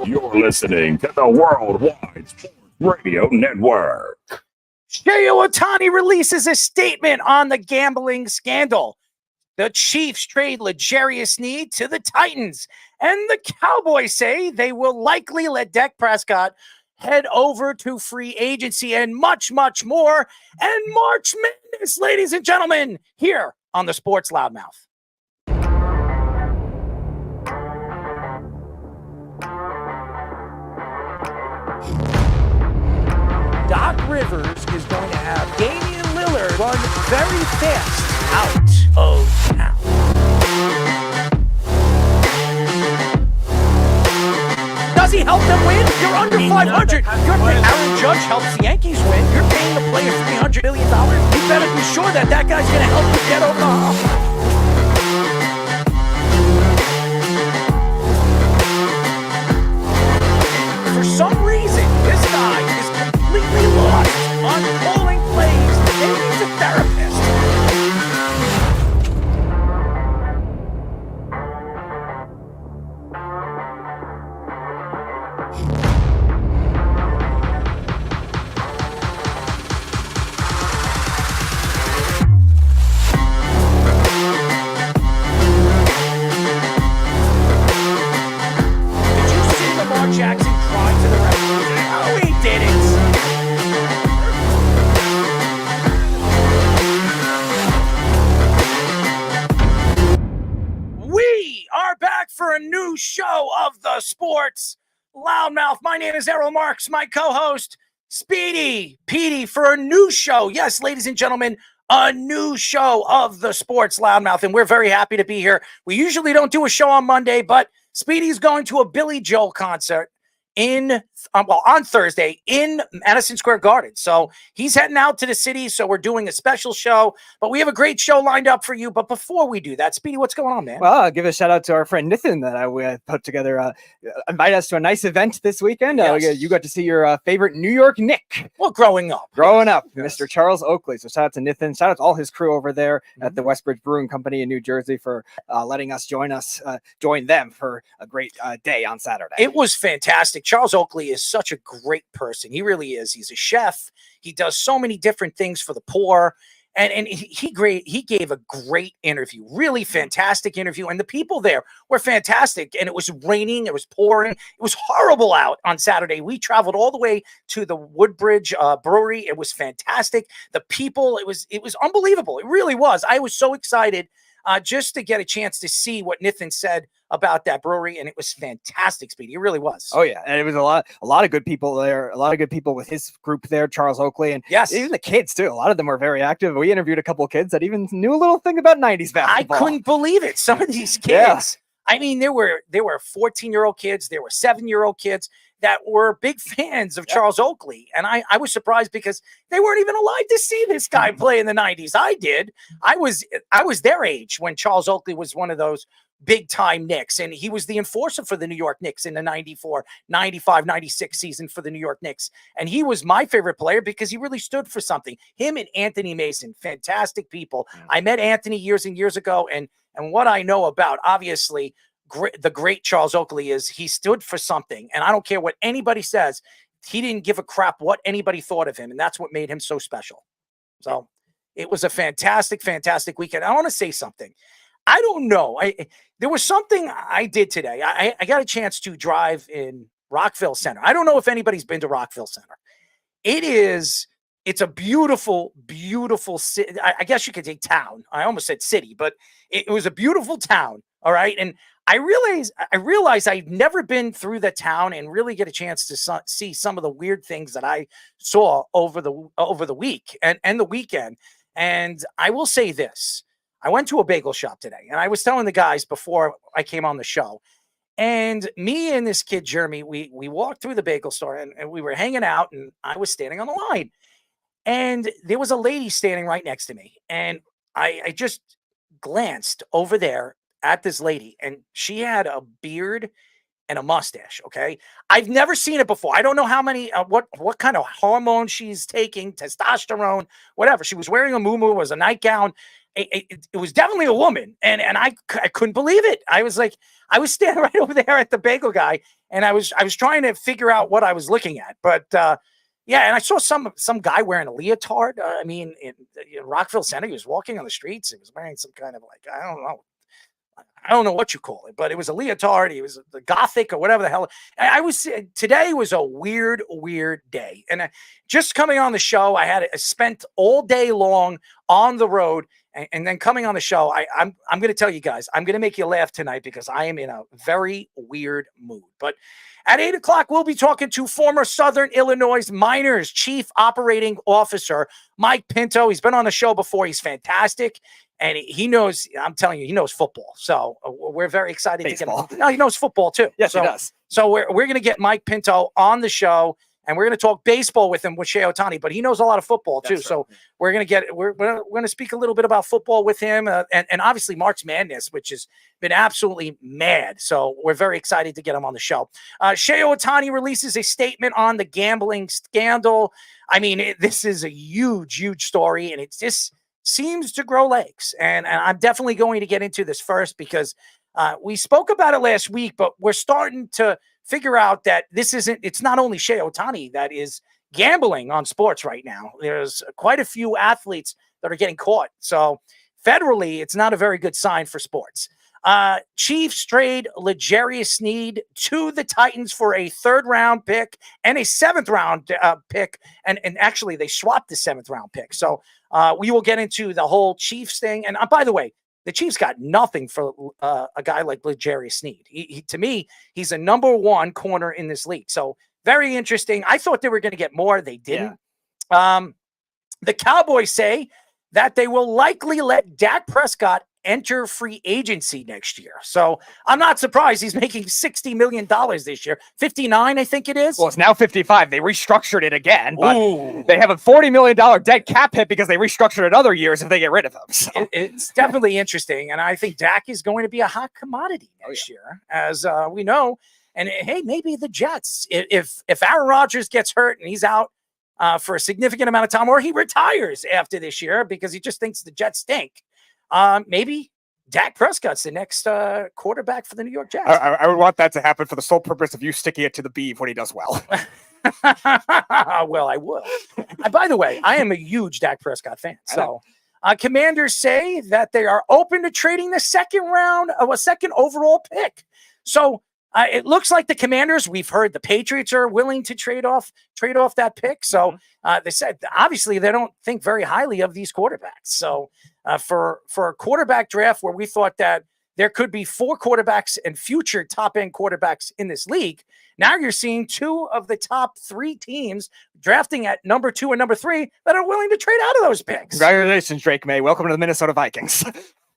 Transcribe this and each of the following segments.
You're listening to the Worldwide Sports Radio Network. Shohei Ohtani releases a statement on the gambling scandal. The Chiefs trade Sneed to the Titans. And the Cowboys say they will likely let Dak Prescott head over to free agency, and much, much more. And March Madness, ladies and gentlemen, here on the Sports Loudmouth. Doc Rivers is going to have Damian Lillard run very fast out of town. Does he help them win? You're under 500. Aaron Judge helps the Yankees win. You're paying the player $300 million. You better be sure that that guy's going to help you get over the hump. For some reason, this guy is completely lost on calling plays. Maybe he's a therapist. Did you see Lamar Jackson cry to the ref? No, he didn't. We are back for a new show of the Sports Loudmouth. My name is Errol Marks, my co-host, Speedy Petey, for a new show. Yes, ladies and gentlemen, a new show of the Sports Loudmouth, and we're very happy to be here. We usually don't do a show on Monday, but Speedy's going to a Billy Joel concert on Thursday in Madison Square Garden. So he's heading out to the city. So we're doing a special show, but we have a great show lined up for you. But before we do that, Speedy, what's going on, man? Well, I'll give a shout out to our friend Nathan that we put together. Invite us to a nice event this weekend. Yes. You got to see your favorite New York Knick. Well, growing up, yes. Yes. Mr. Charles Oakley. So shout out to Nathan. Shout out to all his crew over there at the Westbridge Brewing Company in New Jersey for letting us join them for a great day on Saturday. It was fantastic. Charles Oakley is such a great person. He really is. He's a chef. He does so many different things for the poor. And he gave a great interview, really fantastic interview. And the people there were fantastic. And it was raining. It was pouring. It was horrible out on Saturday. We traveled all the way to the Woodbridge Brewery. It was fantastic. The people, it was unbelievable. It really was. I was so excited just to get a chance to see what Nathan said about that brewery, and it was fantastic, Speedy. It really was. Oh yeah, and it was a lot of good people there. A lot of good people with his group there, Charles Oakley, and yes, even the kids too. A lot of them were very active. We interviewed a couple of kids that even knew a little thing about '90s basketball. I couldn't believe it. Some of these kids. I mean, there were 14-year-old kids, there were 7-year-old kids that were big fans of Charles Oakley. And I was surprised because they weren't even alive to see this guy play in the 90s. I did. I was their age when Charles Oakley was one of those big time Knicks. And he was the enforcer for the New York Knicks in the 94, 95, 96 season for the New York Knicks. And he was my favorite player because he really stood for something. Him and Anthony Mason, fantastic people. I met Anthony years and years ago. And what I know about, obviously, the great Charles Oakley is he stood for something. And I don't care what anybody says. He didn't give a crap what anybody thought of him. And that's what made him so special. So it was a fantastic, fantastic weekend. I want to say something. I don't know. There was something I did today. I got a chance to drive in Rockville Center. I don't know if anybody's been to Rockville Center. It's a beautiful, beautiful city. I guess you could say town. I almost said city, but it was a beautiful town. All right. And I realized I've never been through the town and really get a chance to see some of the weird things that I saw over the week and the weekend. And I will say this. I went to a bagel shop today, and I was telling the guys before I came on the show, and me and this kid, Jeremy, we walked through the bagel store, and we were hanging out, and I was standing on the line. And there was a lady standing right next to me. And I just glanced over there at this lady, and she had a beard and a mustache. Okay. I've never seen it before. I don't know how many, what kind of hormone she's taking, testosterone, whatever. She was wearing a muumuu, was a nightgown. It was definitely a woman. And I couldn't believe it. I was standing right over there at the bagel guy, and I was trying to figure out what I was looking at. But, yeah, and I saw some guy wearing a leotard. In Rockville Center, he was walking on the streets. He was wearing some kind of I don't know what you call it, but it was a leotard. He was the Gothic or whatever the hell. Today was a weird day. And just coming on the show, I spent all day long on the road, and then coming on the show, I'm going to tell you guys, I'm going to make you laugh tonight because I am in a very weird mood. But at 8 o'clock, we'll be talking to former Southern Illinois Miners Chief Operating Officer Mike Pinto. He's been on the show before. He's fantastic. And he knows, I'm telling you, he knows football. So we're very excited to get him. No, he knows football too. Yes, he does. So we're going to get Mike Pinto on the show, and we're going to talk baseball with him with Shohei Ohtani, but he knows a lot of football too. That's right. So we're going to speak a little bit about football with him, and obviously March Madness, which has been absolutely mad. So we're very excited to get him on the show. Shohei Ohtani releases a statement on the gambling scandal. I mean, this is a huge story, and it's just seems to grow legs. And I'm definitely going to get into this first because we spoke about it last week, but we're starting to figure out that it's not only Shohei Ohtani that is gambling on sports right now. There's quite a few athletes that are getting caught. So federally, it's not a very good sign for sports. Chiefs trade L'Jarius Sneed to the Titans for a 3rd-round pick and a 7th-round pick. And actually, they swapped the 7th-round pick. So we will get into the whole Chiefs thing. And by the way, the Chiefs got nothing for a guy like L'Jarius Sneed. To me, he's a number 1 corner in this league. So very interesting. I thought they were going to get more. They didn't. Yeah. The Cowboys say that they will likely let Dak Prescott enter free agency next year. So I'm not surprised he's making $60 million this year. 59, I think it is. Well, it's now 55. They restructured it again, but Ooh. they have a $40 million dead cap hit because they restructured it other years if they get rid of him. So. It's definitely interesting. And I think Dak is going to be a hot commodity next year, as we know. And hey, maybe the Jets, if Aaron Rodgers gets hurt and he's out for a significant amount of time, or he retires after this year because he just thinks the Jets stink, maybe Dak Prescott's the next quarterback for the New York Jets. I would want that to happen for the sole purpose of you sticking it to the beef when he does well. Well, I will. By the way, I am a huge Dak Prescott fan. So Commanders say that they are open to trading the second overall pick. So it looks like the Commanders, we've heard the Patriots are willing to trade off that pick. So they said, obviously, they don't think very highly of these quarterbacks. So for a quarterback draft where we thought that there could be 4 quarterbacks and future top-end quarterbacks in this league, now you're seeing 2 of the top 3 teams drafting at number 2 and number 3 that are willing to trade out of those picks. Congratulations, Drake May. Welcome to the Minnesota Vikings.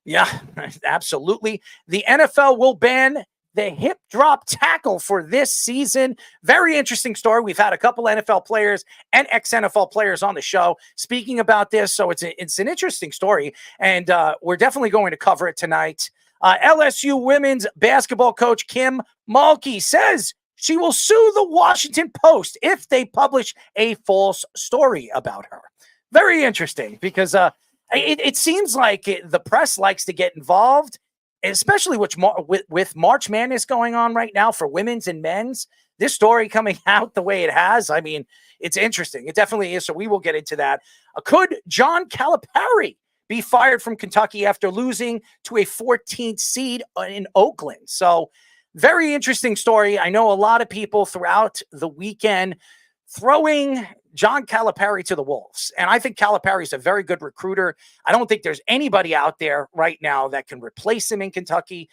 Yeah, absolutely. The NFL will ban the hip drop tackle for this season. Very interesting story. We've had a couple NFL players and ex-NFL players on the show speaking about this. So it's an interesting story, and we're definitely going to cover it tonight. LSU women's basketball coach Kim Mulkey says she will sue the Washington Post if they publish a false story about her. Very interesting, because it seems like the press likes to get involved, especially with March Madness going on right now for women's and men's. This story coming out the way it has, I mean, it's interesting. It definitely is. So we will get into that. Could John Calipari be fired from Kentucky after losing to a 14th seed in Oakland? So very interesting story. I know a lot of people throughout the weekend throwing John Calipari to the wolves. And I think Calipari is a very good recruiter. I don't think there's anybody out there right now that can replace him in Kentucky.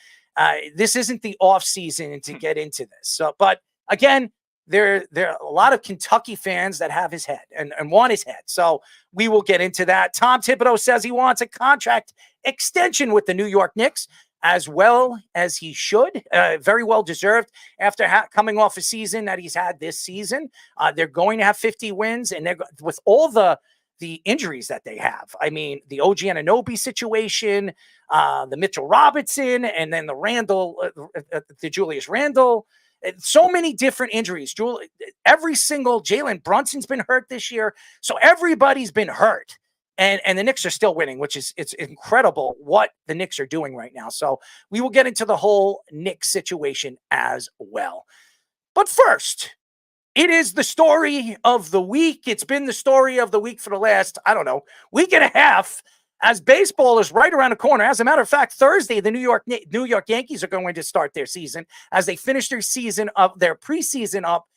This isn't the off season to get into this. So, but again, there are a lot of Kentucky fans that have his head and want his head. So we will get into that. Tom Thibodeau says he wants a contract extension with the New York Knicks, as well as he should. Very well deserved after coming off a season that he's had this season. They're going to have 50 wins, and they're with all the injuries that they have. I mean, the OG Anunoby situation, the Mitchell Robinson, and then the Julius Randle. So many different injuries. Every single Jalen Brunson's been hurt this year. So everybody's been hurt. And the Knicks are still winning, which is it's incredible what the Knicks are doing right now. So we will get into the whole Knicks situation as well. But first, it is the story of the week. It's been the story of the week for the last, week and a half, as baseball is right around the corner. As a matter of fact, Thursday, the New York Yankees are going to start their season as they finish their preseason up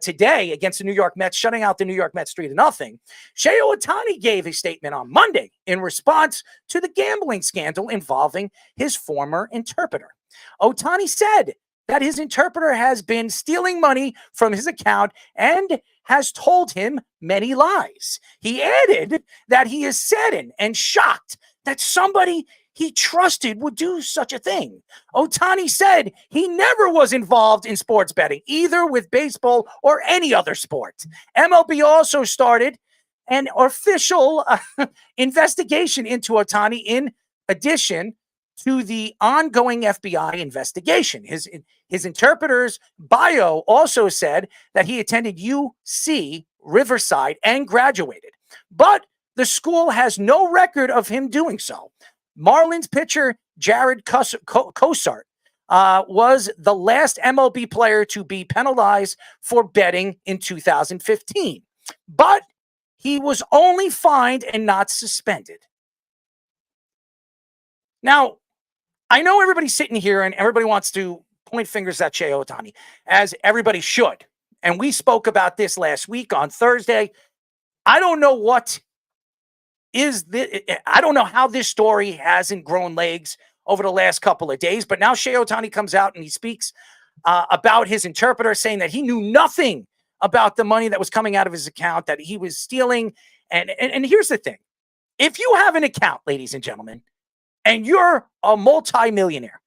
today against the New York Mets, shutting out the New York Mets 3-0. Shohei Ohtani gave a statement on Monday in response to the gambling scandal involving his former interpreter. Ohtani said that his interpreter has been stealing money from his account and has told him many lies. He added that he is saddened and shocked that somebody he trusted would do such a thing. Ohtani said he never was involved in sports betting, either with baseball or any other sport. MLB also started an official investigation into Ohtani in addition to the ongoing FBI investigation. His interpreter's bio also said that he attended UC Riverside and graduated, but the school has no record of him doing so. Marlins pitcher Jared Cosart was the last MLB player to be penalized for betting in 2015, but he was only fined and not suspended. Now, I know everybody's sitting here and everybody wants to point fingers at Shohei Ohtani, as everybody should. And we spoke about this last week on Thursday. I don't know I don't know how this story hasn't grown legs over the last couple of days, but now Shohei Ohtani comes out and he speaks about his interpreter, saying that he knew nothing about the money that was coming out of his account, that he was stealing. And here's the thing. If you have an account, ladies and gentlemen, and you're a multimillionaire,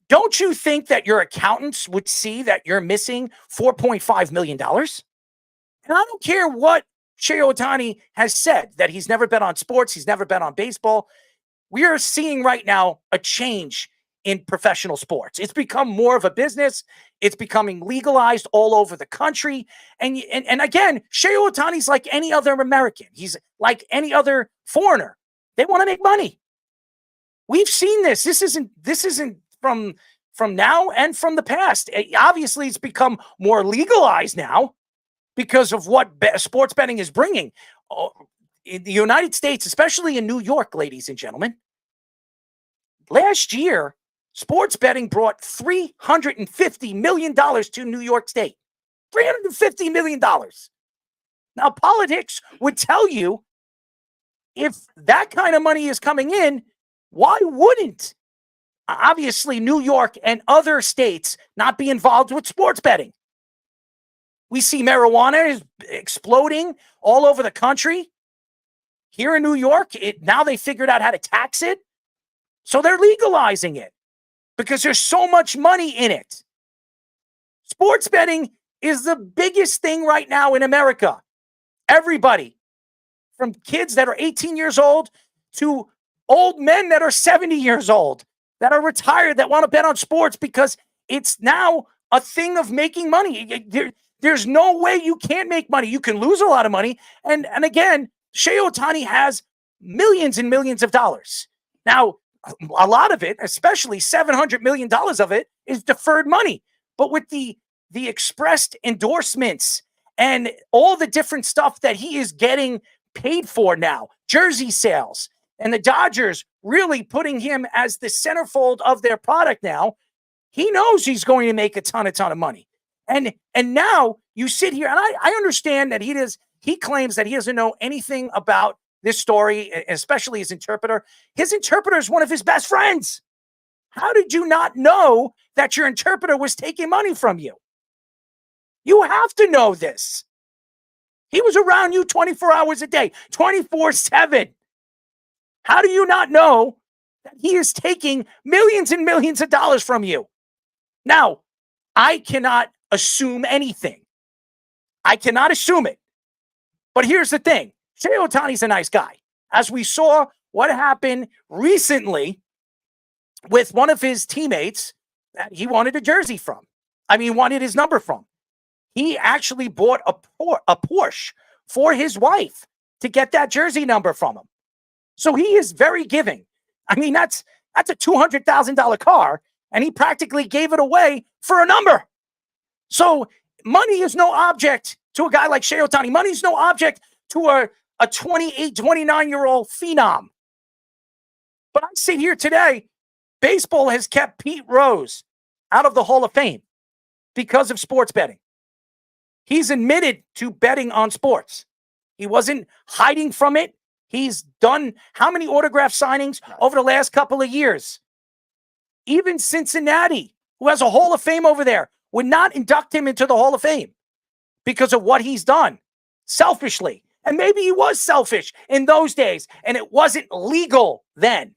don't you think that your accountants would see that you're missing $4.5 million? And I don't care what Shohei Ohtani has said, that he's never bet on sports, he's never bet on baseball. We are seeing right now a change in professional sports. It's become more of a business. It's becoming legalized all over the country. And again, Shohei Ohtani's like any other American. He's like any other foreigner. They want to make money. We've seen this. This isn't from now and from the past. Obviously, it's become more legalized now because of what sports betting is bringing. In the United States, especially in New York, ladies and gentlemen, last year, sports betting brought $350 million to New York State. $350 million. Now, politics would tell you if that kind of money is coming in, why wouldn't, obviously, New York and other states not be involved with sports betting? We see marijuana is exploding all over the country. Here in New York, now they figured out how to tax it. So they're legalizing it because there's so much money in it. Sports betting is the biggest thing right now in America. Everybody, from kids that are 18 years old to old men that are 70 years old, that are retired, that want to bet on sports because it's now a thing of making money. There's no way you can't make money. You can lose a lot of money. And again, Shohei Ohtani has millions and millions of dollars. Now, a lot of it, especially $700 million of it, is deferred money. But with the expressed endorsements and all the different stuff that he is getting paid for now, jersey sales, and the Dodgers really putting him as the centerfold of their product now, he knows he's going to make a ton of money. And now you sit here, and I understand that he claims that he doesn't know anything about this story, especially his interpreter. His interpreter is one of his best friends. How did you not know that your interpreter was taking money from you? You have to know this. He was around you 24 hours a day, 24/7. How do you not know that he is taking millions and millions of dollars from you? Now, I cannot assume anything. I cannot assume it. But here's the thing. Shohei Ohtani's a nice guy. As we saw what happened recently with one of his teammates that he wanted a jersey from. Wanted his number from. He actually bought a Porsche for his wife to get that jersey number from him. So he is very giving. That's a $200,000 car, and he practically gave it away for a number. So money is no object to a guy like Shohei Ohtani. Money is no object to a 28, 29-year-old phenom. But I sit here today, baseball has kept Pete Rose out of the Hall of Fame because of sports betting. He's admitted to betting on sports. He wasn't hiding from it. He's done how many autograph signings over the last couple of years? Even Cincinnati, who has a Hall of Fame over there, would not induct him into the Hall of Fame because of what he's done selfishly. And maybe he was selfish in those days, and it wasn't legal then.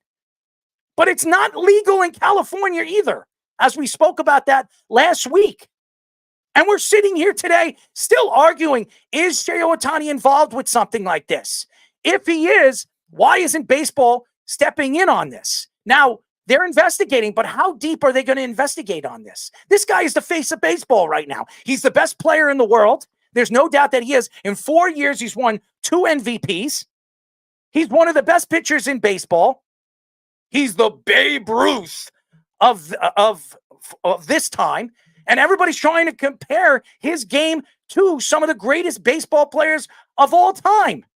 But it's not legal in California either, as we spoke about that last week. And we're sitting here today still arguing, is Shohei Ohtani involved with something like this? If he is, why isn't baseball stepping in on this? Now, they're investigating, but how deep are they going to investigate on this? This guy is the face of baseball right now. He's the best player in the world. There's no doubt that he is. In 4 years, he's won 2 MVPs. He's one of the best pitchers in baseball. He's the Babe Ruth of this time. And everybody's trying to compare his game to some of the greatest baseball players of all time.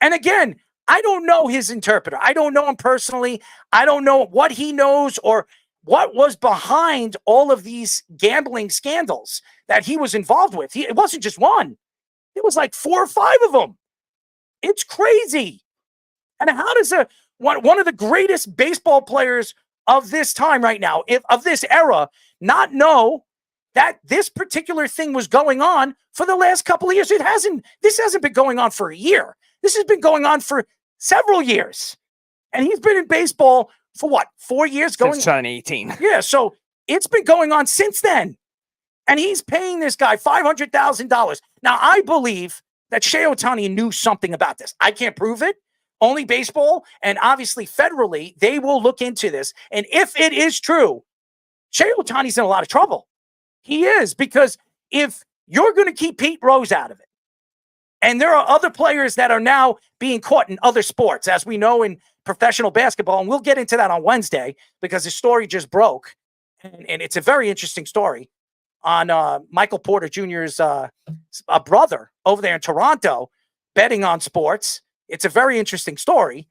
And again, I don't know his interpreter. I don't know him personally. I don't know what he knows or what was behind all of these gambling scandals that he was involved with. It wasn't just one. It was like 4 or 5 of them. It's crazy. And how does one of the greatest baseball players of this time right now, of this era, not know that this particular thing was going on for the last couple of years? This hasn't been going on for a year. This has been going on for several years. And he's been in baseball for what, 4 years? Since 2018. Yeah, so it's been going on since then. And he's paying this guy $500,000. Now, I believe that Shohei Ohtani knew something about this. I can't prove it. Only baseball, and obviously federally, they will look into this. And if it is true, Shohei Ohtani's in a lot of trouble. He is, because if you're going to keep Pete Rose out of it, and there are other players that are now being caught in other sports, as we know in professional basketball, and we'll get into that on Wednesday because the story just broke, and it's a very interesting story on Michael Porter Jr.'s brother over there in Toronto betting on sports. It's a very interesting story.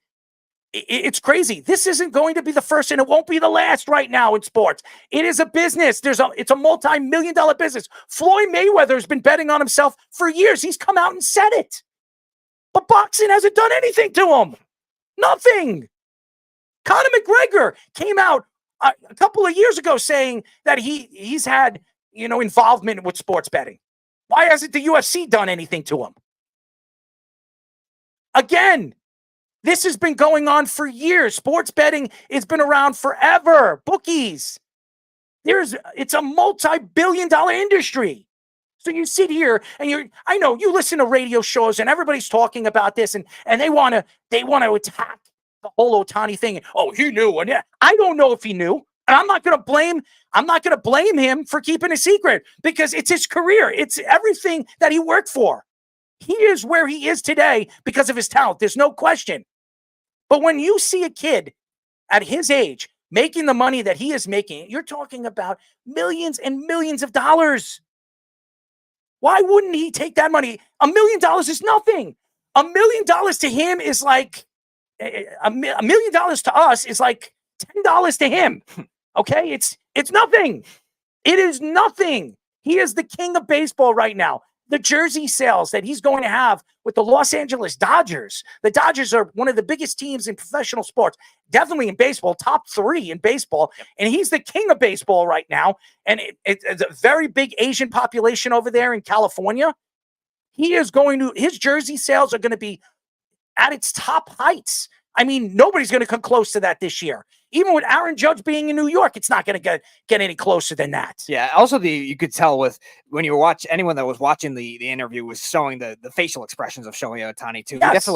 It's crazy. This isn't going to be the first, and it won't be the last right now in sports. It is a business. It's a multi-million-dollar business. Floyd Mayweather has been betting on himself for years. He's come out and said it. But boxing hasn't done anything to him. Nothing. Conor McGregor came out a couple of years ago saying that he's had, involvement with sports betting. Why hasn't the UFC done anything to him? Again, this has been going on for years. Sports betting has been around forever. Bookies. It's a multi-billion-dollar industry. So you sit here and I know you listen to radio shows and everybody's talking about this and they want to attack the whole Ohtani thing. Oh, he knew. And I don't know if he knew. And I'm not going to blame him for keeping a secret because it's his career. It's everything that he worked for. He is where he is today because of his talent. There's no question. But when you see a kid at his age making the money that he is making, you're talking about millions and millions of dollars. Why wouldn't he take that money? $1 million is nothing. $1 million to him is like $1 million to us is like $10 to him. Okay, it's nothing. It is nothing. He is the king of baseball right now. The jersey sales that he's going to have with the Los Angeles Dodgers. The Dodgers are one of the biggest teams in professional sports, definitely in baseball, top 3 in baseball. And he's the king of baseball right now. And it's a very big Asian population over there in California. His jersey sales are going to be at its top heights. I mean, nobody's going to come close to that this year. Even with Aaron Judge being in New York, it's not going to get any closer than that. Yeah. Also, you could tell when you watch anyone that was watching the interview was showing the facial expressions of Shohei Ohtani too. Yes.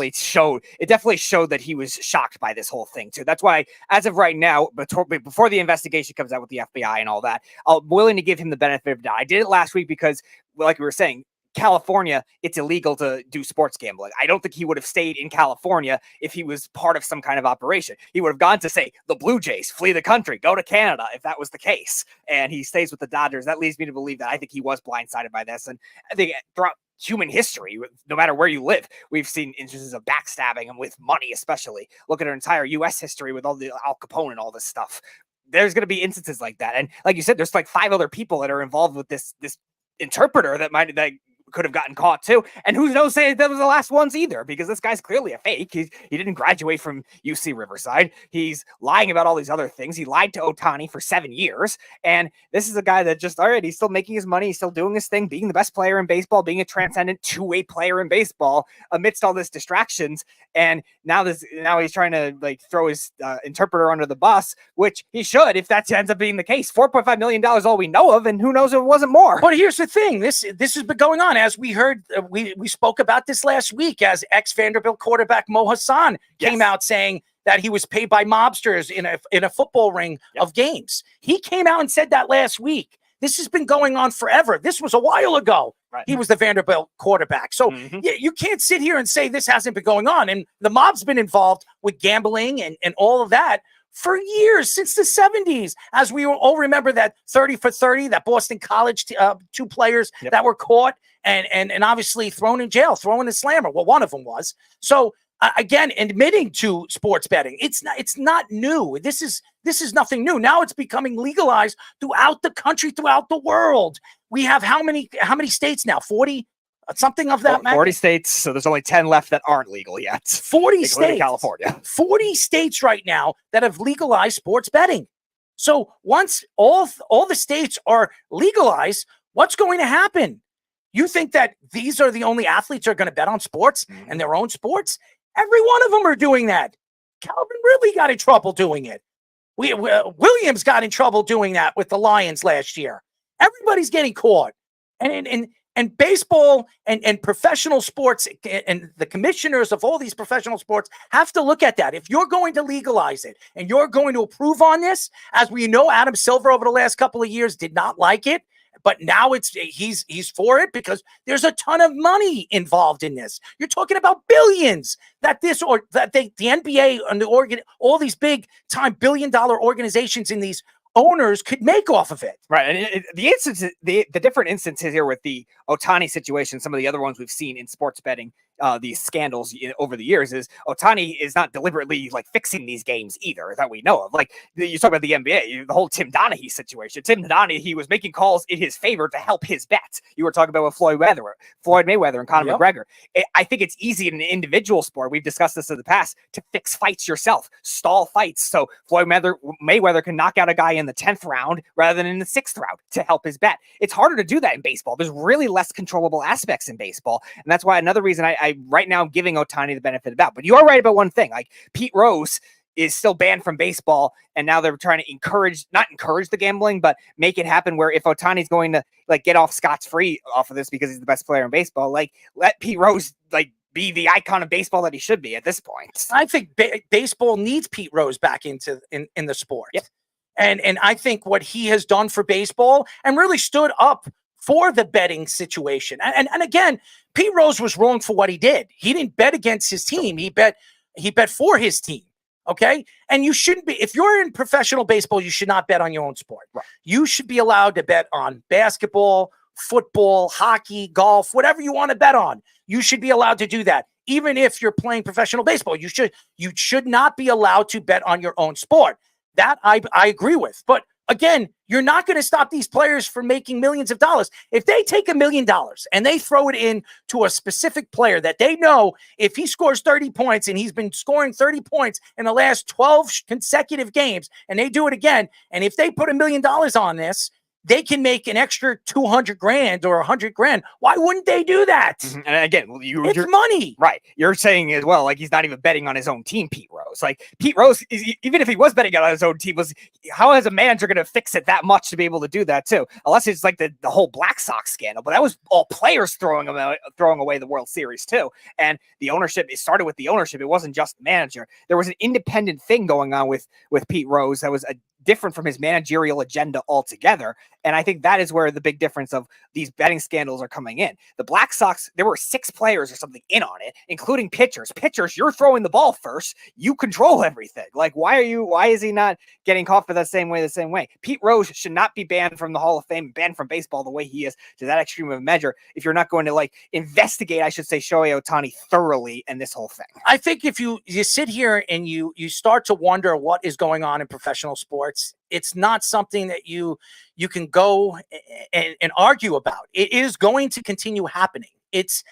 It definitely showed that he was shocked by this whole thing too. That's why, as of right now, before the investigation comes out with the FBI and all that, I'm willing to give him the benefit of the doubt. I did it last week because, like we were saying, California, it's illegal to do sports gambling. I don't think he would have stayed in California if he was part of some kind of operation. He would have gone to, say, the Blue Jays, flee the country, go to Canada if that was the case. And he stays with the Dodgers. That leads me to believe that I think he was blindsided by this. And I think throughout human history, no matter where you live, we've seen instances of backstabbing and with money, especially. Look at our entire U.S. history with all the Al Capone and all this stuff. There's going to be instances like that. And like you said, there's like 5 other people that are involved with this interpreter that could have gotten caught too. And who knows, say that was the last ones either, because this guy's clearly a fake. He didn't graduate from UC Riverside. He's lying about all these other things. He lied to Ohtani for 7 years. And this is a guy that just, all right, he's still making his money. He's still doing his thing, being the best player in baseball, being a transcendent two-way player in baseball amidst all this distractions. And now he's trying to throw his interpreter under the bus, which he should, if that ends up being the case. $4.5 million all we know of, and who knows if it wasn't more. But here's the thing. This has been going on. As we heard, we spoke about this last week as ex-Vanderbilt quarterback Mo Hassan came out saying that he was paid by mobsters in a football ring of games. He came out and said that last week. This has been going on forever. This was a while ago. Right. He was the Vanderbilt quarterback. So you can't sit here and say this hasn't been going on. And the mob's been involved with gambling and all of that for years, since the 70s, as we all remember that 30 for 30, that Boston College 2 players that were caught and obviously thrown in jail, thrown in slammer. Well, one of them was. So again, admitting to sports betting, it's not new. This is nothing new. Now it's becoming legalized throughout the country, throughout the world. We have how many states now? 40? Something of that matter. 40 states, so there's only 10 left that aren't legal yet. 40 states. California. 40 states right now that have legalized sports betting. So once all the states are legalized, what's going to happen? You think that these are the only athletes who are going to bet on sports and their own sports? Every one of them are doing that. Calvin Ridley got in trouble doing it. Williams got in trouble doing that with the Lions last year. Everybody's getting caught. And baseball and professional sports and the commissioners of all these professional sports have to look at that. If you're going to legalize it and you're going to approve on this, as we know, Adam Silver over the last couple of years did not like it, but now he's for it because there's a ton of money involved in this. You're talking about billions that the NBA and all these big time $billion organizations in these owners could make off of it. Right. And the different instances here with the Ohtani situation, some of the other ones we've seen in sports betting, these scandals over the years, is Ohtani is not deliberately like fixing these games either that we know of. Like you talk about the NBA, the whole Tim Donaghy situation. Tim Donaghy, he was making calls in his favor to help his bets. You were talking about with Floyd Mayweather and Conor McGregor. I think it's easy in an individual sport. We've discussed this in the past to fix fights yourself, stall fights. So Floyd Mayweather can knock out a guy in the 10th round rather than in the 6th round to help his bet. It's harder to do that in baseball. There's really less controllable aspects in baseball. And that's why another reason I right now I'm giving Ohtani the benefit of the doubt. But you are right about one thing. Like Pete Rose is still banned from baseball, and now they're trying to not encourage the gambling, but make it happen where if Ohtani's going to like get off scot-free off of this because he's the best player in baseball, like let Pete Rose like be the icon of baseball that he should be at this point. I think baseball needs Pete Rose back in the sport. Yep. And I think what he has done for baseball and really stood up for the betting situation. And again, Pete Rose was wrong for what he did. He didn't bet against his team. He bet for his team. Okay. And you shouldn't be, if you're in professional baseball, you should not bet on your own sport. Right. You should be allowed to bet on basketball, football, hockey, golf, whatever you want to bet on. You should be allowed to do that. Even if you're playing professional baseball, you should not be allowed to bet on your own sport. That I agree with. But again, you're not going to stop these players from making millions of dollars. If they take $1 million and they throw it in to a specific player that they know if he scores 30 points and he's been scoring 30 points in the last 12 consecutive games, and they do it again, and if they put $1 million on this, they can make an extra $200,000 or $100,000. Why wouldn't they do that? Mm-hmm. And again, it's money, right? You're saying as well, like he's not even betting on his own team, Pete Rose. Like Pete Rose, even if he was betting on his own team, how is a manager going to fix it that much to be able to do that too? Unless it's like the whole Black Sox scandal, but that was all players throwing away the World Series too. And the ownership, it started with the ownership. It wasn't just the manager. There was an independent thing going on with Pete Rose that was different from his managerial agenda altogether. And I think that is where the big difference of these betting scandals are coming in. The Black Sox, there were 6 players or something in on it, including pitchers. Pitchers, you're throwing the ball first. You control everything. Like, why is he not getting caught for the same way? Pete Rose should not be banned from the Hall of Fame, banned from baseball the way he is to that extreme of a measure. If you're not going to like investigate, I should say, Shohei Ohtani thoroughly in this whole thing. I think if you sit here and you start to wonder what is going on in professional sports, it's not something that you can go and argue about. It is going to continue happening. It's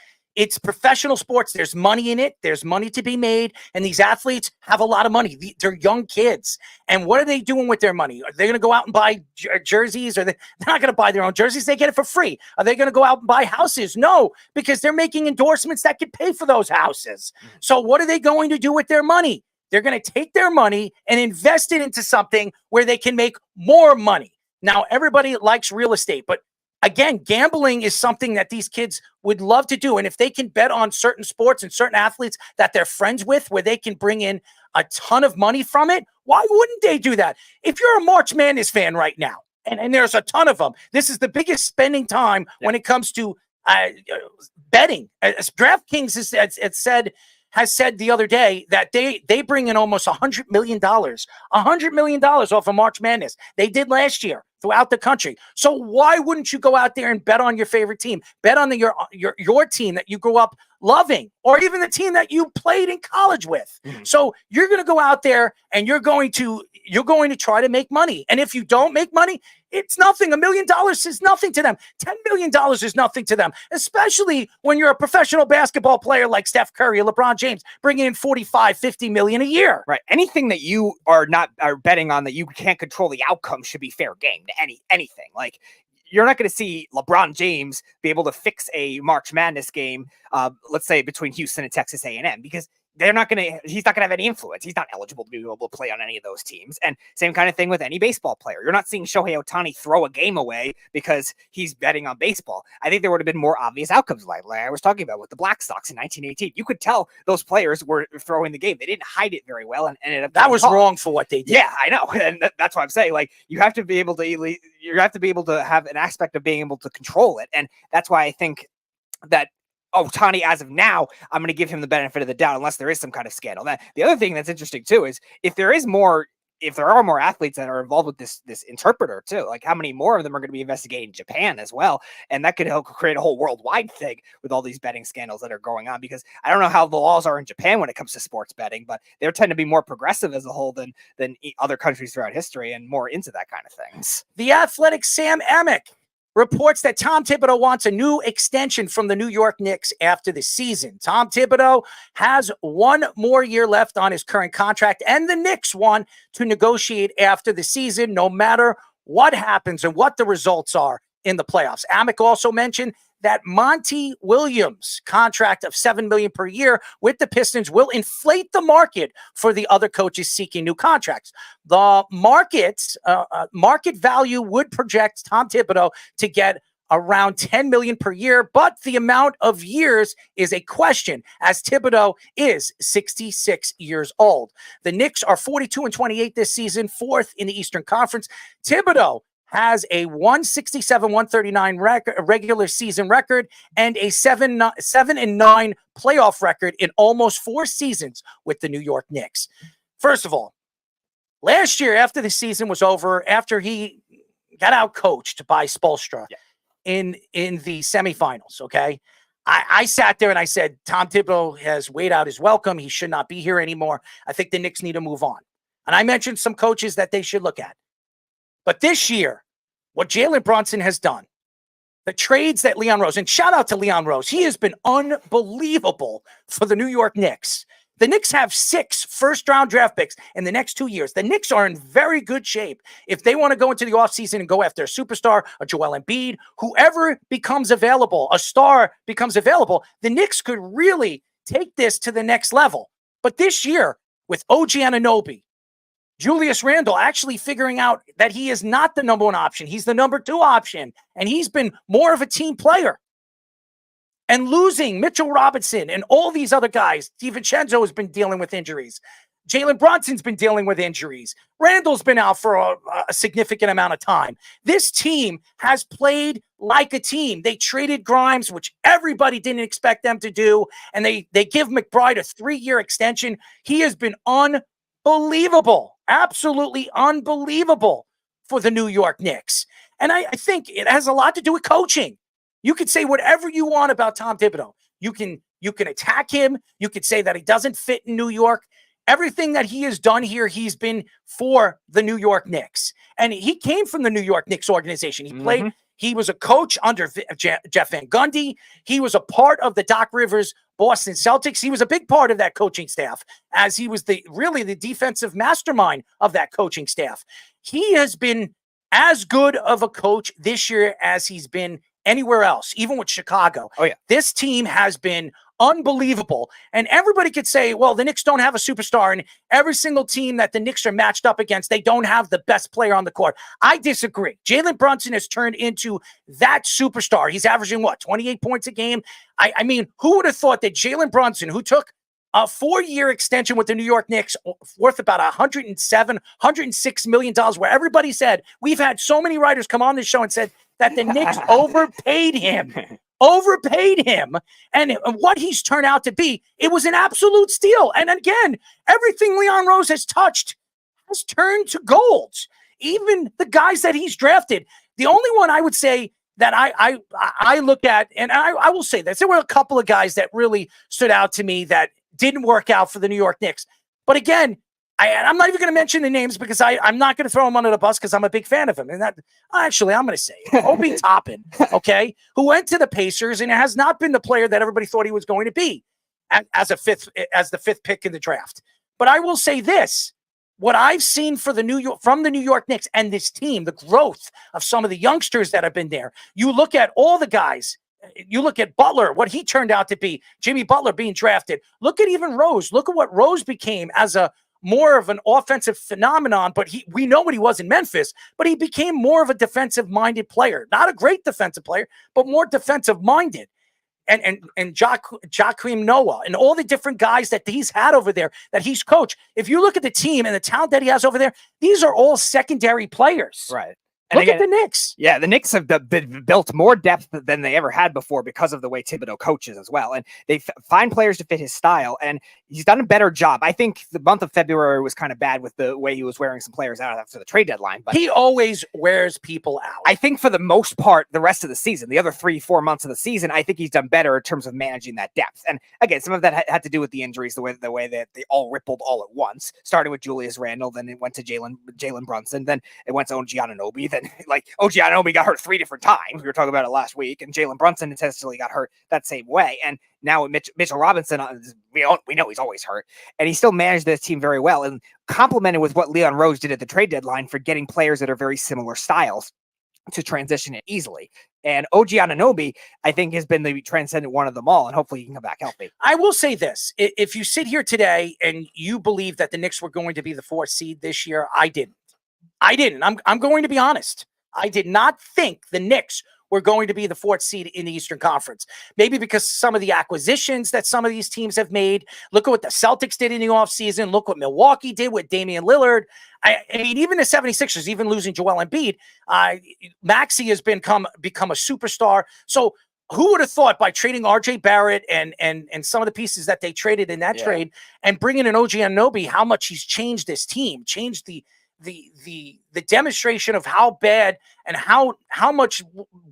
professional sports. There's money in it. There's money to be made. And these athletes have a lot of money. They're young kids. And what are they doing with their money? Are they going to go out and buy jerseys? They're not going to buy their own jerseys. They get it for free. Are they going to go out and buy houses? No, because they're making endorsements that could pay for those houses. So what are they going to do with their money? They're going to take their money and invest it into something where they can make more money. Now, everybody likes real estate, but again, gambling is something that these kids would love to do. And if they can bet on certain sports and certain athletes that they're friends with, where they can bring in a ton of money from it, why wouldn't they do that? If you're a March Madness fan right now, and there's a ton of them, this is the biggest spending time when it comes to betting. DraftKings has said the other day that they bring in almost $100 million off of March Madness. They did last year throughout the country. So why wouldn't you go out there and bet on your favorite team? Bet on your team that you grew up loving, or even the team that you played in college with. Mm-hmm. So you're going to go out there and you're going to try to make money. And if you don't make money, it's nothing. $1 million is nothing to them. $10 million is nothing to them, especially when you're a professional basketball player like Steph Curry or LeBron James, bringing in $45-50 million a year. Right. Anything that you are betting on that you can't control the outcome should be fair game to anything. Like, you're not going to see LeBron James be able to fix a March Madness game, let's say between Houston and Texas A&M, because he's not going to have any influence. He's not eligible to be able to play on any of those teams. And same kind of thing with any baseball player. You're not seeing Shohei Ohtani throw a game away because he's betting on baseball. I think there would have been more obvious outcomes like I was talking about with the Black Sox in 1918. You could tell those players were throwing the game. They didn't hide it very well and ended up that was wrong for what they did. Yeah, I know. And that's what I'm saying. Like, you have to be able to have an aspect of being able to control it. And that's why I think that Ohtani, as of now, I'm going to give him the benefit of the doubt unless there is some kind of scandal. The other thing that's interesting too is if there are more athletes that are involved with this interpreter too, like how many more of them are going to be investigating Japan as well, and that could help create a whole worldwide thing with all these betting scandals that are going on. Because I don't know how the laws are in Japan when it comes to sports betting, but they tend to be more progressive as a whole than other countries throughout history and more into that kind of things. The Athletic Sam Amick reports that Tom Thibodeau wants a new extension from the New York Knicks after the season. Tom Thibodeau has one more year left on his current contract, and the Knicks want to negotiate after the season, no matter what happens and what the results are in the playoffs. Amick also mentioned that Monty Williams' contract of $7 million per year with the Pistons will inflate the market for the other coaches seeking new contracts. The market value would project Tom Thibodeau to get around $10 million per year, but the amount of years is a question, as Thibodeau is 66 years old. The Knicks are 42-28 this season, fourth in the Eastern Conference. Thibodeau has a 167-139 regular season record and a 7-9 playoff record in almost 4 seasons with the New York Knicks. First of all, last year after the season was over, after he got out-coached by Spoelstra in the semifinals, okay, I sat there and I said, Tom Thibodeau has weighed out his welcome. He should not be here anymore. I think the Knicks need to move on. And I mentioned some coaches that they should look at. But this year, what Jalen Brunson has done, the trades that Leon Rose, and shout out to Leon Rose, he has been unbelievable for the New York Knicks. The Knicks have 6 first-round draft picks in the next 2 years. The Knicks are in very good shape. If they want to go into the offseason and go after a superstar, a Joel Embiid, whoever becomes available, a star becomes available, the Knicks could really take this to the next level. But this year, with OG Anunoby, Julius Randle actually figuring out that he is not the number 1 option. He's the number 2 option, and he's been more of a team player. And losing Mitchell Robinson and all these other guys, DiVincenzo has been dealing with injuries. Jalen Brunson's been dealing with injuries. Randall's been out for a significant amount of time. This team has played like a team. They traded Grimes, which everybody didn't expect them to do, and they give McBride a 3-year extension. He has been unbelievable. Absolutely unbelievable for the New York Knicks. And I think it has a lot to do with coaching. You could say whatever you want about Tom Thibodeau. You can attack him. You could say that he doesn't fit in New York. Everything that he has done here, he's been for the New York Knicks. And he came from the New York Knicks organization. He played, he was a coach under Jeff Van Gundy. He was a part of the Doc Rivers Boston Celtics. He was a big part of that coaching staff, as he was really the defensive mastermind of that coaching staff. He has been as good of a coach this year as he's been anywhere else, even with Chicago. Oh, yeah. This team has been unbelievable. And everybody could say, well, the Knicks don't have a superstar, and every single team that the Knicks are matched up against, they don't have the best player on the court. I disagree. Jalen Brunson has turned into that superstar. He's averaging, 28 points a game? I mean, who would have thought that Jalen Brunson, who took a 4-year extension with the New York Knicks worth about $106 million, where everybody said, we've had so many writers come on this show and said that the Knicks overpaid him. And what he's turned out to be, it was an absolute steal. And again, everything Leon Rose has touched has turned to gold. Even the guys that he's drafted. The only one I would say that I look at, and I will say this, there were a couple of guys that really stood out to me that didn't work out for the New York Knicks. But again, I'm not even going to mention the names because I'm not going to throw him under the bus because I'm a big fan of him. And actually, I'm going to say it. Obi Toppin, okay, who went to the Pacers and has not been the player that everybody thought he was going to be as the fifth pick in the draft. But I will say this. What I've seen from the New York Knicks and this team, the growth of some of the youngsters that have been there. You look at all the guys You look at Butler, what he turned out to be, Jimmy Butler being drafted. Look at even Rose. Look at what Rose became as a more of an offensive phenomenon, but we know what he was in Memphis, but he became more of a defensive-minded player. Not a great defensive player, but more defensive-minded. And Joakim Noah and all the different guys that he's had over there that he's coached. If you look at the team and the talent that he has over there, these are all secondary players. Right. And look at the Knicks. Yeah, the Knicks have built more depth than they ever had before because of the way Thibodeau coaches as well. And they find players to fit his style, and he's done a better job. I think the month of February was kind of bad with the way he was wearing some players out after the trade deadline. But he always wears people out. I think for the most part, the rest of the season, the other 3-4 months of the season, I think he's done better in terms of managing that depth. And again, some of that had to do with the injuries, the way that they all rippled all at once, starting with Julius Randle, then it went to Jalen Brunson, then it went to OG Anunoby, then like OG Anunoby got hurt 3 different times. We were talking about it last week, and Jalen Brunson intentionally got hurt that same way. And now Mitchell Robinson, we know he's always hurt, and he still managed this team very well, and complemented with what Leon Rose did at the trade deadline for getting players that are very similar styles to transition it easily. And OG Anunoby, I think, has been the transcendent one of them all, and hopefully he can come back healthy. I will say this. If you sit here today and you believe that the Knicks were going to be the 4th seed this year, I didn't. I'm going to be honest. I did not think the Knicks were going to be the 4th seed in the Eastern Conference. Maybe because some of the acquisitions that some of these teams have made. Look at what the Celtics did in the offseason. Look what Milwaukee did with Damian Lillard. I mean, even the 76ers, even losing Joel Embiid, Maxey has become a superstar. So who would have thought by trading RJ Barrett and some of the pieces that they traded in that trade and bringing in OG Anunoby, how much he's changed this team, changed the demonstration of how bad and how much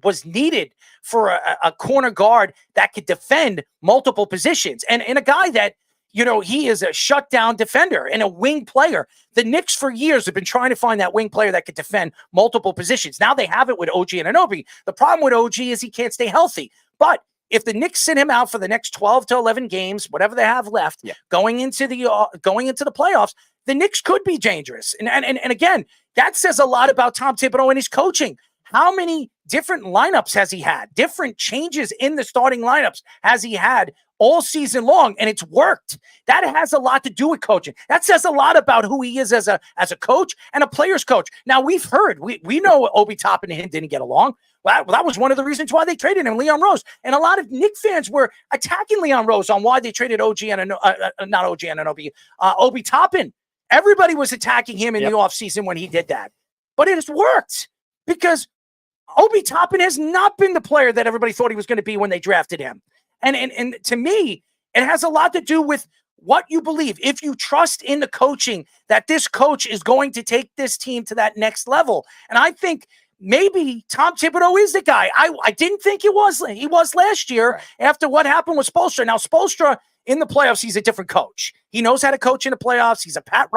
was needed for a corner guard that could defend multiple positions. And a guy that, he is a shutdown defender and a wing player. The Knicks for years have been trying to find that wing player that could defend multiple positions. Now they have it with OG Anunoby. The problem with OG is he can't stay healthy. But if the Knicks sit him out for the next 12 to 11 games, whatever they have left, going into the playoffs, the Knicks could be dangerous. And again, that says a lot about Tom Thibodeau and his coaching. How many different lineups has he had? Different changes in the starting lineups has he had all season long, and it's worked. That has a lot to do with coaching. That says a lot about who he is as a coach and a player's coach. Now, we've heard, we know Obi Toppin and him didn't get along. Well, that was one of the reasons why they traded him, Leon Rose. And a lot of Knicks fans were attacking Leon Rose on why they traded Obi Toppin. Everybody was attacking him in the offseason when he did that. But it has worked because Obi Toppin has not been the player that everybody thought he was going to be when they drafted him. And to me, it has a lot to do with what you believe. If you trust in the coaching, that this coach is going to take this team to that next level. And I think maybe Tom Thibodeau is the guy. I didn't think he was last year after what happened with Spoelstra. Now, Spoelstra, in the playoffs, he's a different coach. He knows how to coach in the playoffs. He's a Pat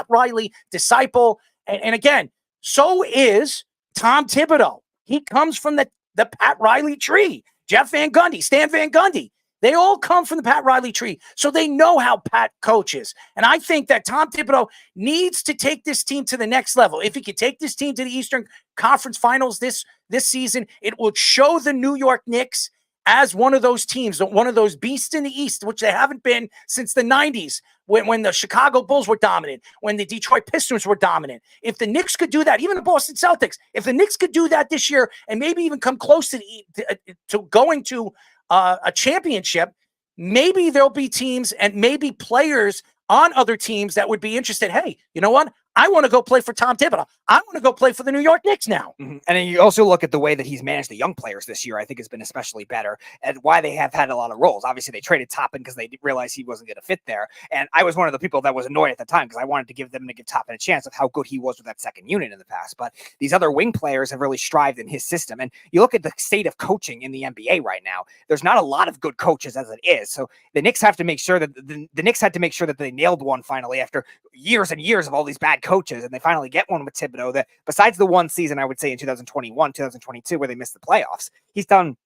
Riley disciple. And again, so is Tom Thibodeau. He comes from the Pat Riley tree. Jeff Van Gundy, Stan Van Gundy. They all come from the Pat Riley tree. So they know how Pat coaches. And I think that Tom Thibodeau needs to take this team to the next level. If he could take this team to the Eastern Conference Finals this season, it would show the New York Knicks as one of those teams, one of those beasts in the East, which they haven't been since the 90s, when the Chicago Bulls were dominant, when the Detroit Pistons were dominant. If the Knicks could do that, even the Boston Celtics, if the Knicks could do that this year and maybe even come close to going to a championship, maybe there'll be teams and maybe players on other teams that would be interested. Hey, you know what? I want to go play for Tom Thibodeau. I want to go play for the New York Knicks now. Mm-hmm. And then you also look at the way that he's managed the young players this year. I think has been especially better, and why they have had a lot of roles. Obviously, they traded Toppin because they realized he wasn't going to fit there. And I was one of the people that was annoyed at the time because I wanted to give Toppin a chance of how good he was with that second unit in the past. But these other wing players have really strived in his system. And you look at the state of coaching in the NBA right now. There's not a lot of good coaches as it is. So the Knicks have to make sure that the Knicks had to make sure that they nailed one finally after years and years of all these bad coaches, and they finally get one with Thibodeau that, besides the one season, I would say in 2021, 2022, where they missed the playoffs, he's done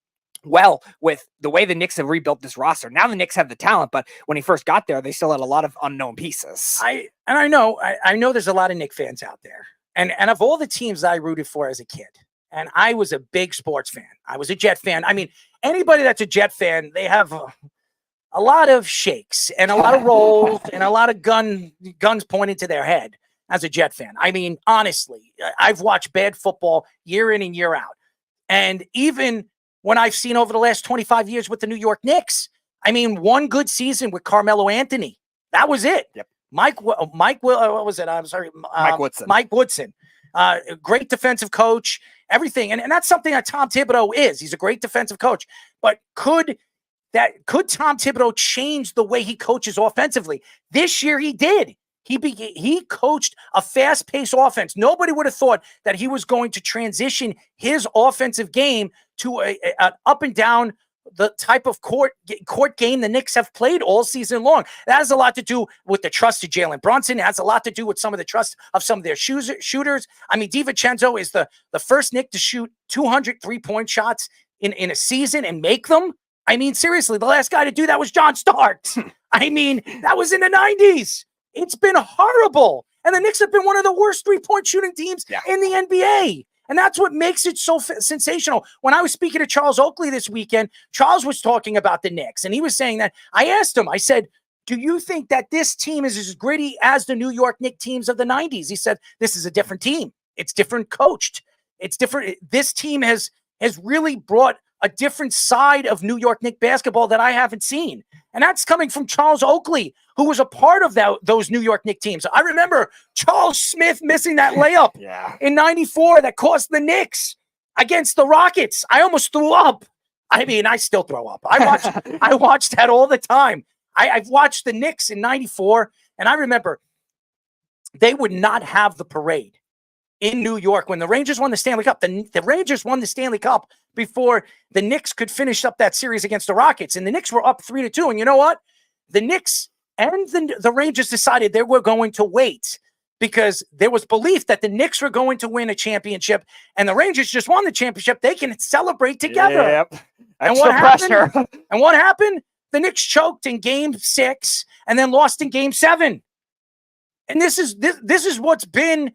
well with the way the Knicks have rebuilt this roster. Now the Knicks have the talent, but when he first got there, they still had a lot of unknown pieces. I know there's a lot of Knicks fans out there. And of all the teams I rooted for as a kid, and I was a big sports fan. I was a Jet fan. I mean, anybody that's a Jet fan, they have a lot of shakes and a lot of rolls and a lot of guns pointed to their head as a Jet fan. I mean, honestly, I've watched bad football year in and year out. And even when I've seen over the last 25 years with the New York Knicks, I mean, one good season with Carmelo Anthony. That was it. Yep. What was it? I'm sorry. Mike Woodson. Mike Woodson. Great defensive coach, everything. And that's something that Tom Thibodeau is. He's a great defensive coach. But could Tom Thibodeau change the way he coaches offensively? This year he did. He coached a fast-paced offense. Nobody would have thought that he was going to transition his offensive game to an up and down the type of court game the Knicks have played all season long. That has a lot to do with the trust of Jalen Brunson. It has a lot to do with some of the trust of some of their shooters. I mean, DiVincenzo is the first Knick to shoot 200 3-point shots in a season and make them. I mean, seriously, the last guy to do that was John Starks. I mean, that was in the 90s. It's been horrible. And the Knicks have been one of the worst 3-point shooting teams in the NBA. And that's what makes it so sensational. When I was speaking to Charles Oakley this weekend, Charles was talking about the Knicks. And he was saying that, I asked him, I said, do you think that this team is as gritty as the New York Knicks teams of the 90s? He said, this is a different team. It's different coached. It's different. This team has really brought a different side of New York Knicks basketball that I haven't seen. And that's coming from Charles Oakley, who was a part of those New York Knicks teams. I remember Charles Smith missing that layup in 94 that cost the Knicks against the Rockets. I almost threw up. I mean, I still throw up. I watched that all the time. I've watched the Knicks in 94, and I remember they would not have the parade in New York when the Rangers won the Stanley Cup. The Rangers won the Stanley Cup before the Knicks could finish up that series against the Rockets. And the Knicks were up 3-2. And you know what? The Knicks and the Rangers decided they were going to wait because there was belief that the Knicks were going to win a championship and the Rangers just won the championship. They can celebrate together. Yep. And what happened? And what happened? The Knicks choked in Game 6 and then lost in Game 7. And this is what's been,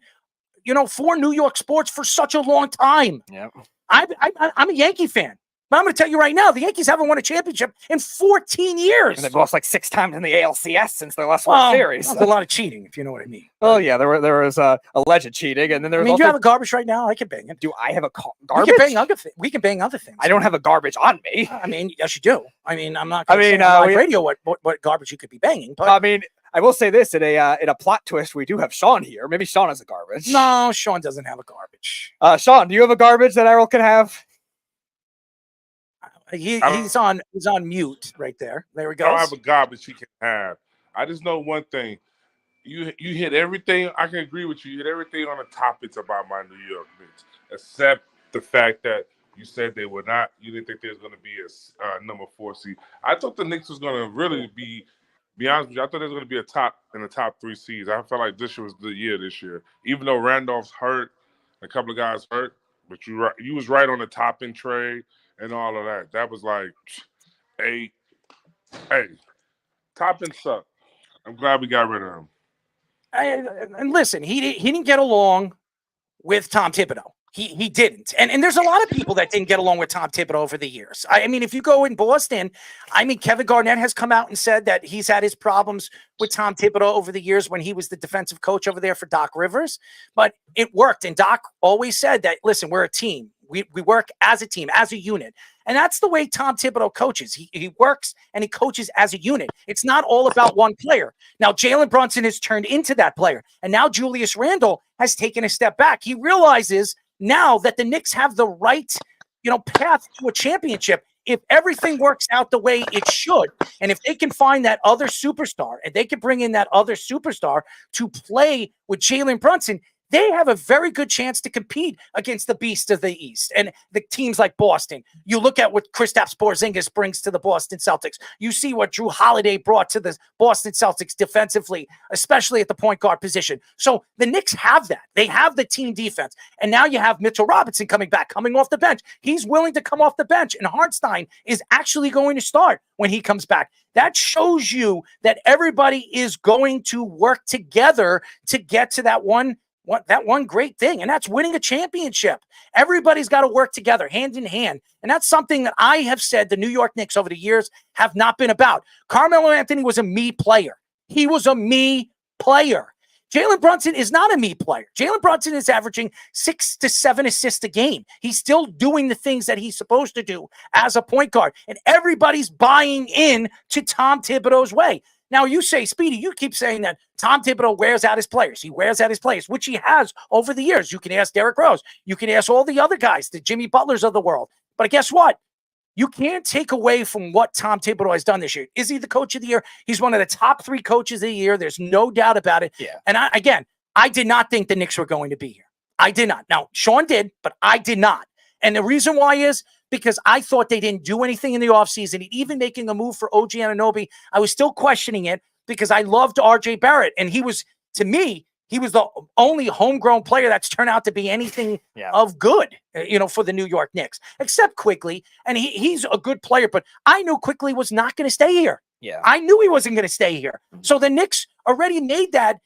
for New York sports for such a long time. Yep. I'm a Yankee fan. But I'm going to tell you right now, the Yankees haven't won a championship in 14 years. And they've lost like 6 times in the ALCS since their last World Series. That's a lot of cheating, if you know what I mean. Oh, yeah, there was alleged cheating. And then there was you have a garbage right now? I can bang it. Do I have a garbage? We can bang other things. I don't have a garbage on me. I mean, yes, you do. I mean, I'm not going to say on live radio what garbage you could be banging. But I mean, I will say this, in a plot twist, we do have Sean here. Maybe Sean has a garbage. No, Sean doesn't have a garbage. Sean, do you have a garbage that Errol can have? He's on mute right there. There we go. I don't have a garbage he can have. I just know one thing. You hit everything. I can agree with you. You hit everything on the topics about my New York Knicks, except the fact that you said they were not. You didn't think there was going to be a number 4 seed. I thought the Knicks was going to really be honest with you. I thought there was going to be in the top 3 seeds. I felt like this year was the year this year. Even though Randolph's hurt, a couple of guys hurt, but you was right on the Toppin trade. And all of that. That was like, hey, Toppin sucked. I'm glad we got rid of him. And listen, he didn't get along with Tom Thibodeau. He didn't. And there's a lot of people that didn't get along with Tom Thibodeau over the years. I mean, if you go in Boston, Kevin Garnett has come out and said that he's had his problems with Tom Thibodeau over the years when he was the defensive coach over there for Doc Rivers. But it worked. And Doc always said that, listen, we're a team. We work as a team, as a unit. And that's the way Tom Thibodeau coaches. He works and he coaches as a unit. It's not all about one player. Now, Jalen Brunson has turned into that player. And now Julius Randle has taken a step back. He realizes now that the Knicks have the right, path to a championship if everything works out the way it should. And if they can find that other superstar and they can bring in that other superstar to play with Jalen Brunson, they have a very good chance to compete against the beast of the East and the teams like Boston. You look at what Kristaps Porzingis brings to the Boston Celtics. You see what Drew Holiday brought to the Boston Celtics defensively, especially at the point guard position. So the Knicks have that. They have the team defense. And now you have Mitchell Robinson coming off the bench. He's willing to come off the bench, and Hartenstein is actually going to start when he comes back. That shows you that everybody is going to work together to get to that one that one great thing, and that's winning a championship. Everybody's got to work together, hand in hand. And that's something that I have said the New York Knicks over the years have not been about. Carmelo Anthony was a me player. He was a me player. Jalen Brunson is not a me player. Jalen Brunson is averaging 6 to 7 assists a game. He's still doing the things that he's supposed to do as a point guard. And everybody's buying in to Tom Thibodeau's way. Now, you say, Speedy, you keep saying that Tom Thibodeau wears out his players. He wears out his players, which he has over the years. You can ask Derrick Rose. You can ask all the other guys, the Jimmy Butlers of the world. But guess what? You can't take away from what Tom Thibodeau has done this year. Is he the coach of the year? He's one of the top 3 coaches of the year. There's no doubt about it. Yeah. And I did not think the Knicks were going to be here. I did not. Now, Sean did, but I did not. And the reason why is because I thought they didn't do anything in the offseason. Even making a move for OG Anunoby, I was still questioning it because I loved RJ Barrett. And he was, to me, he was the only homegrown player that's turned out to be anything of good, for the New York Knicks, except Quickly. And he's a good player, but I knew Quickly was not going to stay here. Yeah, I knew he wasn't going to stay here. So the Knicks already made that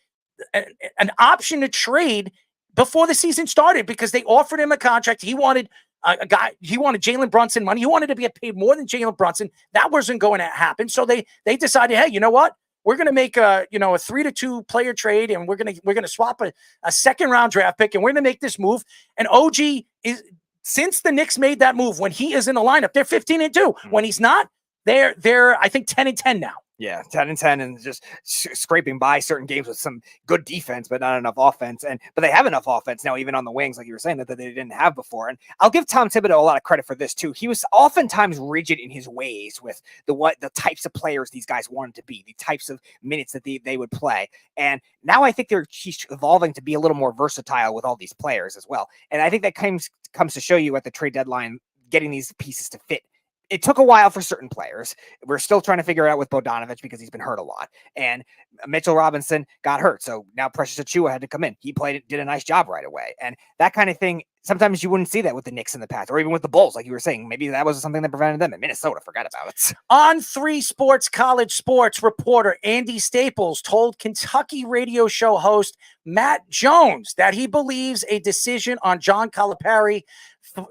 an option to trade before the season started because they offered him a contract. He wanted a guy. He wanted Jalen Brunson money. He wanted to get paid more than Jalen Brunson. That wasn't going to happen. So they decided, hey, you know what? We're going to make a 3-2 player trade, and we're going to swap a second round draft pick, and we're going to make this move. And OG is, since the Knicks made that move, when he is in the lineup, they're 15-2. When he's not, they're I think 10-10 now. Yeah, 10-10, and just scraping by certain games with some good defense, but not enough offense. But they have enough offense now, even on the wings, like you were saying, that they didn't have before. And I'll give Tom Thibodeau a lot of credit for this too. He was oftentimes rigid in his ways with the types of players these guys wanted to be, the types of minutes that they would play. And now I think he's evolving to be a little more versatile with all these players as well. And I think that comes to show you at the trade deadline, getting these pieces to fit. It took a while for certain players. We're still trying to figure it out with Bogdanovich because he's been hurt a lot. And Mitchell Robinson got hurt. So now Precious Achiuwa had to come in. He did a nice job right away. And that kind of thing, sometimes you wouldn't see that with the Knicks in the past, or even with the Bulls, like you were saying. Maybe that was something that prevented them in Minnesota. Forgot about it. On 3 Sports College Sports, reporter Andy Staples told Kentucky radio show host Matt Jones that he believes a decision on John Calipari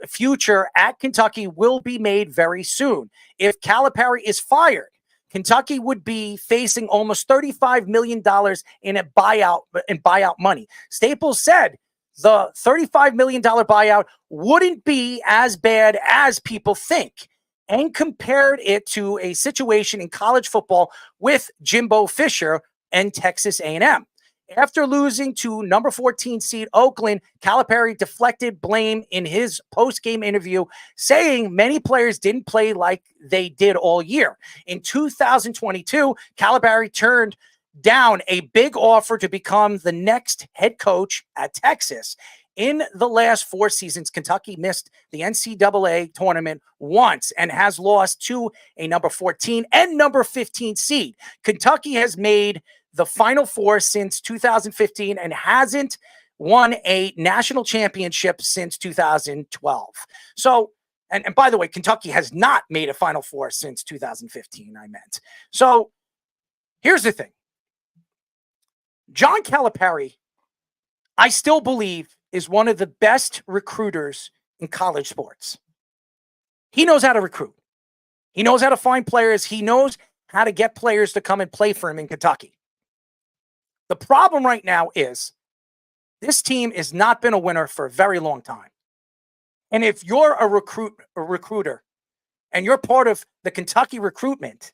future at Kentucky will be made very soon. If Calipari is fired, Kentucky would be facing almost $35 million in buyout money. Staples said the $35 million buyout wouldn't be as bad as people think, and compared it to a situation in college football with Jimbo Fisher and Texas A&M. After losing to number 14 seed Oakland, Calipari deflected blame in his post-game interview, saying many players didn't play like they did all year. In 2022, Calipari turned down a big offer to become the next head coach at Texas. In the last 4 seasons, Kentucky missed the NCAA tournament once and has lost to a number 14 and number 15 seed. Kentucky has made the Final Four since 2015 and hasn't won a national championship since 2012. So, and by the way, Kentucky has not made a Final Four since 2015, I meant. So here's the thing. John Calipari, I still believe, is one of the best recruiters in college sports. He knows how to recruit. He knows how to find players. He knows how to get players to come and play for him in Kentucky. The problem right now is this team has not been a winner for a very long time. And if you're a recruiter and you're part of the Kentucky recruitment,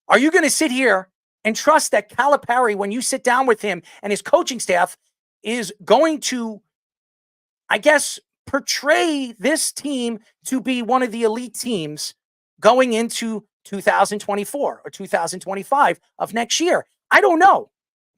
are you going to sit here and trust that Calipari, when you sit down with him and his coaching staff, is going to, I guess, portray this team to be one of the elite teams going into 2024 or 2025 of next year? I don't know.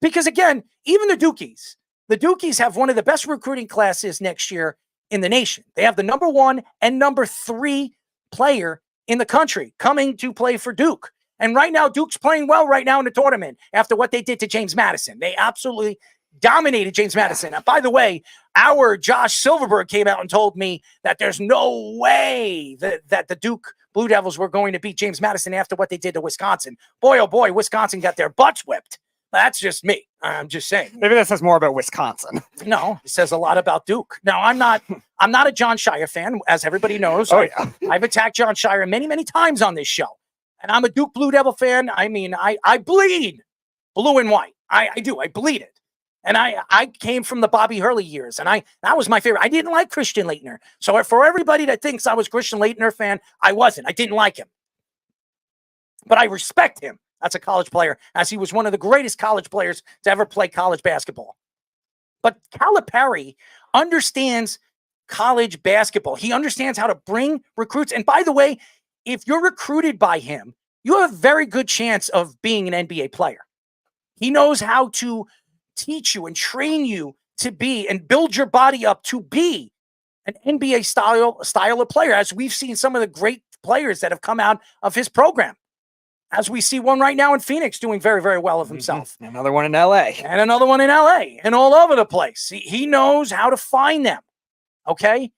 Because again, even the Dukies have one of the best recruiting classes next year in the nation. They have the number 1 and number 3 player in the country coming to play for Duke. And right now, Duke's playing well right now in the tournament after what they did to James Madison. They absolutely dominated James Madison. And by the way, our Josh Silverberg came out and told me that there's no way that the Duke Blue Devils were going to beat James Madison after what they did to Wisconsin. Boy, oh boy, Wisconsin got their butts whipped. That's just me. I'm just saying. Maybe that says more about Wisconsin. No, it says a lot about Duke. Now, I'm not a John Shire fan, as everybody knows. I've attacked John Shire many, many times on this show. And I'm a Duke Blue Devil fan. I mean, I bleed blue and white. I do. I bleed it. And I came from the Bobby Hurley years, and that was my favorite. I didn't like Christian Laettner. So for everybody that thinks I was a Christian Laettner fan, I wasn't. I didn't like him. But I respect him as a college player, as he was one of the greatest college players to ever play college basketball. But Calipari understands college basketball. He understands how to bring recruits. And by the way, if you're recruited by him, you have a very good chance of being an NBA player. He knows how to teach you and train you to be and build your body up to be an NBA style of player, as we've seen some of the great players that have come out of his program. As we see one right now in Phoenix doing very, very well of himself. Another one in LA. And another one in LA and all over the place. He knows how to find them. Okay?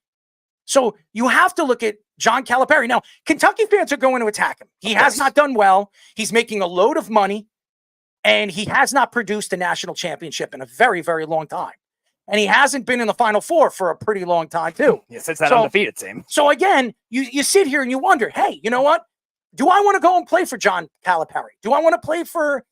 So you have to look at John Calipari. Now, Kentucky fans are going to attack him. He has not done well. He's making a load of money. And he has not produced a national championship in a very, very long time. And he hasn't been in the Final Four for a pretty long time, too. Yeah, since that undefeated team. So, again, you sit here and you wonder, hey, you know what? Do I want to go and play for John Calipari? Do I want to play for,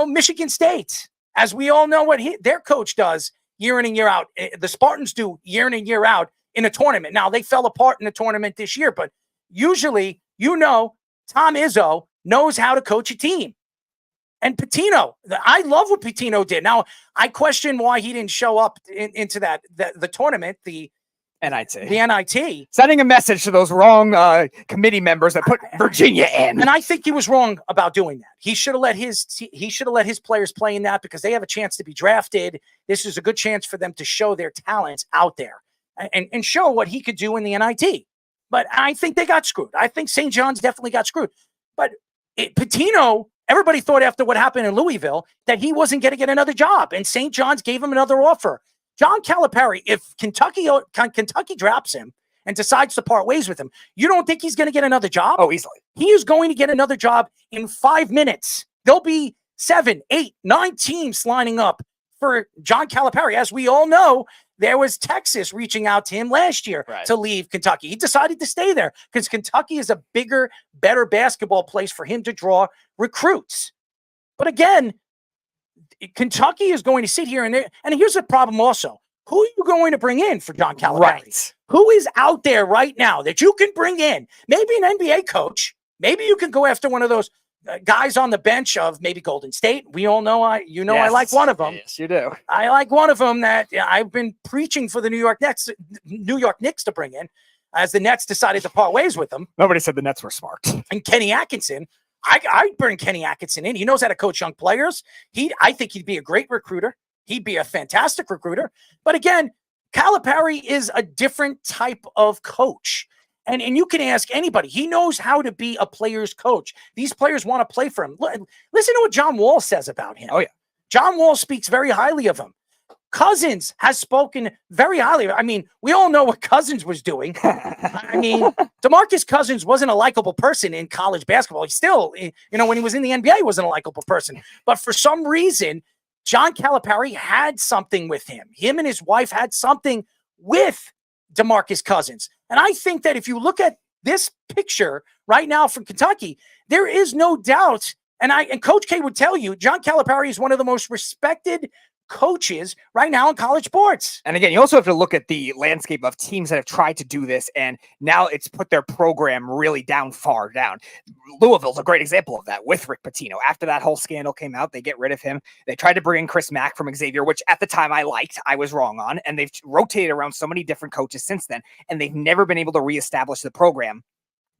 Michigan State? As we all know what their coach does year in and year out. The Spartans do year in and year out in a tournament. Now, they fell apart in the tournament this year, but usually, Tom Izzo knows how to coach a team. And Pitino, I love what Pitino did. Now, I question why he didn't show up into the tournament, the NIT. Sending a message to those wrong committee members that put Virginia in. And I think he was wrong about doing that. He should have let his players play in that, because they have a chance to be drafted. This is a good chance for them to show their talents out there and show what he could do in the NIT. But I think they got screwed. I think St. John's definitely got screwed. But Pitino, everybody thought after what happened in Louisville that he wasn't going to get another job, and St. John's gave him another offer. John Calipari, if Kentucky drops him and decides to part ways with him, you don't think he's going to get another job? Oh, easily. He is going to get another job in 5 minutes. There'll be 7, 8, 9 teams lining up for John Calipari. As we all know, there was Texas reaching out to him last year to leave Kentucky. He decided to stay there because Kentucky is a bigger, better basketball place for him to draw recruits. But again, Kentucky is going to sit here and here's the problem also. Who are you going to bring in for John Calipari? Right. Who is out there right now that you can bring in? Maybe an NBA coach. Maybe you can go after one of those guys on the bench of maybe Golden State. We all know I like one of them. Yes, you do. I like one of them that I've been preaching for the New York Knicks to bring in, as the Nets decided to part ways with them. Nobody said the Nets were smart. And Kenny Atkinson, I'd bring Kenny Atkinson in. He knows how to coach young players. I think he'd be a great recruiter. He'd be a fantastic recruiter. But again, Calipari is a different type of coach. And you can ask anybody. He knows how to be a player's coach. These players want to play for him. Listen to what John Wall says about him. Oh, yeah. John Wall speaks very highly of him. Cousins has spoken very highly of him. I mean, we all know what Cousins was doing. I mean, DeMarcus Cousins wasn't a likable person in college basketball. He still, when he was in the NBA, he wasn't a likable person. But for some reason, John Calipari had something with him. Him and his wife had something with DeMarcus Cousins. And I think that if you look at this picture right now from Kentucky, there is no doubt, and Coach K would tell you, John Calipari is one of the most respected coaches right now in college sports. And again, you also have to look at the landscape of teams that have tried to do this, and now it's put their program really far down. Louisville's a great example of that with Rick Pitino. After that whole scandal came out, they get rid of him. They tried to bring in Chris Mack from Xavier, which at the time I liked. I was wrong on, and they've rotated around so many different coaches since then, and they've never been able to reestablish the program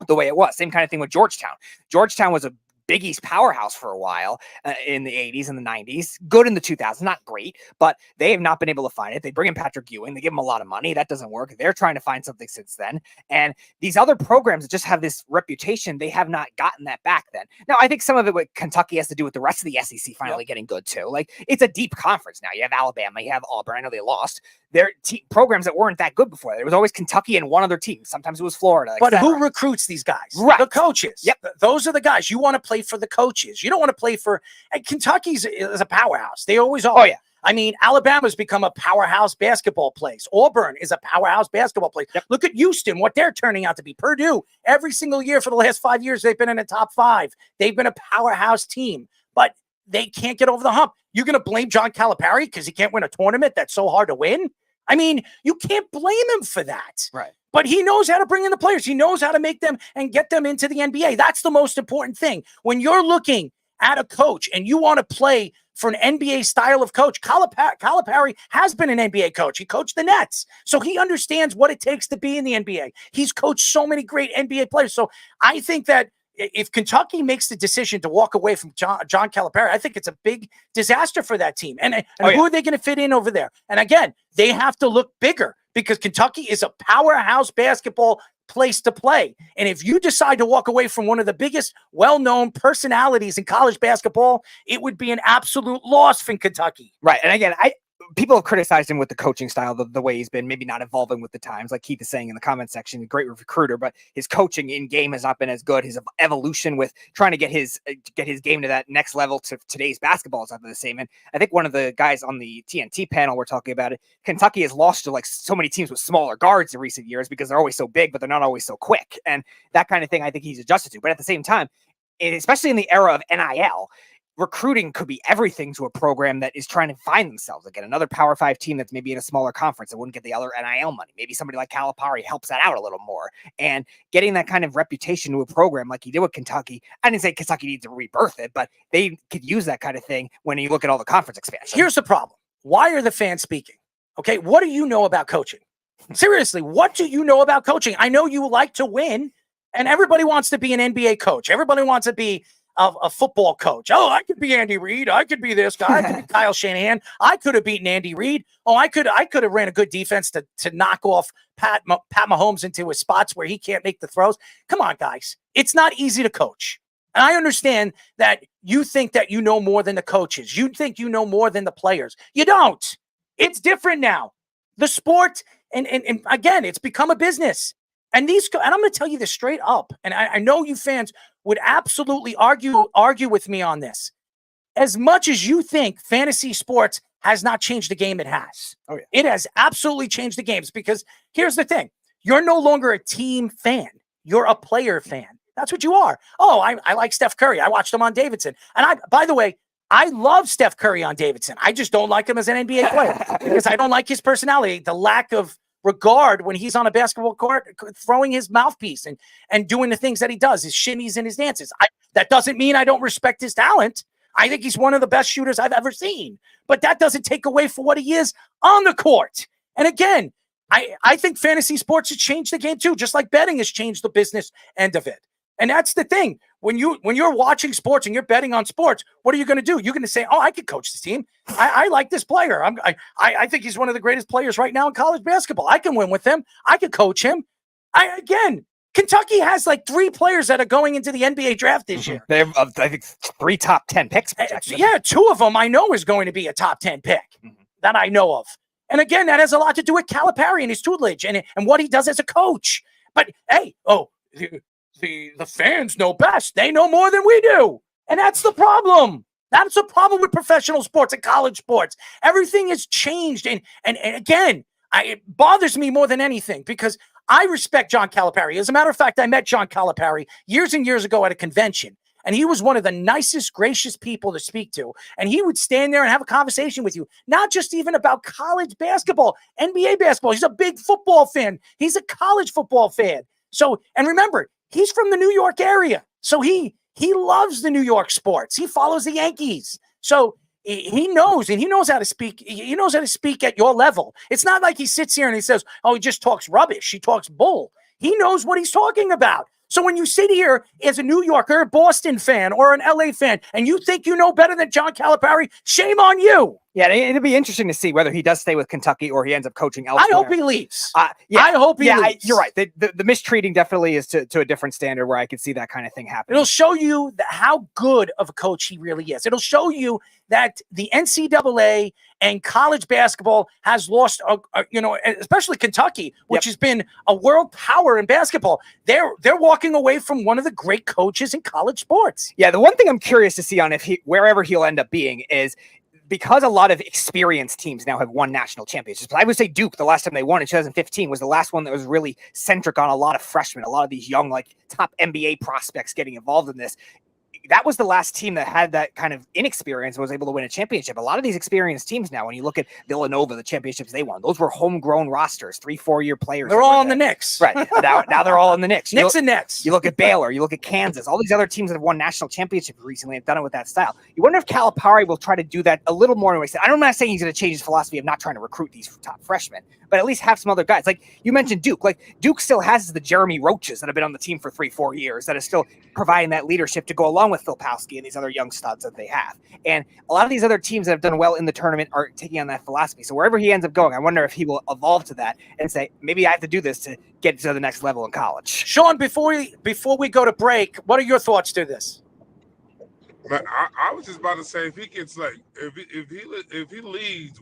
the way it was. Same kind of thing with Georgetown. Georgetown was a Big East powerhouse for a while in the 80s and the 90s. Good in the 2000s, not great, but they have not been able to find it. They bring in Patrick Ewing. They give him a lot of money. That doesn't work. They're trying to find something since then. And these other programs that just have this reputation, they have not gotten that back then. Now, I think some of it with Kentucky has to do with the rest of the SEC finally getting good too. Like, it's a deep conference now. You have Alabama, you have Auburn. I know they lost. their programs that weren't that good before. There was always Kentucky and one other team. Sometimes it was Florida. But who recruits these guys? Right. The coaches. Yep. Those are the guys. You want to play for the coaches. You don't want to play for Kentucky's is a powerhouse. They always are. Oh, yeah. I mean, Alabama's become a powerhouse basketball place. Auburn is a powerhouse basketball place. Yep. Look at Houston, what they're turning out to be. Purdue, every single year for the last 5 years, they've been in the top 5. They've been a powerhouse team, but they can't get over the hump. You're going to blame John Calipari because he can't win a tournament that's so hard to win? I mean, you can't blame him for that. Right. But he knows how to bring in the players. He knows how to make them and get them into the NBA. That's the most important thing. When you're looking at a coach and you want to play for an NBA style of coach, Calipari has been an NBA coach. He coached the Nets. So he understands what it takes to be in the NBA. He's coached so many great NBA players. So I think that if Kentucky makes the decision to walk away from John Calipari, I think it's a big disaster for that team. And who are they going to fit in over there? And again, they have to look bigger because Kentucky is a powerhouse basketball place to play. And if you decide to walk away from one of the biggest well-known personalities in college basketball, it would be an absolute loss for Kentucky. Right. And again, people have criticized him with the coaching style, the way he's been maybe not evolving with the times, like Keith is saying in the comment section, a great recruiter, but his coaching in game has not been as good. His evolution with trying to get his game to that next level to today's basketball is not the same. And I think one of the guys on the TNT panel we're talking about it, Kentucky has lost to like so many teams with smaller guards in recent years because they're always so big, but they're not always so quick. And that kind of thing I think he's adjusted to. But at the same time, especially in the era of NIL, recruiting could be everything to a program that is trying to find themselves. Again, another Power 5 team that's maybe in a smaller conference that wouldn't get the other NIL money. Maybe somebody like Calipari helps that out a little more. And getting that kind of reputation to a program like he did with Kentucky, I didn't say Kentucky needs to rebirth it, but they could use that kind of thing when you look at all the conference expansion. Here's the problem. Why are the fans speaking? Okay, what do you know about coaching? Seriously, what do you know about coaching? I know you like to win, and everybody wants to be an NBA coach. Everybody wants to be a football coach. Oh, I could be Andy Reid. I could be this guy. I could be Kyle Shanahan. I could have beaten Andy Reid. Oh, I could have ran a good defense to knock off Pat Mahomes into his spots where he can't make the throws. Come on, guys. It's not easy to coach. And I understand that you think that you know more than the coaches. You think you know more than the players. You don't. It's different now. The sport, and again, it's become a business. And I'm going to tell you this straight up, and I know you fans would absolutely argue with me on this. As much as you think fantasy sports has not changed the game, it has. Oh, yeah. It has absolutely changed the games because here's the thing. You're no longer a team fan. You're a player fan. That's what you are. Oh, I like Steph Curry. I watched him on Davidson. And by the way, I love Steph Curry on Davidson. I just don't like him as an NBA player because I don't like his personality, the lack of regard when he's on a basketball court, throwing his mouthpiece and doing the things that he does, his shimmies and his dances. That doesn't mean I don't respect his talent. I think he's one of the best shooters I've ever seen. But that doesn't take away from what he is on the court. And again, I think fantasy sports has changed the game too, just like betting has changed the business end of it. And that's the thing. When you're watching sports and you're betting on sports, what are you going to do? You're going to say, oh, I could coach this team. I like this player. I think he's one of the greatest players right now in college basketball. I can win with him. I could coach him. Again, Kentucky has like 3 players that are going into the NBA draft this year. They have, I think, 3 top 10 picks. Yeah, 2 of them I know is going to be a top 10 pick that I know of. And again, that has a lot to do with Calipari and his tutelage and what he does as a coach. But hey, the fans know best. They know more than we do. And that's the problem. That's the problem with professional sports and college sports. Everything has changed. And again, it bothers me more than anything because I respect John Calipari. As a matter of fact, I met John Calipari years and years ago at a convention. And he was one of the nicest, gracious people to speak to. And he would stand there and have a conversation with you, not just even about college basketball, NBA basketball. He's a big football fan. He's a college football fan. So, and remember, he's from the New York area. So he loves the New York sports. He follows the Yankees. So he knows, and he knows how to speak. He knows how to speak at your level. It's not like he sits here and he says, oh, he just talks rubbish. He talks bull. He knows what he's talking about. So when you sit here as a New Yorker, a Boston fan, or an LA fan, and you think you know better than John Calipari, shame on you. Yeah, it'll be interesting to see whether he does stay with Kentucky or he ends up coaching elsewhere. I hope he leaves. Yeah, I hope he leaves. You're right. The mistreating definitely is to a different standard where I could see that kind of thing happen. It'll show you how good of a coach he really is. It'll show you that the NCAA and college basketball has lost, especially Kentucky, which has been a world power in basketball. They're walking away from one of the great coaches in college sports. Yeah, the one thing I'm curious to see on wherever he'll end up being is, because a lot of experienced teams now have won national championships. I would say Duke, the last time they won in 2015, was the last one that was really centric on a lot of freshmen, a lot of these young, like top NBA prospects getting involved in this. That was the last team that had that kind of inexperience and was able to win a championship. A lot of these experienced teams now, when you look at Villanova, the championships they won, those were homegrown rosters, 3-4 year players. They're all in the Knicks. Right. Now they're all in the Knicks. Knicks and Nets. You look at Baylor, you look at Kansas, all these other teams that have won national championships recently have done it with that style. You wonder if Calipari will try to do that a little more. I'm not saying he's going to change his philosophy of not trying to recruit these top freshmen, but at least have some other guys. Like you mentioned Duke. Like Duke still has the Jeremy Roaches that have been on the team for 3-4 years that are still providing that leadership to go along with Phil Pawski and these other young studs that they have. And a lot of these other teams that have done well in the tournament are taking on that philosophy. So wherever he ends up going, I wonder if he will evolve to that and say, maybe I have to do this to get to the next level in college. Sean, before we go to break, what are your thoughts to this? I was just about to say, if he gets if he leaves,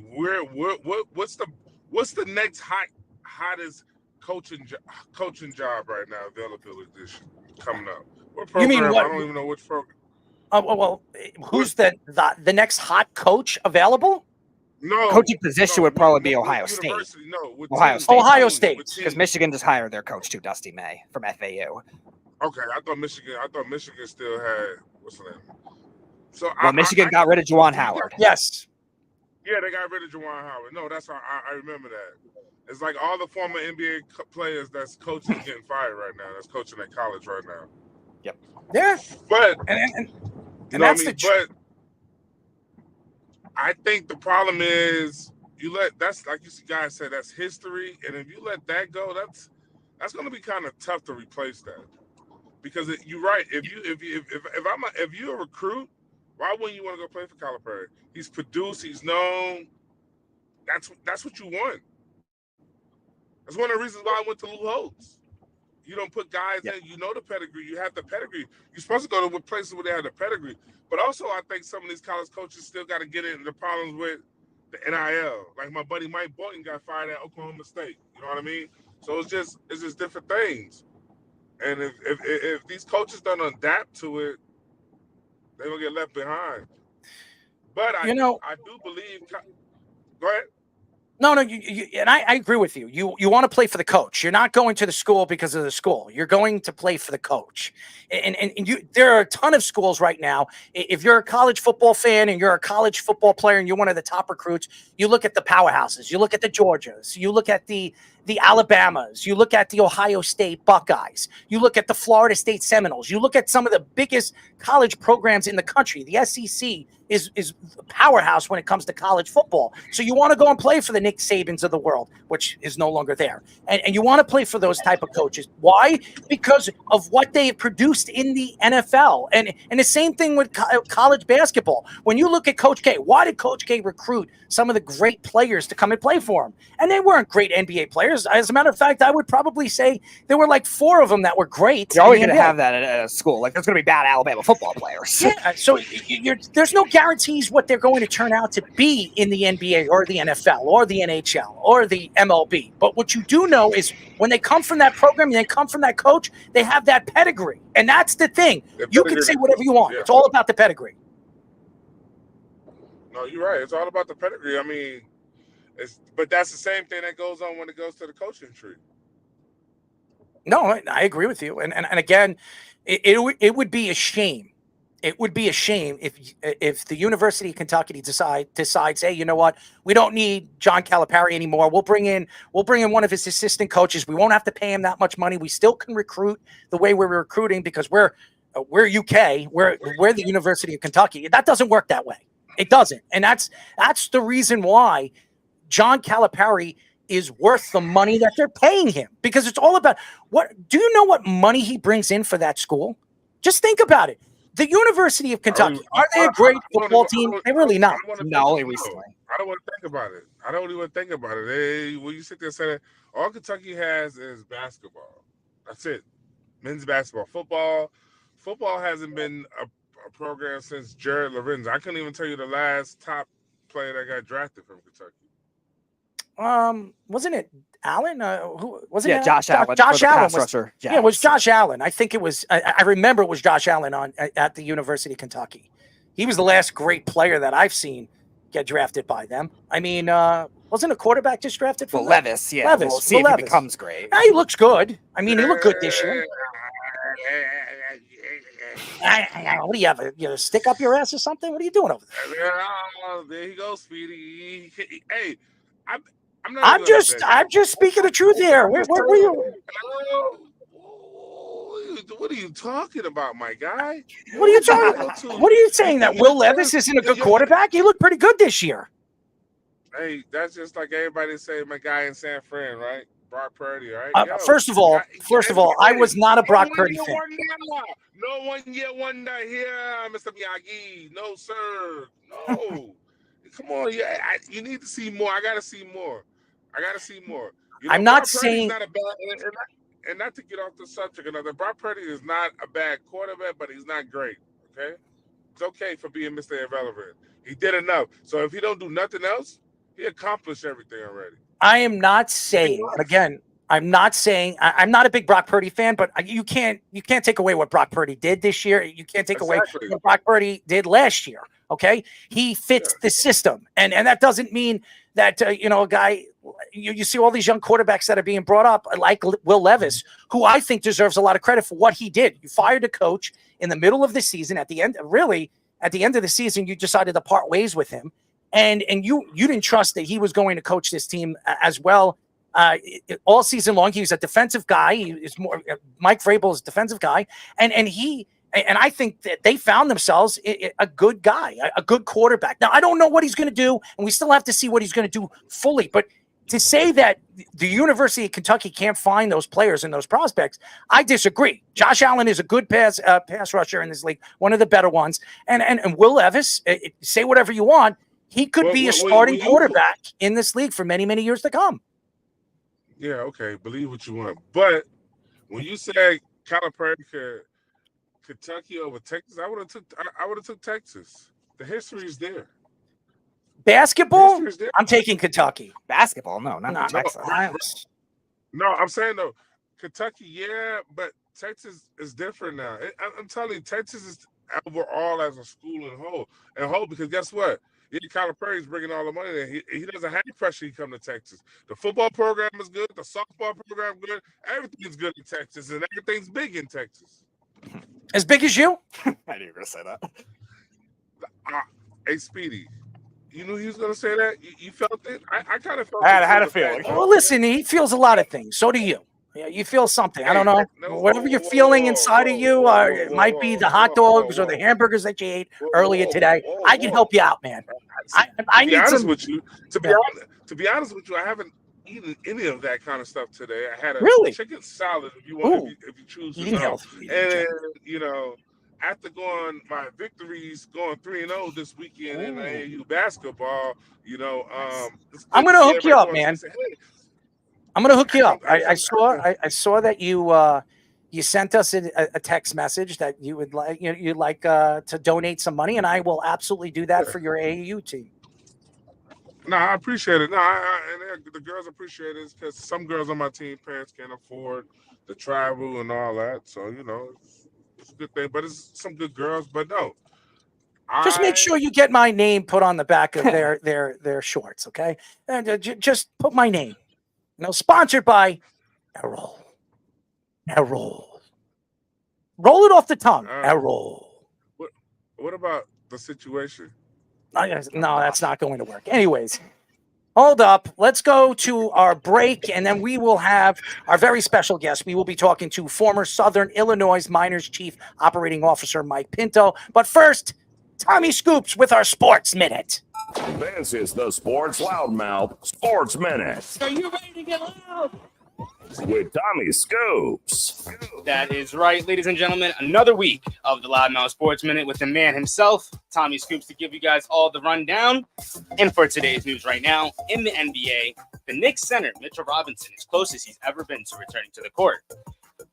what's the next hottest coaching job right now available this coming up? What program? You mean what? I don't even know which program. Well, who's the next hot coach available? No, coaching position would probably be Ohio State. No, Ohio State, because Michigan just hired their coach too, Dusty May from FAU. Okay, I thought Michigan still had what's the name? So Michigan got rid of Juwan Howard. Yes. Yeah, they got rid of Juwan Howard. No, that's how I remember that. It's like all the former NBA players that's coaching getting fired right now. That's coaching at college right now. Yep. Yeah. But and that's but I think the problem is that's like you guys said, that's history, and if you let that go, that's going to be kind of tough to replace that. Because you're right. If you're a recruit, why wouldn't you want to go play for Calipari? He's produced. He's known. That's what you want. That's one of the reasons why I went to Lou Holtz. You don't put guys in. You know the pedigree. You have the pedigree. You're supposed to go to places where they have the pedigree. But also, I think some of these college coaches still got to get into the problems with the NIL. Like my buddy Mike Boynton got fired at Oklahoma State. You know what I mean? So it's just different things. And if these coaches don't adapt to it, they're gonna get left behind. But I do believe. Go ahead. No, and I agree with you. You want to play for the coach. You're not going to the school because of the school. You're going to play for the coach. And there are a ton of schools right now. If you're a college football fan and you're a college football player and you're one of the top recruits, you look at the powerhouses. You look at the Georgias. You look at the Alabamas. You look at the Ohio State Buckeyes. You look at the Florida State Seminoles. You look at some of the biggest college programs in the country. The SEC is a powerhouse when it comes to college football. So you want to go and play for the Nick Sabans of the world, which is no longer there. And you want to play for those type of coaches. Why? Because of what they have produced in the NFL. And the same thing with college basketball. When you look at Coach K, why did Coach K recruit some of the great players to come and play for him? And they weren't great NBA players. As a matter of fact, I would probably say there were like 4 of them that were great. You're always going to have that at a school. Like there's going to be bad Alabama football players. Yeah, so there's no guarantees what they're going to turn out to be in the NBA or the NFL or the NHL or the MLB. But what you do know is when they come from that program, they come from that coach, they have that pedigree. And that's the thing. You can say whatever you want. Yeah. It's all about the pedigree. No, you're right. It's all about the pedigree. I mean, but that's the same thing that goes on when it goes to the coaching tree. No, I agree with you. And again, it would be a shame. It would be a shame if the University of Kentucky decides, hey, you know what? We don't need John Calipari anymore. We'll bring in one of his assistant coaches. We won't have to pay him that much money. We still can recruit the way we're recruiting because we're UK. We're the University of Kentucky. That doesn't work that way. It doesn't. And that's the reason why John Calipari is worth the money that they're paying him, because it's all about what. Do you know what money he brings in for that school? Just think about it. The University of Kentucky, are they a great football team? They're really not. No, only recently. I don't want to think about it. I don't even think about it. When you sit there and say that, all Kentucky has is basketball. That's it. Men's basketball. Football hasn't been a program since Jared Lorenzo. I couldn't even tell you the last top player that got drafted from Kentucky. Wasn't it Allen? Who wasn't it? Josh Allen. Josh Allen was. Rusher. Yeah, it was Josh Allen. I think it was. I remember it was Josh Allen at the University of Kentucky. He was the last great player that I've seen get drafted by them. I mean, wasn't a quarterback just drafted from Levis? Yeah, Levis. We'll see if he becomes great. Yeah, he looks good. I mean, he looked good this year. What do you have? You have a stick up your ass or something? What are you doing over there? There you go, Speedy. Hey, I'm just speaking the truth here. Where were you? What are you talking about, my guy? What are you talking? What are you saying, that Will Levis isn't a good quarterback? He looked pretty good this year. Hey, that's just like everybody saying my guy in San Fran, right? Brock Purdy, right? First of all, I was not a Brock Purdy fan. No 1 year wonder here, Mr. Miyagi. No, sir. No. Come on, you need to see more. I gotta see more. You know, I'm not Brock saying. Not a bad, and not to get off the subject, Brock Purdy is not a bad quarterback, but he's not great. Okay, it's okay for being Mr. Irrelevant. He did enough. So if he don't do nothing else, he accomplished everything already. I am not saying, again, I'm not a big Brock Purdy fan, but you can't take away what Brock Purdy did this year. You can't take away what Brock Purdy did last year. Okay, he fits the system, and that doesn't mean that a guy. You see all these young quarterbacks that are being brought up, like Will Levis, who I think deserves a lot of credit for what he did. You fired a coach in the middle of the season. At the end of the season, you decided to part ways with him, and you didn't trust that he was going to coach this team as well. All season long, he was a defensive guy. He is more Mike Vrabel is a defensive guy, and I think that they found themselves a good guy, a good quarterback. Now, I don't know what he's going to do, and we still have to see what he's going to do fully. But to say that the University of Kentucky can't find those players and those prospects, I disagree. Josh Allen is a good pass rusher in this league, one of the better ones. And Will Levis, say whatever you want, he could be a starting quarterback in this league for many, many years to come. Yeah, okay, believe what you want. But when you say Calipari Kentucky over Texas, I would have took Texas. The history is there. Basketball? I'm taking Kentucky. Basketball? No, not Texas. No, I'm saying though, Kentucky, yeah, but Texas is different now. I'm telling you, Texas is overall as a school and whole, because guess what? Calipari is bringing all the money there. He doesn't have pressure. He come to Texas. The football program is good. The softball program good. Everything's good in Texas, and everything's big in Texas. As big as you? I knew you were going to say that. Hey, Speedy, you knew he was going to say that? You felt it? I kind of felt it. I had a feeling. Well, listen, he feels a lot of things. So do you. Yeah, you feel something. I don't know. Whatever you're feeling inside of you, it might be the hot dogs or the hamburgers that you ate earlier today. I can help you out, man. I need some. To be honest with you, I haven't eaten any of that kind of stuff today. I had a chicken salad, if you want, if you choose to know. And after my victories going 3-0 this weekend in AAU basketball, I'm gonna hook you up, man. I'm gonna hook you up. I saw that you sent us a text message that you would like you'd like to donate some money, and I will absolutely do that for your AAU team. No, I appreciate it. No, and the girls appreciate it because some girls on my team parents can't afford the travel and all that. So it's a good thing. But it's some good girls. But no, just make sure you get my name put on the back of their shorts, okay? And just put my name. Sponsored by Errol. Roll it off the tongue. Errol. What about the situation? No, that's not going to work. Anyways, hold up. Let's go to our break, and then we will have our very special guest. We will be talking to former Southern Illinois Miners Chief Operating Officer Mike Pinto. But first, Tommy Scoops with our Sports Minute. This is the Sports Loudmouth Sports Minute. Are you ready to get loud? With Tommy Scoops. That is right, ladies and gentlemen. Another week of the Loudmouth Sports Minute with the man himself, Tommy Scoops, to give you guys all the rundown. And for today's news right now, in the NBA, the Knicks center, Mitchell Robinson, is closest he's ever been to returning to the court.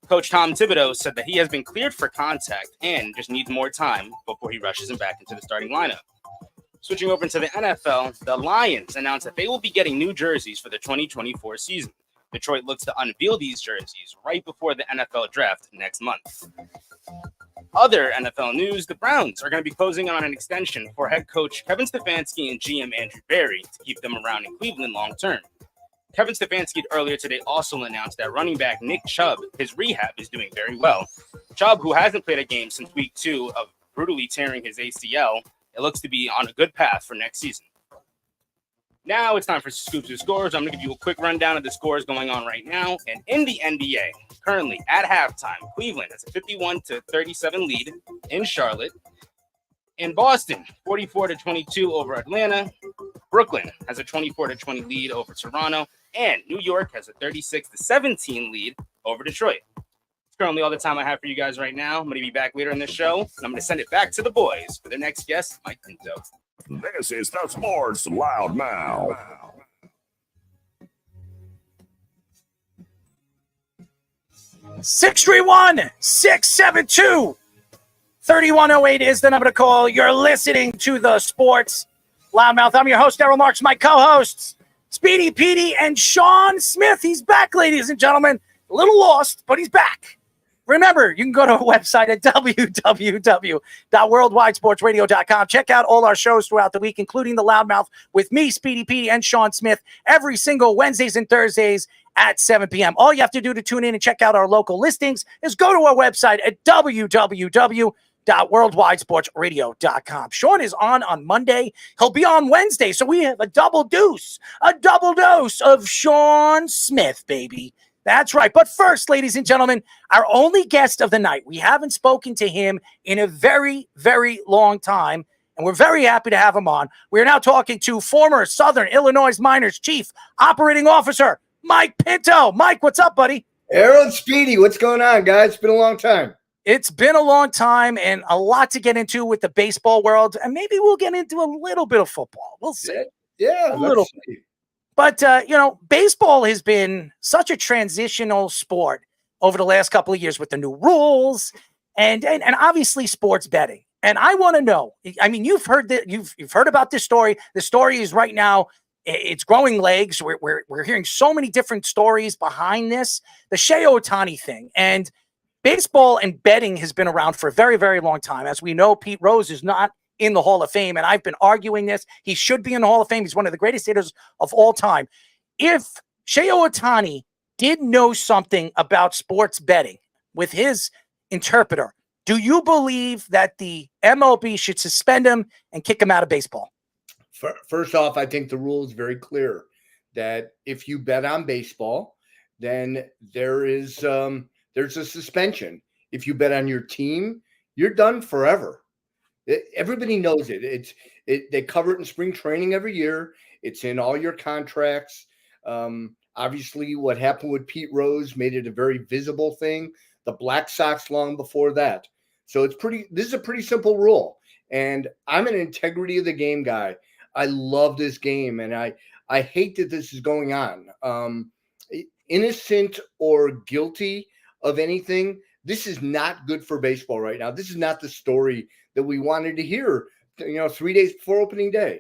Coach Tom Thibodeau said that he has been cleared for contact and just needs more time before he rushes him back into the starting lineup. Switching over to the NFL, the Lions announced that they will be getting new jerseys for the 2024 season. Detroit looks to unveil these jerseys right before the NFL draft next month. Other NFL news, the Browns are going to be closing on an extension for head coach Kevin Stefanski and GM Andrew Berry to keep them around in Cleveland long term. Kevin Stefanski earlier today also announced that running back Nick Chubb, his rehab is doing very well. Chubb, who hasn't played a game since week 2 of brutally tearing his ACL, it looks to be on a good path for next season. Now it's time for Scoops and Scores. I'm going to give you a quick rundown of the scores going on right now. And in the NBA, currently at halftime, Cleveland has a 51-37 lead in Charlotte. In Boston, 44-22 over Atlanta. Brooklyn has a 24-20 lead over Toronto. And New York has a 36-17 lead over Detroit. It's currently all the time I have for you guys right now. I'm going to be back later in the show. And I'm going to send it back to the boys for their next guest, Mike Pinto. This is the Sports Loudmouth. 631-672-3108 is the number to call. You're listening to the Sports Loudmouth. I'm your host, Daryl Marks. My co-hosts, Speedy Petey and Sean Smith. He's back, ladies and gentlemen. A little lost, but he's back. Remember, you can go to our website at www.worldwidesportsradio.com. Check out all our shows throughout the week, including The Loudmouth with me, Speedy Petey, and Sean Smith, every single Wednesdays and Thursdays at 7 p.m. All you have to do to tune in and check out our local listings is go to our website at www.worldwidesportsradio.com. Sean is on Monday. He'll be on Wednesday, so we have a double dose of Sean Smith, baby. That's right. But first, ladies and gentlemen, our only guest of the night. We haven't spoken to him in a very, very long time, and we're very happy to have him on. We're now talking to former Southern Illinois Miners Chief Operating Officer Mike Pinto. Mike, what's up, buddy? Aaron, Speedy, what's going on, guys? It's been a long time. It's been a long time and a lot to get into with the baseball world, and maybe we'll get into a little bit of football. We'll see. Yeah, a little bit. But, baseball has been such a transitional sport over the last couple of years with the new rules and obviously sports betting. And I want to know, I mean, you've heard that you've heard about this story. The story is right now, it's growing legs. We're hearing so many different stories behind this, the Shohei Ohtani thing. And baseball and betting has been around for a very, very long time. As we know, Pete Rose is not in the Hall of Fame, and I've been arguing this. He should be in the Hall of Fame. He's one of the greatest hitters of all time. If Shohei Ohtani did know something about sports betting with his interpreter, do you believe that the MLB should suspend him and kick him out of baseball? First off, I think the rule is very clear that if you bet on baseball, then there's a suspension. If you bet on your team, you're done forever. Everybody knows it. They cover it in spring training every year. It's in all your contracts. Obviously, what happened with Pete Rose made it a very visible thing. The Black Sox long before that. So this is a pretty simple rule. And I'm an integrity of the game guy. I love this game, and I hate that this is going on. Innocent or guilty of anything, this is not good for baseball right now. This is not the story that we wanted to hear, 3 days before opening day.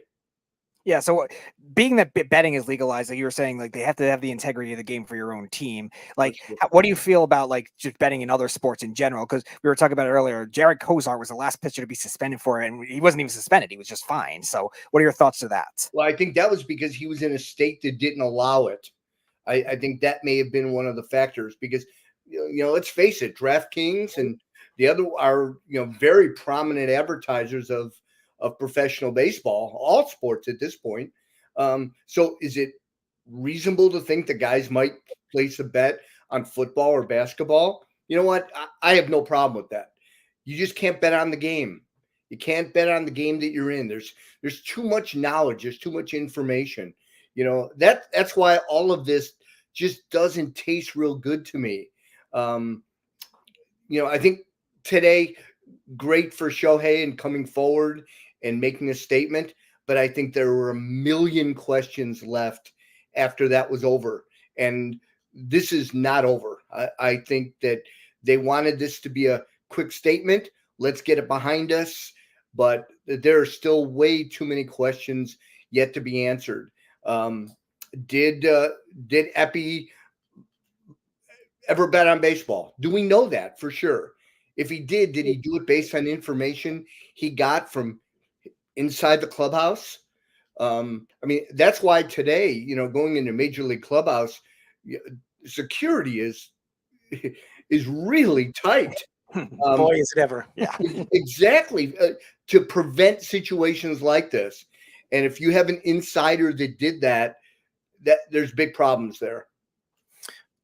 Yeah, so being that betting is legalized, like you were saying, like they have to have the integrity of the game for your own team. Like, what do you feel about like just betting in other sports in general? Because we were talking about it earlier. Jared Kozar was the last pitcher to be suspended for it, and he wasn't even suspended; he was just fined. So, what are your thoughts to that? Well, I think that was because he was in a state that didn't allow it. I think that may have been one of the factors because, let's face it, DraftKings and the other are very prominent advertisers of professional baseball, all sports at this point. So is it reasonable to think that guys might place a bet on football or basketball? You know what? I have no problem with that. You just can't bet on the game. You can't bet on the game that you're in. There's too much knowledge. There's too much information. That's why all of this just doesn't taste real good to me. I think today, great for Shohei and coming forward and making a statement, but I think there were a million questions left after that was over. And this is not over. I think that they wanted this to be a quick statement. Let's get it behind us. But there are still way too many questions yet to be answered. Did Epi ever bet on baseball? Do we know that for sure? If he did he do it based on information he got from inside the clubhouse? That's why today, going into Major League Clubhouse, security is really tight. Boy, is it ever. Yeah, exactly. To prevent situations like this. And if you have an insider that did that there's big problems there.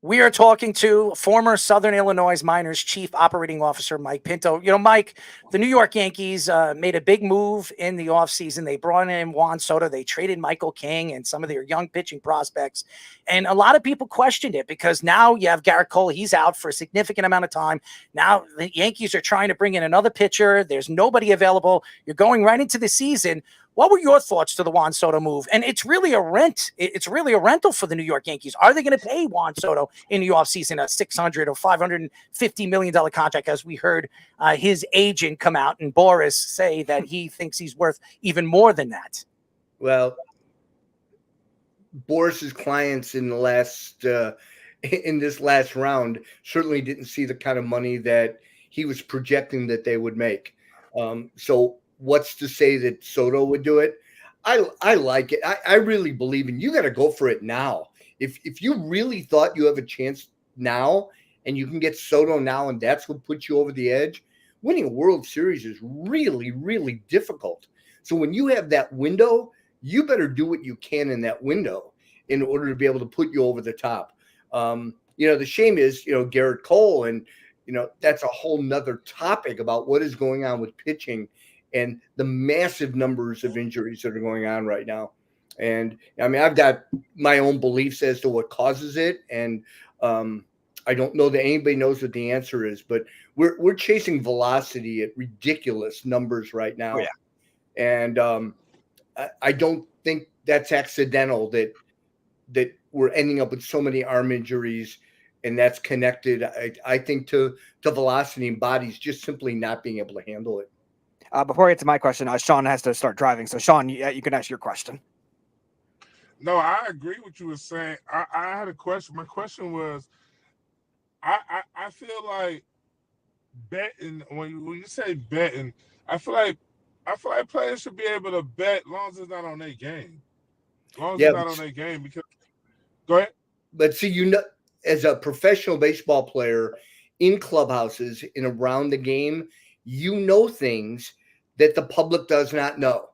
We are talking to former Southern Illinois Miners Chief Operating Officer Mike Pinto. Mike, the New York Yankees made a big move in the offseason. They brought in Juan Soto. They traded Michael King and some of their young pitching prospects. And a lot of people questioned it because now you have Garrett Cole. He's out for a significant amount of time. Now the Yankees are trying to bring in another pitcher. There's nobody available. You're going right into the season. What were your thoughts to the Juan Soto move? And it's really a rent. It's really a rental for the New York Yankees. Are they going to pay Juan Soto in the offseason a $600 or $550 million contract, as we heard his agent come out and Boris say that he thinks he's worth even more than that? Well, Boris's clients in this last round certainly didn't see the kind of money that he was projecting that they would make. So what's to say that Soto would do it? I like it. I really believe in you. Got to go for it now. If you really thought you have a chance now and you can get Soto now and that's what puts you over the edge, winning a World Series is really, really difficult. So when you have that window, you better do what you can in that window in order to be able to put you over the top. The shame is, Garrett Cole, and, that's a whole nother topic about what is going on with pitching and the massive numbers of injuries that are going on right now. And I've got my own beliefs as to what causes it. And I don't know that anybody knows what the answer is, but we're chasing velocity at ridiculous numbers right now. Oh, yeah. And I don't think that's accidental that we're ending up with so many arm injuries, and that's connected, I think, to velocity and bodies just simply not being able to handle it. Before I get to my question, Sean has to start driving. So, Sean, you can ask your question. No, I agree with you were saying. I had a question. My question was, I feel like betting, when you say betting, I feel like players should be able to bet as long as it's not on their game. As long as it's not on their game. Because go ahead. But see, as a professional baseball player in clubhouses and around the game, things that the public does not know.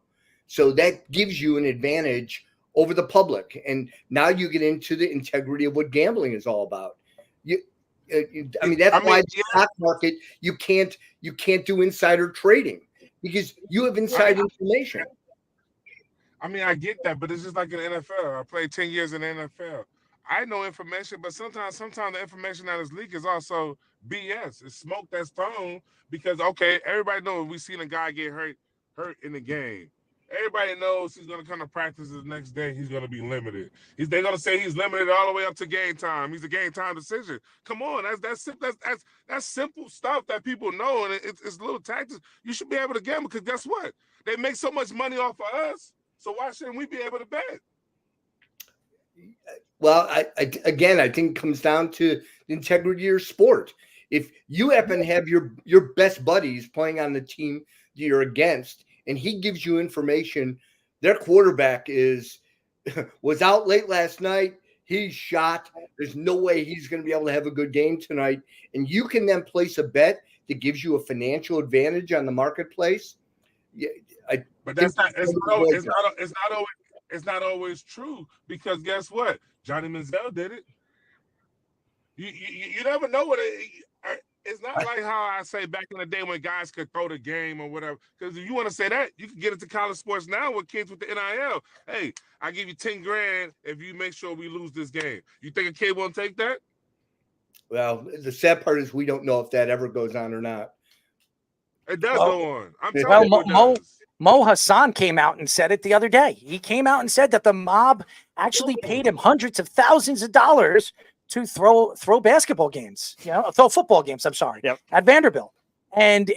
So that gives you an advantage over the public. And now you get into the integrity of what gambling is all about. That's why the stock market, you can't do insider trading because you have inside information. I get that, but it's just like in the NFL. I played 10 years in the NFL. I know information, but sometimes the information that is leaked is also BS. It's smoke that's thrown because, okay, everybody knows we seen a guy get hurt in the game. Everybody knows he's going to come to practice the next day. He's going to be limited. They're going to say he's limited all the way up to game time. He's a game time decision. Come on, that's simple stuff that people know, and it's little tactics. You should be able to gamble because guess what? They make so much money off of us, so why shouldn't we be able to bet? Well, I think it comes down to the integrity of your sport. If you happen to have your best buddies playing on the team that you're against, and he gives you information, their quarterback was out late last night, he's shot, there's no way he's going to be able to have a good game tonight, and you can then place a bet that gives you a financial advantage on the marketplace. But that's it's not always true because guess what? Johnny Manziel did it. You never know what It's not like how I say back in the day when guys could throw the game or whatever. Because if you want to say that, you can get into college sports now with kids with the NIL. Hey, I give you 10 grand if you make sure we lose this game. You think a kid won't take that? Well, the sad part is we don't know if that ever goes on or not. It does go on. I'm telling you, it does. Mo Hassan came out and said it the other day. He came out and said that the mob actually paid him hundreds of thousands of dollars to throw basketball games, throw football games. I'm sorry, at Vanderbilt, and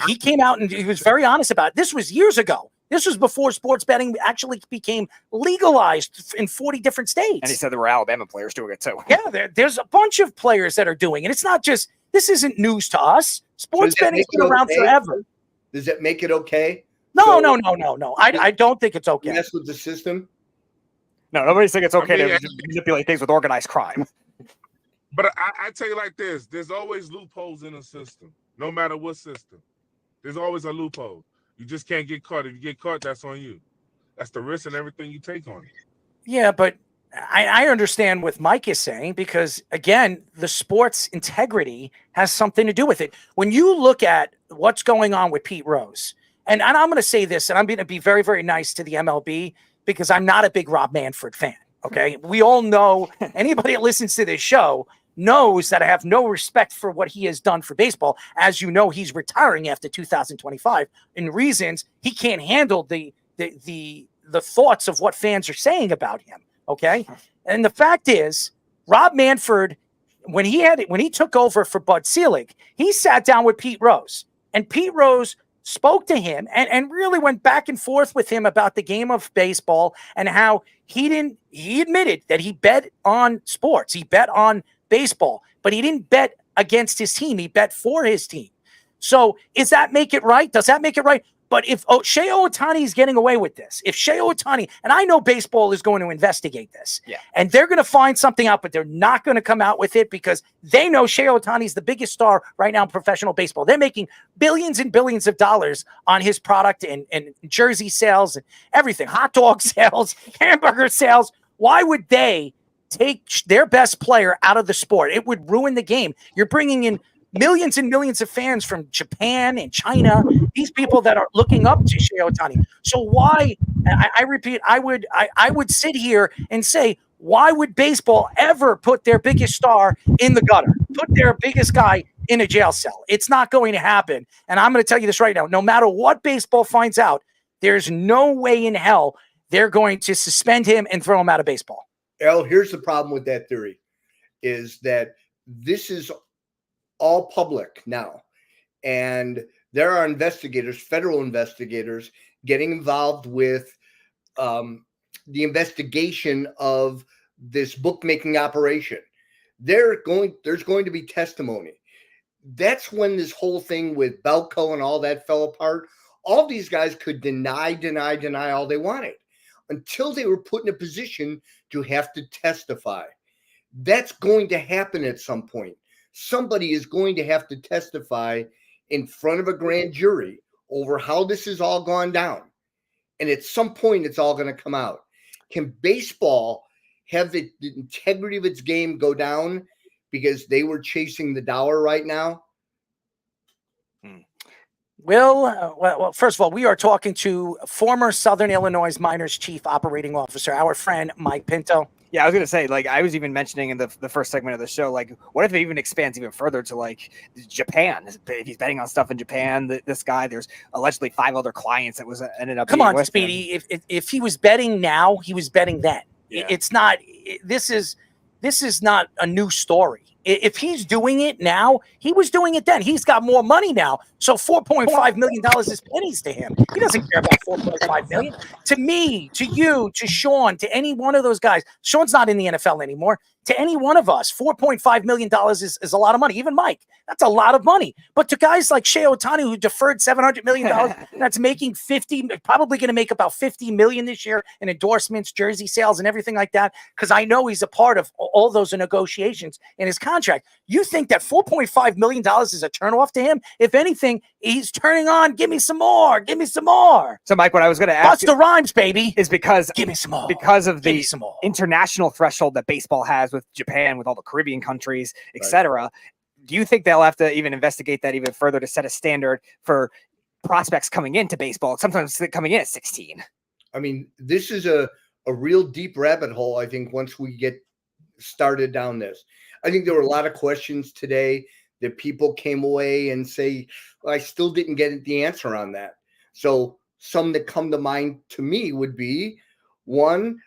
he came out and he was very honest about it. This was years ago. This was before sports betting actually became legalized in 40 different states. And he said there were Alabama players doing it too. Yeah, there's a bunch of players that are doing it. It's not just this isn't news to us. Sports betting's been around forever. Does that make it okay? No. I don't think it's okay. Mess with the system. No, nobody's saying it's okay to manipulate things with organized crime. But I tell you like this, there's always loopholes in the system, no matter what system. There's always a loophole. You just can't get caught. If you get caught, that's on you. That's the risk and everything you take on it. Yeah, but I understand what Mike is saying because, again, the sports integrity has something to do with it. When you look at what's going on with Pete Rose, and I'm going to say this, and I'm going to be very, very nice to the MLB because I'm not a big Rob Manfred fan. Okay, we all know, anybody that listens to this show knows that I have no respect for what he has done for baseball. As you know, he's retiring after 2025 in reasons he can't handle the thoughts of what fans are saying about him. Okay, and the fact is, Rob Manfred, when he took over for Bud Selig, he sat down with Pete Rose, and Pete Rose spoke to him and really went back and forth with him about the game of baseball and how he admitted that he bet on sports. He bet on baseball, but he didn't bet against his team. He bet for his team. So does that make it right? Does that make it right? But if Shohei Ohtani is getting away with this, if Shohei Ohtani, and I know baseball is going to investigate this, and they're going to find something out, but they're not going to come out with it because they know Shohei Ohtani is the biggest star right now in professional baseball. They're making billions and billions of dollars on his product and jersey sales and everything, hot dog sales, hamburger sales. Why would they take their best player out of the sport? It would ruin the game. You're bringing in millions and millions of fans from Japan and China, these people that are looking up to Shohei Ohtani. So why, I repeat, I would sit here and say, why would baseball ever put their biggest star in the gutter, put their biggest guy in a jail cell? It's not going to happen. And I'm going to tell you this right now, no matter what baseball finds out, there's no way in hell they're going to suspend him and throw him out of baseball. Al, here's the problem with that theory is that this is all public now. And there are investigators, federal investigators, getting involved with the investigation of this bookmaking operation. There's going to be testimony. That's when this whole thing with Belko and all that fell apart. All these guys could deny all they wanted until they were put in a position to have to testify. That's going to happen at some point. Somebody is going to have to testify in front of a grand jury over how this has all gone down. And at some point, it's all going to come out. Can baseball have the integrity of its game go down because they were chasing the dollar right now? Well, first of all, we are talking to former Southern Illinois Miners Chief Operating Officer, our friend Mike Pinto. Yeah, I was going to say, like, I was even mentioning in the first segment of the show, like, what if it even expands even further to, like, Japan? If he's betting on stuff in Japan, this guy, there's allegedly 5 other clients that ended up. Come on, Speedy. If he was betting now, he was betting then. Yeah. It's not. This is not a new story. If he's doing it now, he was doing it then. He's got more money now. So $4.5 million is pennies to him. He doesn't care about $4.5 million. To me, to you, to Sean, to any one of those guys. Sean's not in the NFL anymore. To any one of us, $4.5 million is a lot of money. Even Mike, that's a lot of money. But to guys like Shohei Ohtani, who deferred $700 million, that's making probably going to make about $50 million this year in endorsements, jersey sales, and everything like that, because I know he's a part of all those negotiations in his contract. You think that $4.5 million is a turnoff to him? If anything, he's turning on, give me some more, give me some more. So, Mike, what I was going to ask Bust the rhymes, baby. Is because give me some more. Because of the international threshold that baseball has with Japan, with all the Caribbean countries, etc. do you think they'll have to even investigate that even further to set a standard for prospects coming into baseball, sometimes coming in at 16? I mean, this is a real deep rabbit hole, I think, once we get started down this. I think there were a lot of questions today that people came away and say, well, I still didn't get the answer on that. So some that come to mind to me would be, one,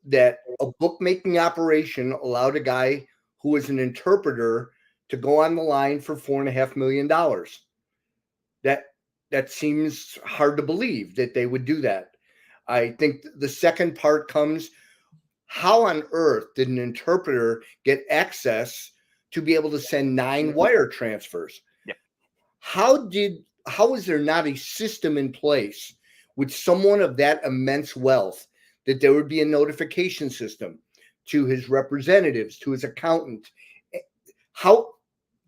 that a bookmaking operation allowed a guy who was an interpreter to go on the line for $4.5 million. That seems hard to believe that they would do that. I think the second part comes, how on earth did an interpreter get access to be able to send 9 wire transfers? Yeah. How is there not a system in place with someone of that immense wealth that there would be a notification system to his representatives, to his accountant?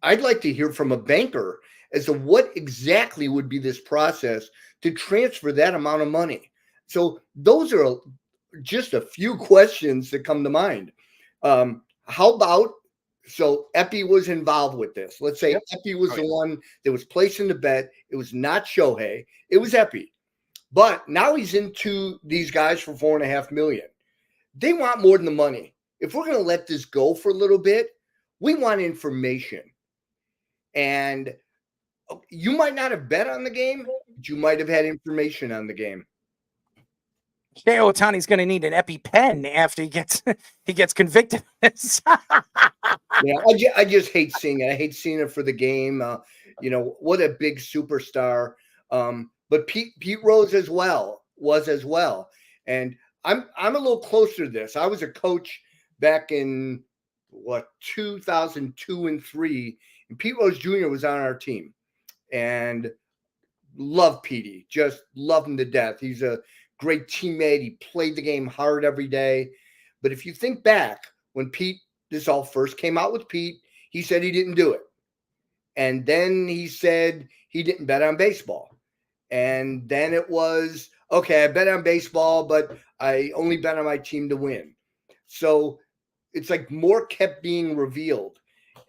I'd like to hear from a banker as to what exactly would be this process to transfer that amount of money. So those are just a few questions that come to mind. How about, so Epi was involved with this. Let's say Epi was the one that was placing the bet. It was not Shohei. It was Epi. But now he's into these guys for $4.5 million. They want more than the money. If we're going to let this go for a little bit, we want information. And you might not have bet on the game, but you might have had information on the game. Shohei Ohtani's going to need an EpiPen after he gets convicted. Yeah, I just hate seeing it. I hate seeing it for the game. What a big superstar. But Pete Rose was as well. And I'm a little closer to this. I was a coach back in 2002 and 2003, and Pete Rose Jr. was on our team, and love Petey, just love him to death. He's a great teammate. He played the game hard every day. But if you think back when this all first came out with Pete, he said he didn't do it. And then he said he didn't bet on baseball. And then it was, okay, I bet on baseball, but I only bet on my team to win. So it's like more kept being revealed.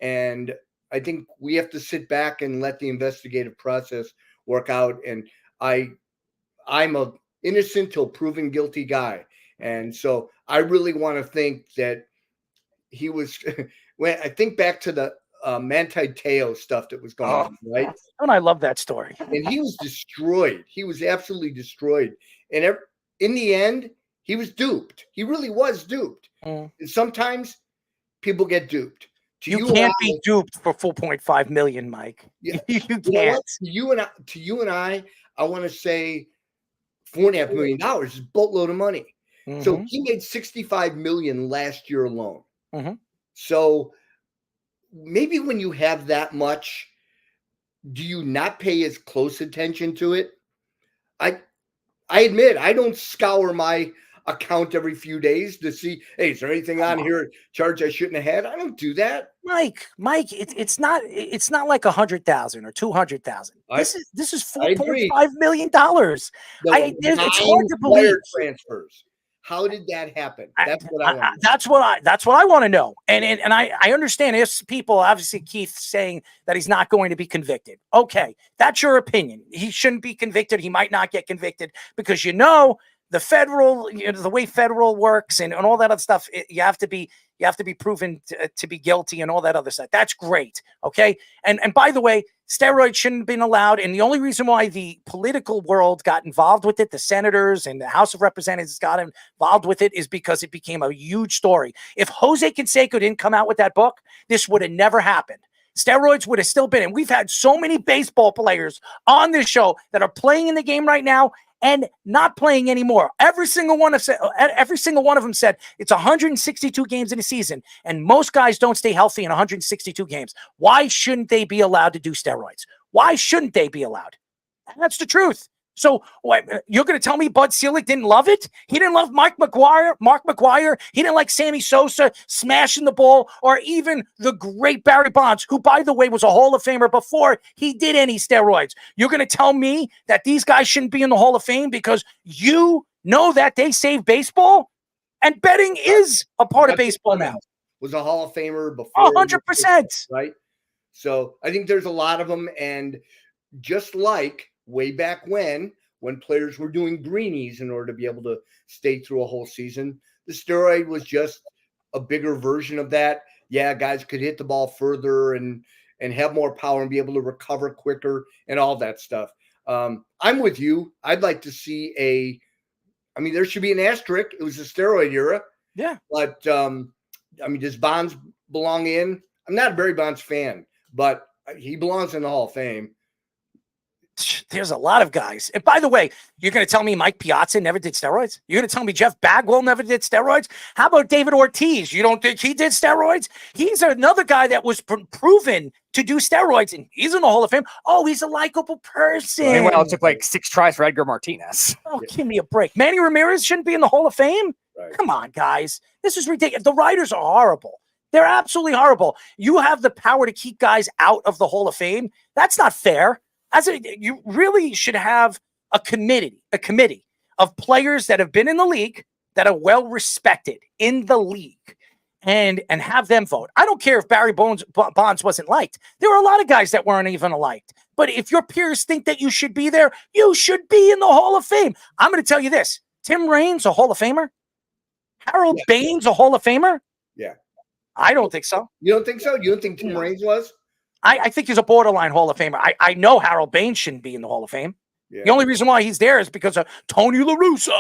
And I think we have to sit back and let the investigative process work out. And I'm a innocent till proven guilty guy. And so I really want to think that he was, when I think back to the Manti Te'o stuff that was going on, right? And I love that story. And he was destroyed. He was absolutely destroyed. And in the end, he was duped. He really was duped. And sometimes people get duped. You can't be duped for $4.5 million, Mike. Yeah. You can't. To you and I want to say $4.5 million is a boatload of money. Mm-hmm. So he made $65 million last year alone. Mm-hmm. So maybe when you have that much, do you not pay as close attention to it? I admit I don't scour my account every few days to see, hey, is there anything on here charge I shouldn't have had? I don't do that. Mike, it's not like 100,000 or 200,000. This is $4.5 million. It's hard to believe. Transfers. How did that happen? That's what I want. That's what I want to know. And I understand if people, obviously Keith saying that he's not going to be convicted. Okay, that's your opinion. He shouldn't be convicted. He might not get convicted because the federal, the way federal works and all that other stuff, you have to be proven to be guilty and all that other stuff. That's great. Okay. And by the way, steroids shouldn't have been allowed. And the only reason why the political world got involved with it, the senators and the House of Representatives got involved with it, is because it became a huge story. If Jose Canseco didn't come out with that book, this would have never happened. Steroids would have still been. And we've had so many baseball players on this show that are playing in the game right now and not playing anymore. Every single one of them said it's 162 games in a season, and most guys don't stay healthy in 162 games. Why shouldn't they be allowed to do steroids? Why shouldn't they be allowed? And that's the truth. So you're going to tell me Bud Selig didn't love it? He didn't love Mark McGwire. He didn't like Sammy Sosa smashing the ball, or even the great Barry Bonds, who, by the way, was a Hall of Famer before he did any steroids. You're going to tell me that these guys shouldn't be in the Hall of Fame because you know that they saved baseball? And betting is a part of basebble now. Was a Hall of Famer before. 100%. Right? So I think there's a lot of them. And just like way back when players were doing greenies in order to be able to stay through a whole season, the steroid was just a bigger version of that. Yeah, guys could hit the ball further and have more power and be able to recover quicker and all that stuff. I'm with you. I'd like to see there should be an asterisk. It was the steroid era. Yeah. But, does Bonds belong in? I'm not a Barry Bonds fan, but he belongs in the Hall of Fame. There's a lot of guys. And by the way, you're going to tell me Mike Piazza never did steroids? You're going to tell me Jeff Bagwell never did steroids? How about David Ortiz? You don't think he did steroids? He's another guy that was proven to do steroids, and he's in the Hall of Fame. Oh, he's a likable person. Meanwhile, it took like 6 tries for Edgar Martinez. Oh, give me a break. Manny Ramirez shouldn't be in the Hall of Fame? Right. Come on, guys. This is ridiculous. The writers are horrible. They're absolutely horrible. You have the power to keep guys out of the Hall of Fame. That's not fair. You really should have a committee of players that have been in the league, that are well respected in the league, and have them vote. I don't care if Barry Bonds wasn't liked. There were a lot of guys that weren't even liked. But if your peers think that you should be there, you should be in the Hall of Fame. I'm going to tell you this. Tim Raines, a Hall of Famer? Harold Baines, a Hall of Famer? Yeah. I don't think so. You don't think so? You don't think Tim Raines was? I think he's a borderline Hall of Famer. I know Harold Baines shouldn't be in the Hall of Fame. Yeah. The only reason why he's there is because of Tony La Russa.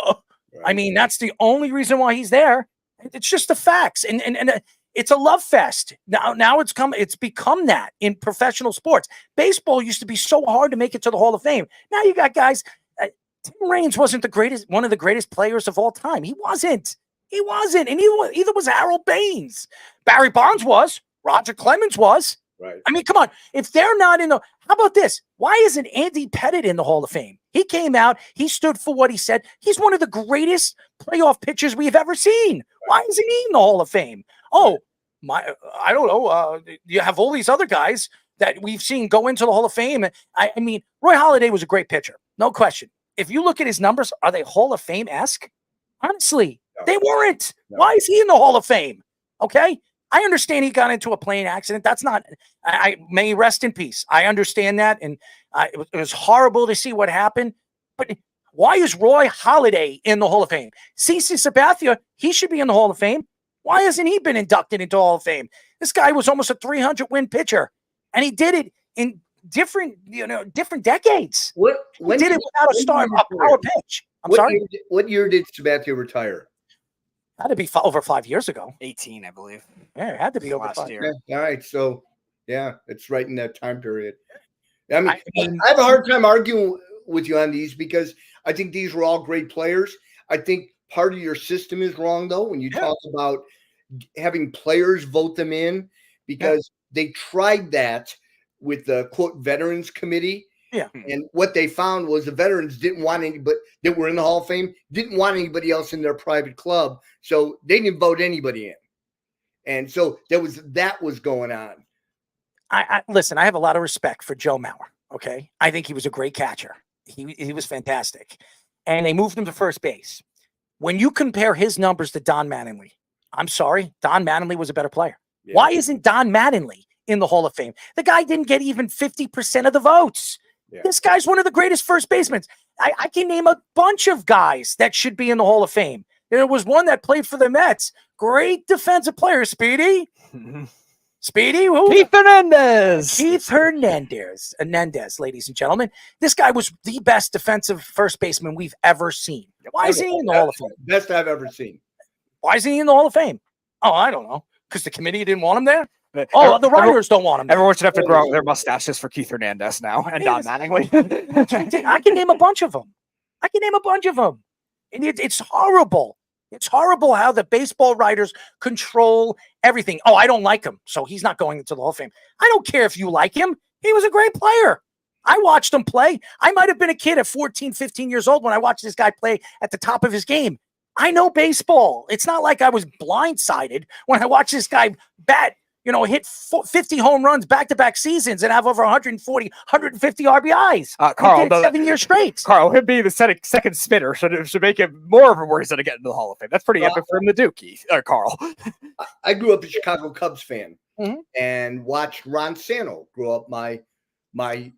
Right. I mean, that's the only reason why he's there. It's just the facts. And it's a love fest. Now it's become that in professional sports. Baseball used to be so hard to make it to the Hall of Fame. Now you got guys. Tim Raines wasn't one of the greatest players of all time. He wasn't. And either was Harold Baines. Barry Bonds was. Roger Clemens was. Right. I mean, come on. If they're not in how about this? Why isn't Andy Pettitte in the Hall of Fame? He came out. He stood for what he said. He's one of the greatest playoff pitchers we've ever seen. Why isn't he in the Hall of Fame? Oh, I don't know. You have all these other guys that we've seen go into the Hall of Fame. I mean, Roy Halladay was a great pitcher. No question. If you look at his numbers, are they Hall of Fame-esque? Honestly, they weren't. No. Why is he in the Hall of Fame? Okay. I understand he got into a plane accident. That's not, may he rest in peace. I understand that. And it was horrible to see what happened. But why is Roy Halladay in the Hall of Fame? CeCe Sabathia, he should be in the Hall of Fame. Why hasn't he been inducted into the Hall of Fame? This guy was almost a 300-win pitcher. And he did it in different decades. He did it without a power pitch. What year did Sabathia retire? Had to be over 5 years ago. 18, I believe. Yeah, it had to be over last 5 year. Yeah, all right, so yeah, it's right in that time period. I mean, I have a hard time arguing with you on these because I think these were all great players. I think part of your system is wrong though when you talk about having players vote them in because they tried that with the quote veterans committee. Yeah. And what they found was the veterans didn't want anybody that were in the Hall of Fame, didn't want anybody else in their private club. So they didn't vote anybody in. And so that was going on. Listen, I have a lot of respect for Joe Mauer. Okay. I think he was a great catcher. He was fantastic. And they moved him to first base. When you compare his numbers to Don Mattingly, I'm sorry, Don Mattingly was a better player. Yeah. Why isn't Don Mattingly in the Hall of Fame? The guy didn't get even 50% of the votes. Yeah. This guy's one of the greatest first basemen. I can name a bunch of guys that should be in the Hall of Fame. There was one that played for the Mets. Great defensive player, Speedy. Speedy? Who? Keith Hernandez. Keith Hernandez, ladies and gentlemen. This guy was the best defensive first baseman we've ever seen. Why is he in the Hall of Fame? Best I've ever seen. Why is he in the Hall of Fame? Oh, I don't know. Because the committee didn't want him there? Oh, the writers don't want him. Everyone should have to grow out their mustaches for Keith Hernandez now and Don Mattingly. I can name a bunch of them. And it's horrible. It's horrible how the baseball writers control everything. Oh, I don't like him, so he's not going into the Hall of Fame. I don't care if you like him. He was a great player. I watched him play. I might have been a kid at 14, 15 years old when I watched this guy play at the top of his game. I know baseball. It's not like I was blindsided when I watched this guy bat hit 50 home runs back-to-back seasons and have over 140, 150 RBIs. Carl, 7 years straight. Carl, him being the second spinner should make him more of a worse than to get into the Hall of Fame. That's pretty epic from the Dookie, Carl. I grew up a Chicago Cubs fan Mhm. and watched Ron Santo grow up my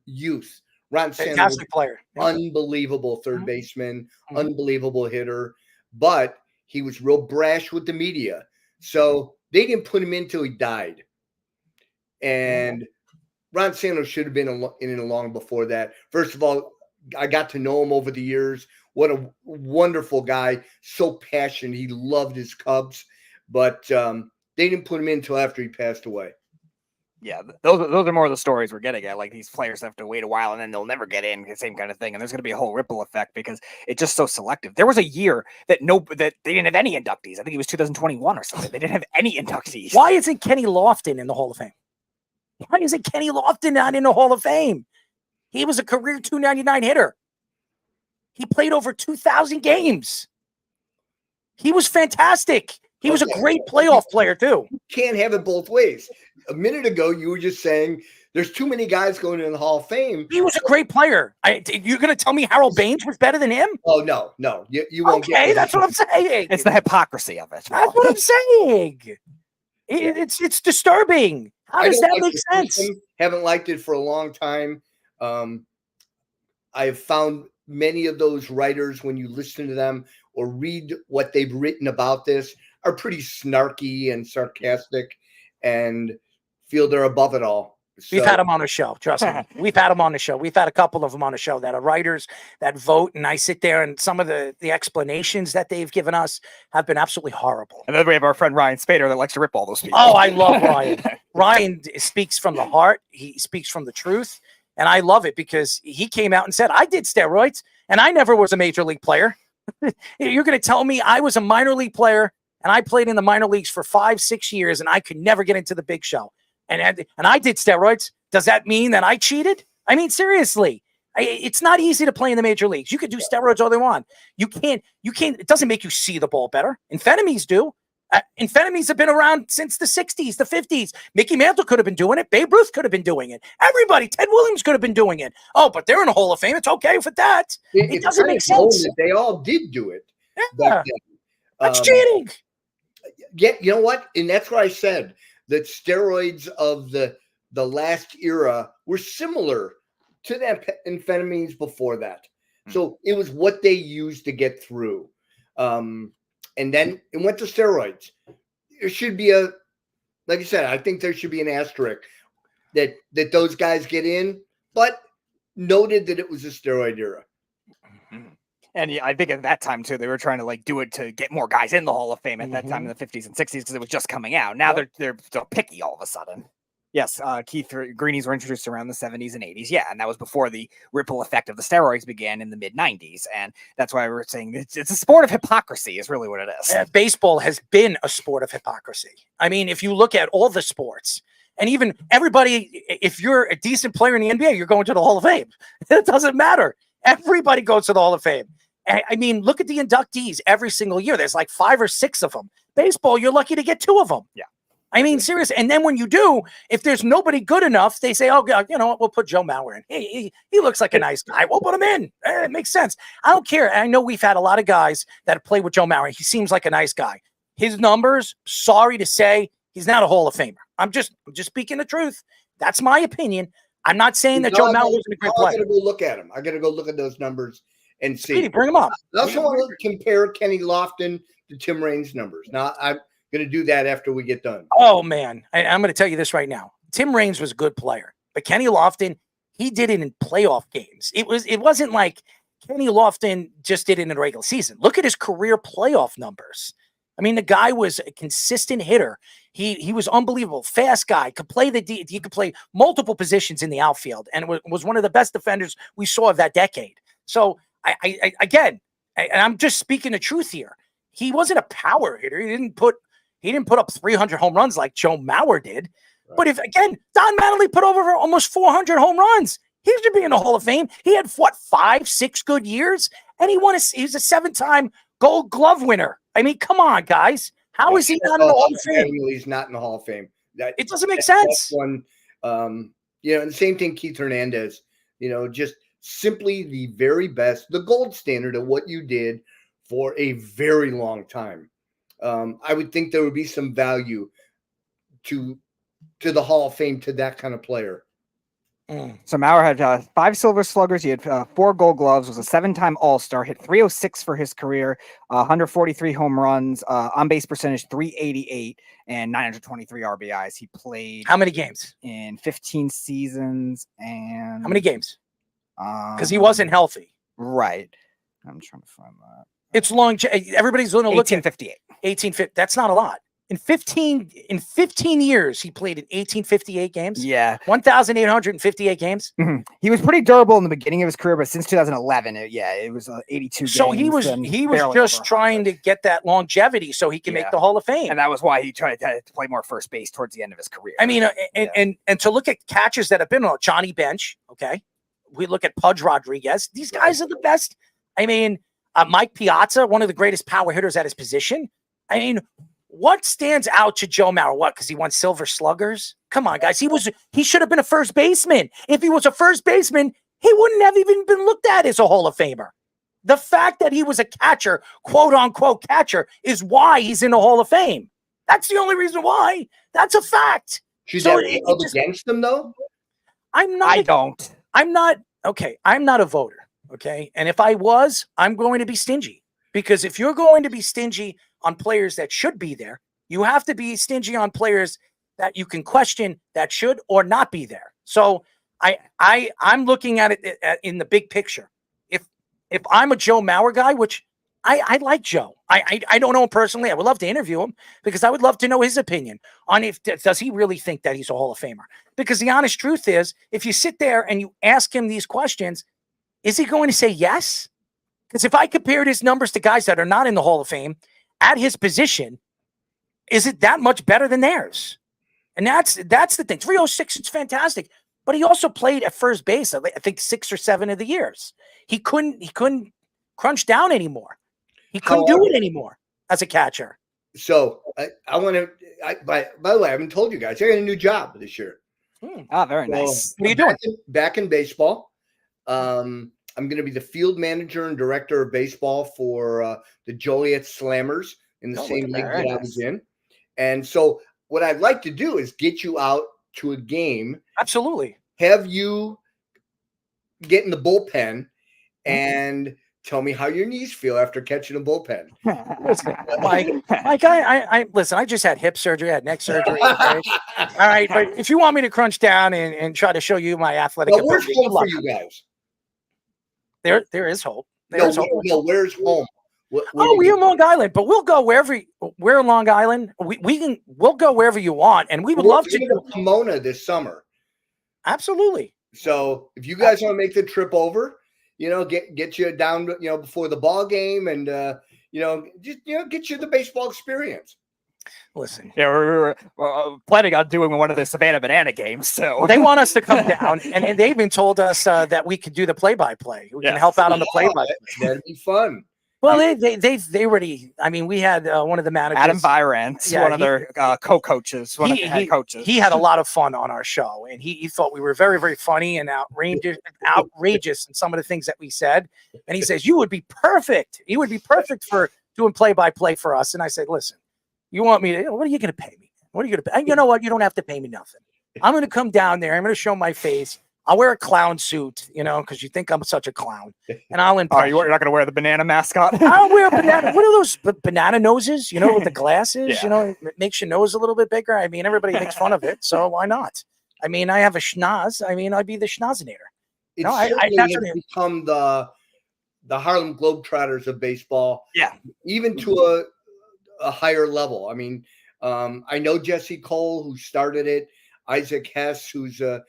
youth. Ron Santo, Fantastic player. unbelievable third baseman, Mhm. unbelievable hitter, but he was real brash with the media. So they didn't put him in until he died. And Ron Santo should have been in it long before that. First of all, I got to know him over the years. What a wonderful guy. So passionate. He loved his Cubs. But they didn't put him in until after he passed away. Yeah, those are more of the stories we're getting at. Like, these players have to wait a while and then they'll never get in, the same kind of thing. And there's going to be a whole ripple effect because it's just so selective. There was a year that they didn't have any inductees. I think it was 2021 or something. They didn't have any inductees. Why isn't Kenny Lofton in the Hall of Fame? Why isn't Kenny Lofton not in the Hall of Fame? He was a career 299 hitter. He played over 2,000 games. He was fantastic. He was a great playoff player, too. You can't have it both ways. A minute ago, you were just saying there's too many guys going in the Hall of Fame. He was a great player. You're going to tell me Harold Baines was better than him? Oh, no. You won't get Okay, that's what I'm saying. It's the hypocrisy of it. That's what I'm saying. It's disturbing. How does that make sense? Haven't liked it for a long time. I have found many of those writers, when you listen to them or read what they've written about this, are pretty snarky and sarcastic and feel they're above it all. We've had them on the show. Trust me. We've had them on the show. We've had a couple of them on the show that are writers that vote. And I sit there and some of the explanations that they've given us have been absolutely horrible. And then we have our friend Ryan Spader that likes to rip all those people. Oh, I love Ryan. Ryan speaks from the heart. He speaks from the truth. And I love it because he came out and said, I did steroids and I never was a major league player. You're going to tell me I was a minor league player and I played in the minor leagues for 5-6 years and I could never get into the big show. And I did steroids. Does that mean that I cheated? I mean, seriously, it's not easy to play in the major leagues. You could do steroids all they want. You can't, it doesn't make you see the ball better. Amphetamines do. Amphetamines have been around since the 60s, the 50s. Mickey Mantle could have been doing it. Babe Ruth could have been doing it. Everybody, Ted Williams could have been doing it. Oh, but they're in the Hall of Fame. It's okay for that. It doesn't make sense. They all did do it. Yeah. That's cheating. Yeah, you know what? And that's what I said. That steroids of the last era were similar to the amphetamines before that. So it was what they used to get through. And then it went to steroids. There should be like I said, I think there should be an asterisk that those guys get in, but noted that it was a steroid era. And I think at that time, too, they were trying to do it to get more guys in the Hall of Fame at that time in the 50s and 60s because it was just coming out. Now they're so picky all of a sudden. Yes, Keith, greenies were introduced around the 70s and 80s. Yeah, and that was before the ripple effect of the steroids began in the mid-90s. And that's why we're saying it's a sport of hypocrisy is really what it is. Baseball has been a sport of hypocrisy. I mean, if you look at all the sports, and even everybody, if you're a decent player in the NBA, you're going to the Hall of Fame. It doesn't matter. Everybody goes to the Hall of Fame. I mean, look at the inductees every single year. There's like 5 or 6 of them. Baseball, you're lucky to get 2 of them. Yeah. I mean, seriously. And then when you do, if there's nobody good enough, they say, oh, God, you know what? We'll put Joe Mauer in. He looks like a nice guy. We'll put him in. It makes sense. I don't care. I know we've had a lot of guys that have played with Joe Mauer. He seems like a nice guy. His numbers, sorry to say, he's not a Hall of Famer. I'm just speaking the truth. That's my opinion. I'm not saying that Joe Mauer wasn't a great player. I got to go look at him. I got to go look at those numbers and see. Speedy, bring him up. I also want to compare Kenny Lofton to Tim Raines' numbers. Now, I'm going to do that after we get done. Oh, man. I'm going to tell you this right now. Tim Raines was a good player, but Kenny Lofton, he did it in playoff games. It wasn't like Kenny Lofton just did it in the regular season. Look at his career playoff numbers. I mean, the guy was a consistent hitter. He was unbelievable. Fast guy, could play he could play multiple positions in the outfield, and was one of the best defenders we saw of that decade. So again, I'm just speaking the truth here. He wasn't a power hitter. He didn't put up 300 home runs like Joe Mauer did. Right. But if Don Mattingly put over almost 400 home runs, he should be in the Hall of Fame. He had 5-6 good years, and he was a 7-time Gold Glove winner. I mean, come on, guys. How is he not in the Hall of Fame? He's not in the Hall of Fame. It doesn't make that's sense. one, and the same thing, Keith Hernandez, just simply the very best, the gold standard of what you did for a very long time. I would think there would be some value to the Hall of Fame to that kind of player. So Mauer had 5 Silver Sluggers. He had 4 Gold Gloves. Was a 7-time All-Star. Hit .306 for his career. 143 home runs. On base percentage .388 and 923 RBIs. He played How many games? in 15 seasons and How many games? Because he wasn't healthy. Right. I'm trying to find that. It's long. Everybody's going to look at 1858. 1850. That's not a lot. In 15 years, he played in 1858 games. Yeah. 1,858 games. Mhm. He was pretty durable in the beginning of his career, but since 2011, it was 82 So games. he was and just barely over 100. trying to get that longevity so he can make the Hall of Fame. And that was why he tried to play more first base towards the end of his career. I mean, and to look at catchers that have been on Johnny Bench, okay? We look at Pudge Rodriguez. These guys are the best. I mean, Mike Piazza, one of the greatest power hitters at his position. I mean, what stands out to Joe Mauer? What? Because he won Silver Sluggers? Come on, guys. He should have been a first baseman. If he was a first baseman, he wouldn't have even been looked at as a Hall of Famer. The fact that he was a catcher, quote unquote catcher, is why he's in the Hall of Fame. That's the only reason why. That's a fact. Should So that be held against him, though? I'm not. I don't. I'm not. Okay. I'm not a voter. Okay. And if I was, I'm going to be stingy. Because if you're going to be stingy on players that should be there, you have to be stingy on players that you can question that should or not be there. So I'm looking at it in the big picture. If I'm a Joe Mauer guy, which I like Joe, I don't know him personally. I would love to interview him because I would love to know his opinion on does he really think that he's a Hall of Famer? Because the honest truth is, if you sit there and you ask him these questions, is he going to say yes? Because if I compared his numbers to guys that are not in the Hall of Fame at his position, is it that much better than theirs? And that's the thing. 306, it's fantastic. But he also played at first base, I think 6 or 7 of the years. He couldn't crunch down anymore. He couldn't do it anymore as a catcher. So I want to. By the way, I haven't told you guys. I got a new job this year. Very nice. What are you doing? Back in baseball. I'm going to be the field manager and director of baseball for the Joliet Slammers in the same league that I was in. And so what I'd like to do is get you out to a game. Absolutely. Have you get in the bullpen and tell me how your knees feel after catching a bullpen. Listen, Mike, I listen, I just had hip surgery, I had neck surgery. Okay? All right. But if you want me to crunch down and try to show you my athletic Well, where's ability, home for you guys? There is hope. There's hope. No, where's home? We're in Long Island, but we'll go wherever. We're in Long Island. We'll go wherever you want, and we would love to go to Pomona this summer. Absolutely. So if you guys want to make the trip over, get you down, before the ball game, and get you the baseball experience. Listen, yeah, we're planning on doing one of the Savannah Banana games, so they want us to come down, and they even told us that we could do the play-by-play. We can help out on the play-by-play. That'd be fun. Well, they already. I mean, we had one of the managers, Adam Byron, one of their co-coaches, one of the head coaches. He had a lot of fun on our show, and he thought we were very, very funny and outrageous in some of the things that we said. And he says, "You would be perfect. You would be perfect for doing play-by-play for us." And I said, "Listen, you want me to? What are you going to pay me? What are you going to pay? And you know what? You don't have to pay me nothing. I'm going to come down there. I'm going to show my face. I'll wear a clown suit, because you think I'm such a clown, and I'll impress. You're not going to wear the banana mascot? I'll wear a banana. What are those banana noses? With the glasses. Yeah. It makes your nose a little bit bigger. I mean, everybody makes fun of it, so why not? I mean, I have a schnoz. I mean, I'd be the schnozzinator. It certainly has become the Harlem Globetrotters of baseball. Yeah, even to a higher level. I mean, I know Jesse Cole, who started it. Isaac Hess, who's a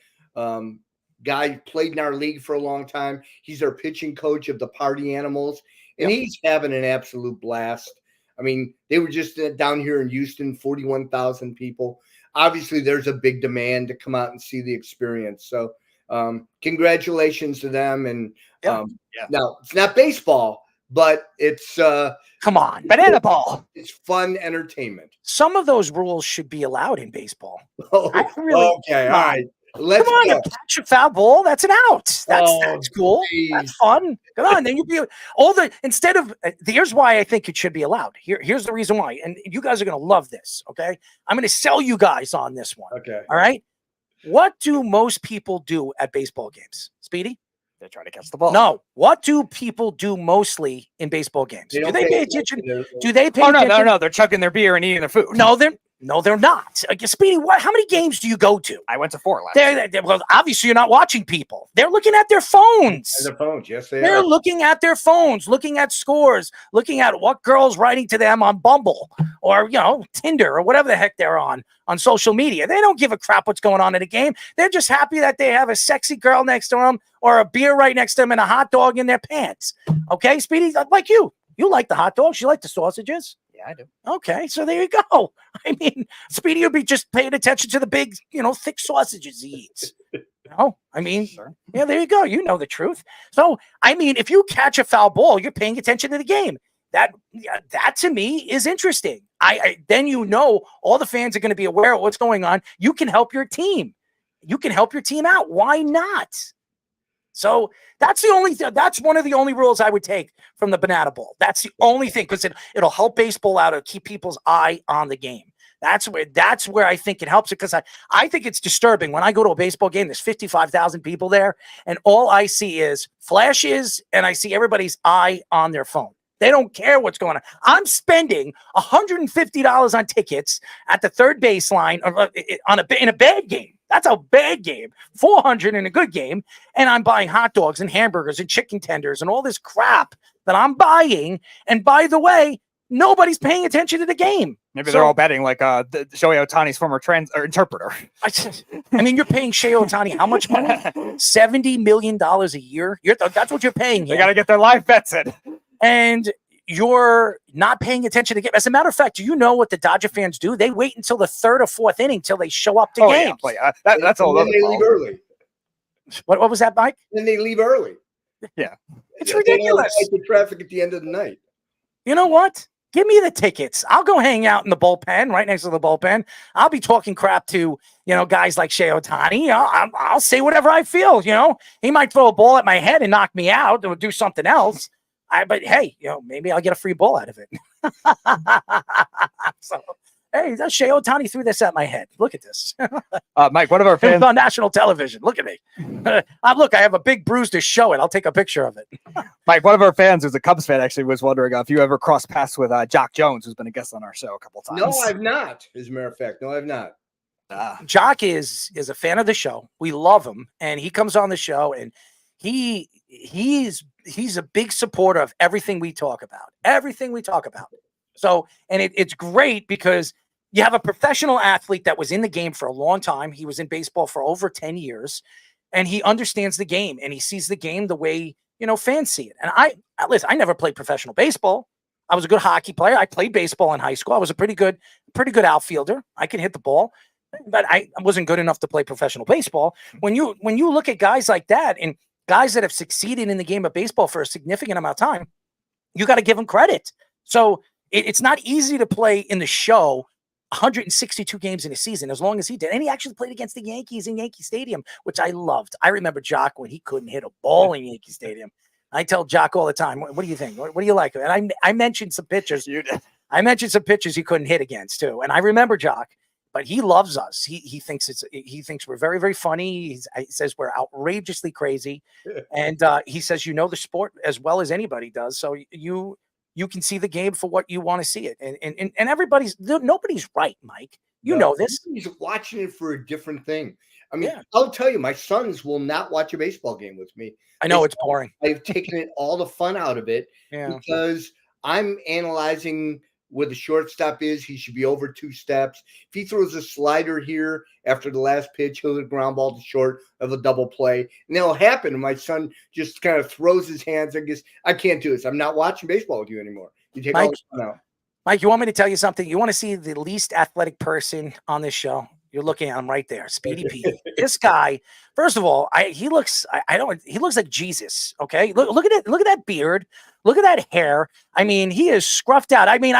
guy played in our league for a long time. He's our pitching coach of the Party Animals, and he's having an absolute blast. I mean, they were just down here in Houston, 41,000 people. Obviously, there's a big demand to come out and see the experience. So congratulations to them. And now it's not baseball, but it's Come on. Banana ball. it's fun entertainment. Some of those rules should be allowed in baseball. Oh, I really- okay, come all on. right. Let's Come on, go. you catch a foul ball, that's an out. That's cool. That's geez. fun. Come on, then you be all the instead of here's why I think it should be allowed. Here's the reason why, and you guys are gonna love this. Okay, I'm gonna sell you guys on this one. Okay. All right. What do most people do at baseball games, Speedy? They try to catch the ball. No. What do people do mostly in baseball games? Do don't they pay attention? to Do they pay Oh no, attention? no, no! They're chugging their beer and eating their food. No, they're not. Speedy, how many games do you go to? I went to 4 last year. Well, obviously you're not watching people. They're looking at their phones. And their phones, yes, They're are. looking at their phones, looking at scores, looking at what girls writing to them on Bumble or Tinder or whatever the heck they're on social media. They don't give a crap what's going on in a game. They're just happy that they have a sexy girl next to them or a beer right next to them and a hot dog in their pants. Okay, Speedy, like you. You like the hot dogs. You like the sausages. Yeah, I do. Okay, so there you go. I mean, Speedy would be just paying attention to the big, thick sausages he eats. I mean, yeah, there you go. You know the truth. So, I mean, if you catch a foul ball, you're paying attention to the game. That to me is interesting. Then all the fans are going to be aware of what's going on. You can help your team. You can help your team out. Why not? So that's one of the only rules I would take from the banana ball. That's the only thing, because it'll help baseball out to keep people's eye on the game. That's where I think it helps it, because I think it's disturbing when I go to a baseball game. There's 55,000 people there, and all I see is flashes, and I see everybody's eye on their phone. They don't care what's going on. I'm spending $150 on tickets at the third baseline in a bad game. That's a bad game. $400 in a good game. And I'm buying hot dogs and hamburgers and chicken tenders and all this crap that I'm buying. And by the way, nobody's paying attention to the game. Maybe they're all betting like the Shohei Ohtani's former interpreter. I mean, you're paying Shohei Ohtani how much money? $70 million a year. That's what you're paying. They got to get their live bets in. And you're not paying attention to the game. As a matter of fact, do you know what the Dodger fans do? They wait until the third or fourth inning till they show up to games. Yeah. That's all. Then they leave early. What was that, Mike? Then they leave early. Yeah, it's ridiculous. They don't fight the traffic at the end of the night. You know what? Give me the tickets. I'll go hang out in the bullpen, right next to the bullpen. I'll be talking crap to, guys like Shohei Ohtani. I'll say whatever I feel. He might throw a ball at my head and knock me out or do something else. But hey, maybe I'll get a free ball out of it. So, hey, that Shohei Ohtani threw this at my head. Look at this. Mike, one of our fans It's on national television. Look at me. Look, I have a big bruise to show it. I'll take a picture of it. Mike, one of our fans who's a Cubs fan actually was wondering if you ever crossed paths with Jock Jones, who's been a guest on our show a couple times. No, I've not. As a matter of fact, no, I've not. Jock is a fan of the show. We love him, and he comes on the show, and he's a big supporter of everything we talk about. Everything we talk about. So, and it's great because you have a professional athlete that was in the game for a long time. He was in baseball for over 10 years, and he understands the game, and he sees the game the way, fans see it. And I never played professional baseball. I was a good hockey player. I played baseball in high school. I was a pretty good outfielder. I can hit the ball, but I wasn't good enough to play professional baseball. When you look at guys like that and guys that have succeeded in the game of baseball for a significant amount of time, you got to give them credit. So it's not easy to play in the show 162 games in a season, as long as he did. And he actually played against the Yankees in Yankee Stadium, which I loved. I remember Jock when he couldn't hit a ball in Yankee Stadium. I tell Jock all the time, what do you think? What do you like? And I mentioned some pitchers. I mentioned some pitchers he couldn't hit against too. And I remember Jock, but he loves us. He thinks we're very, very funny. He says we're outrageously crazy. And he says, the sport as well as anybody does. So you can see the game for what you want to see it. And nobody's right, Mike. You know this. He's watching it for a different thing. I mean, I'll tell you, my sons will not watch a baseball game with me. I know it's boring. I've taken all the fun out of it because I'm analyzing where the shortstop is. He should be over 2 steps. If he throws a slider here after the last pitch, he'll hit a ground ball to short of a double play. And that'll happen. And my son just kind of throws his hands and goes, I can't do this. I'm not watching baseball with you anymore. You take all the fun out. Mike, you want me to tell you something? You want to see the least athletic person on this show? You're looking at him right there, Speedy P. This guy, first of all, he looks like Jesus. Okay, look at it. Look at that beard. Look at that hair. I mean, he is scruffed out. I mean,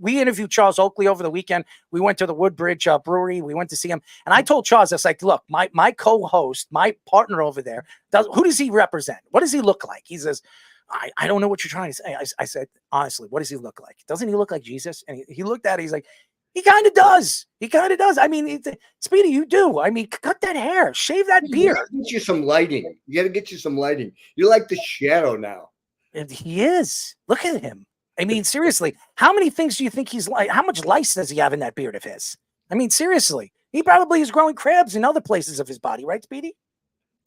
we interviewed Charles Oakley over the weekend. We went to the Woodbridge Brewery. We went to see him, and I told Charles, I was like, look, my co-host, my partner over there, who does he represent? What does he look like? He says, I don't know what you're trying to say. I said, honestly, what does he look like? Doesn't he look like Jesus? And he looked at it. He's like, he kind of does. He kind of does. I mean, Speedy, you do. I mean, cut that hair, shave that beard. Get you some lighting. You got to get you some lighting. You're like the shadow now. And he is. Look at him. I mean, seriously, how many things do you think he's like? How much lice does he have in that beard of his? I mean, seriously, he probably is growing crabs in other places of his body, right, Speedy?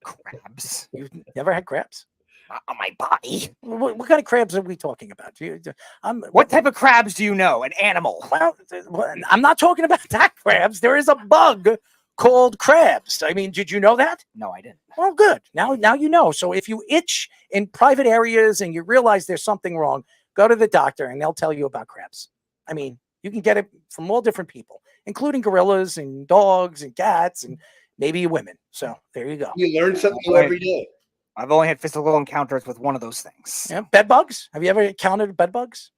Crabs? You've never had crabs? Not on my body. What kind of crabs are we talking about? What type of crabs do you know? An animal? Well, I'm not talking about that crabs. There is a bug called crabs. I mean, did you know that? No, I didn't. Well, good. Now you know. So if you itch in private areas and you realize there's something wrong, go to the doctor and they'll tell you about crabs. I mean, you can get it from all different people, including gorillas and dogs and cats and maybe women. So there you go. You learn something new every day. I've only had physical encounters with one of those things. Yeah, bed bugs. Have you ever encountered bed bugs?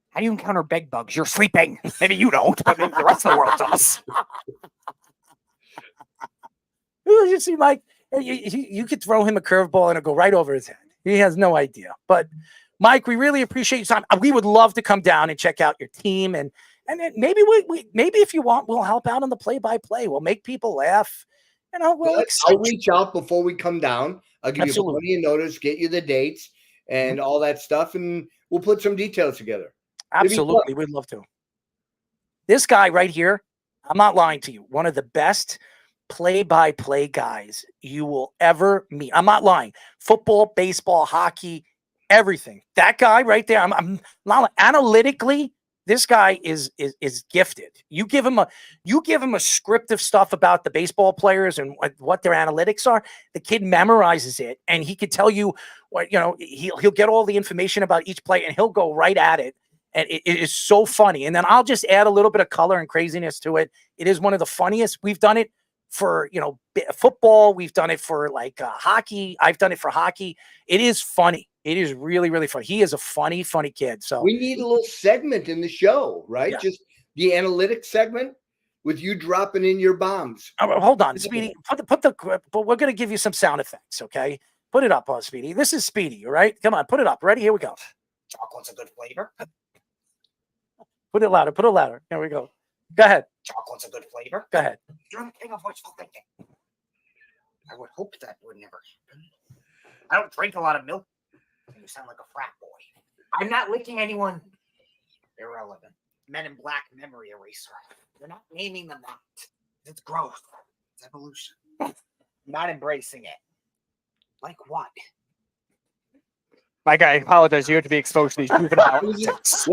How do you encounter bed bugs? You're sleeping. Maybe you don't, but maybe the rest of the world does. You see, Mike, you could throw him a curveball and it'll go right over his head. He has no idea. But Mike, we really appreciate your time. We would love to come down and check out your team, and then maybe maybe if you want, we'll help out on the play-by-play. We'll make people laugh. You know, I'll reach out before we come down. I'll give you plenty of notice, get you the dates and all that stuff, and we'll put some details together. Absolutely, we'd love to. This guy right here, I'm not lying to you, one of the best play-by-play guys you will ever meet. I'm not lying. Football, baseball, hockey, everything. That guy right there, I'm not analytically. This guy is gifted. You give him a script of stuff about the baseball players and what their analytics are. The kid memorizes it, and he could tell you what, you know, he'll get all the information about each play, and he'll go right at it. And it is so funny. And then I'll just add a little bit of color and craziness to it. It is one of the funniest. We've done it for, you know, football. We've done it for like hockey. I've done it for hockey. It is funny. It is really, really funny. He is a funny kid. So we need a little segment in the show, right? Yeah. Just the analytics segment with you dropping in your bombs. Hold on, Speedy. But we're going to give you some sound effects, okay? Put it up, Speedy. This is Speedy, all right? Come on, put it up. Ready? Here we go. Chocolate's a good flavor. Put it louder. Put it louder. Here we go. Go ahead. Chocolate's a good flavor. Go ahead. You're the king of wishful thinking. I would hope that would never happen. I don't drink a lot of milk. You sound like a frat boy. I'm not licking anyone. Irrelevant. Men in Black memory eraser. You're not naming them that. It's growth. It's evolution. Not embracing it. Like what? Mike, I apologize. You have to be exposed to these juvenile antics.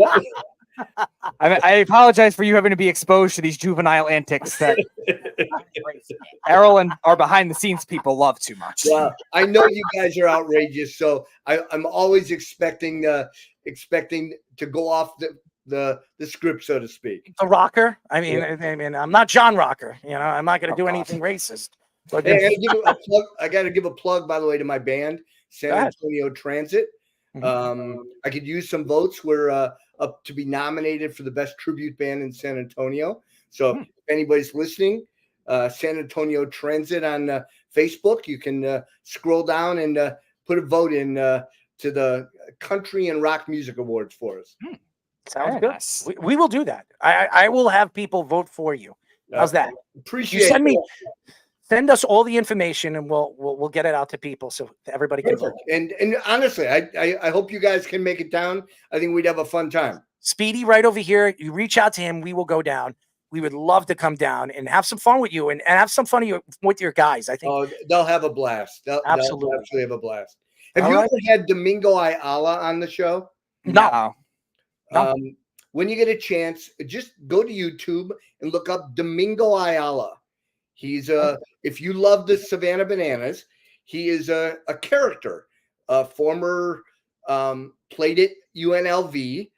I apologize for you having to be exposed to these juvenile antics that Errol and our behind-the-scenes people love too much. Well, I know you guys are outrageous, so I'm always expecting to go off the script, so to speak. A rocker. I mean, I'm not John Rocker. You know, I'm not going to do anything racist. But hey, I got to give a plug, by the way, to my band, San Antonio Transit. I could use some votes. We're up to be nominated for the best tribute band in San Antonio. So if anybody's listening, San Antonio Transit on Facebook, you can scroll down and put a vote in to the Country and Rock Music Awards for us. Sounds good. Nice. We will do that. I will have people vote for you. How's that? Appreciate it. Send us all the information, and we'll get it out to people so everybody can vote. And honestly, I hope you guys can make it down. I think we'd have a fun time. Speedy, right over here. You reach out to him. We will go down. We would love to come down and have some fun with you, and have some fun with your guys. I think they'll have a blast. They'll absolutely have a blast. Have you ever had Domingo Ayala on the show? No. When you get a chance, just go to YouTube and look up Domingo Ayala. He's if you love the Savannah Bananas, he is a character, a former played at UNLV,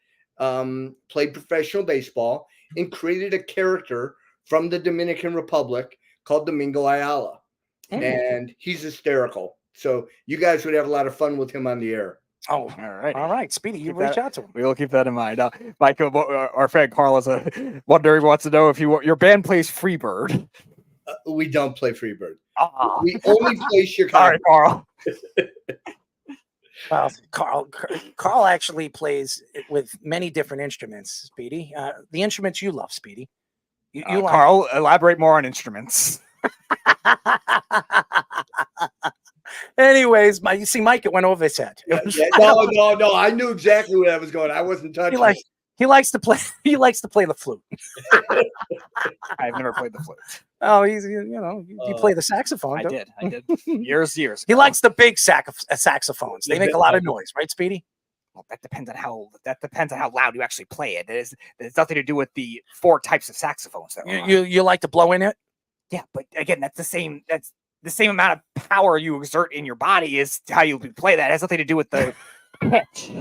played professional baseball, and created a character from the Dominican Republic called Domingo Ayala. And he's hysterical. So you guys would have a lot of fun with him on the air. Oh, all right. Speedy, you reach out to him. We will keep that in mind. Mike, our friend Carl is wondering, wants to know if your band plays Freebird. We don't play Freebird. We only play Chicago. All right, Carl. Well, Carl actually plays with many different instruments, Speedy. The instruments you love, Speedy. You like... Carl, elaborate more on instruments. Anyways, you see, Mike, it went over his head. No. I knew exactly where that was going. I wasn't touching it. He likes to play. He likes to play the flute. I've never played the flute. Oh, you play the saxophone. I did. Years. He likes the big saxophones. They make a lot of noise, right, Speedy? Well, that depends on how loud you actually play it. There's nothing to do with the 4 types of saxophones. You like to blow in it? Yeah, but again, that's the same amount of power you exert in your body is how you play that. It has nothing to do with the pitch.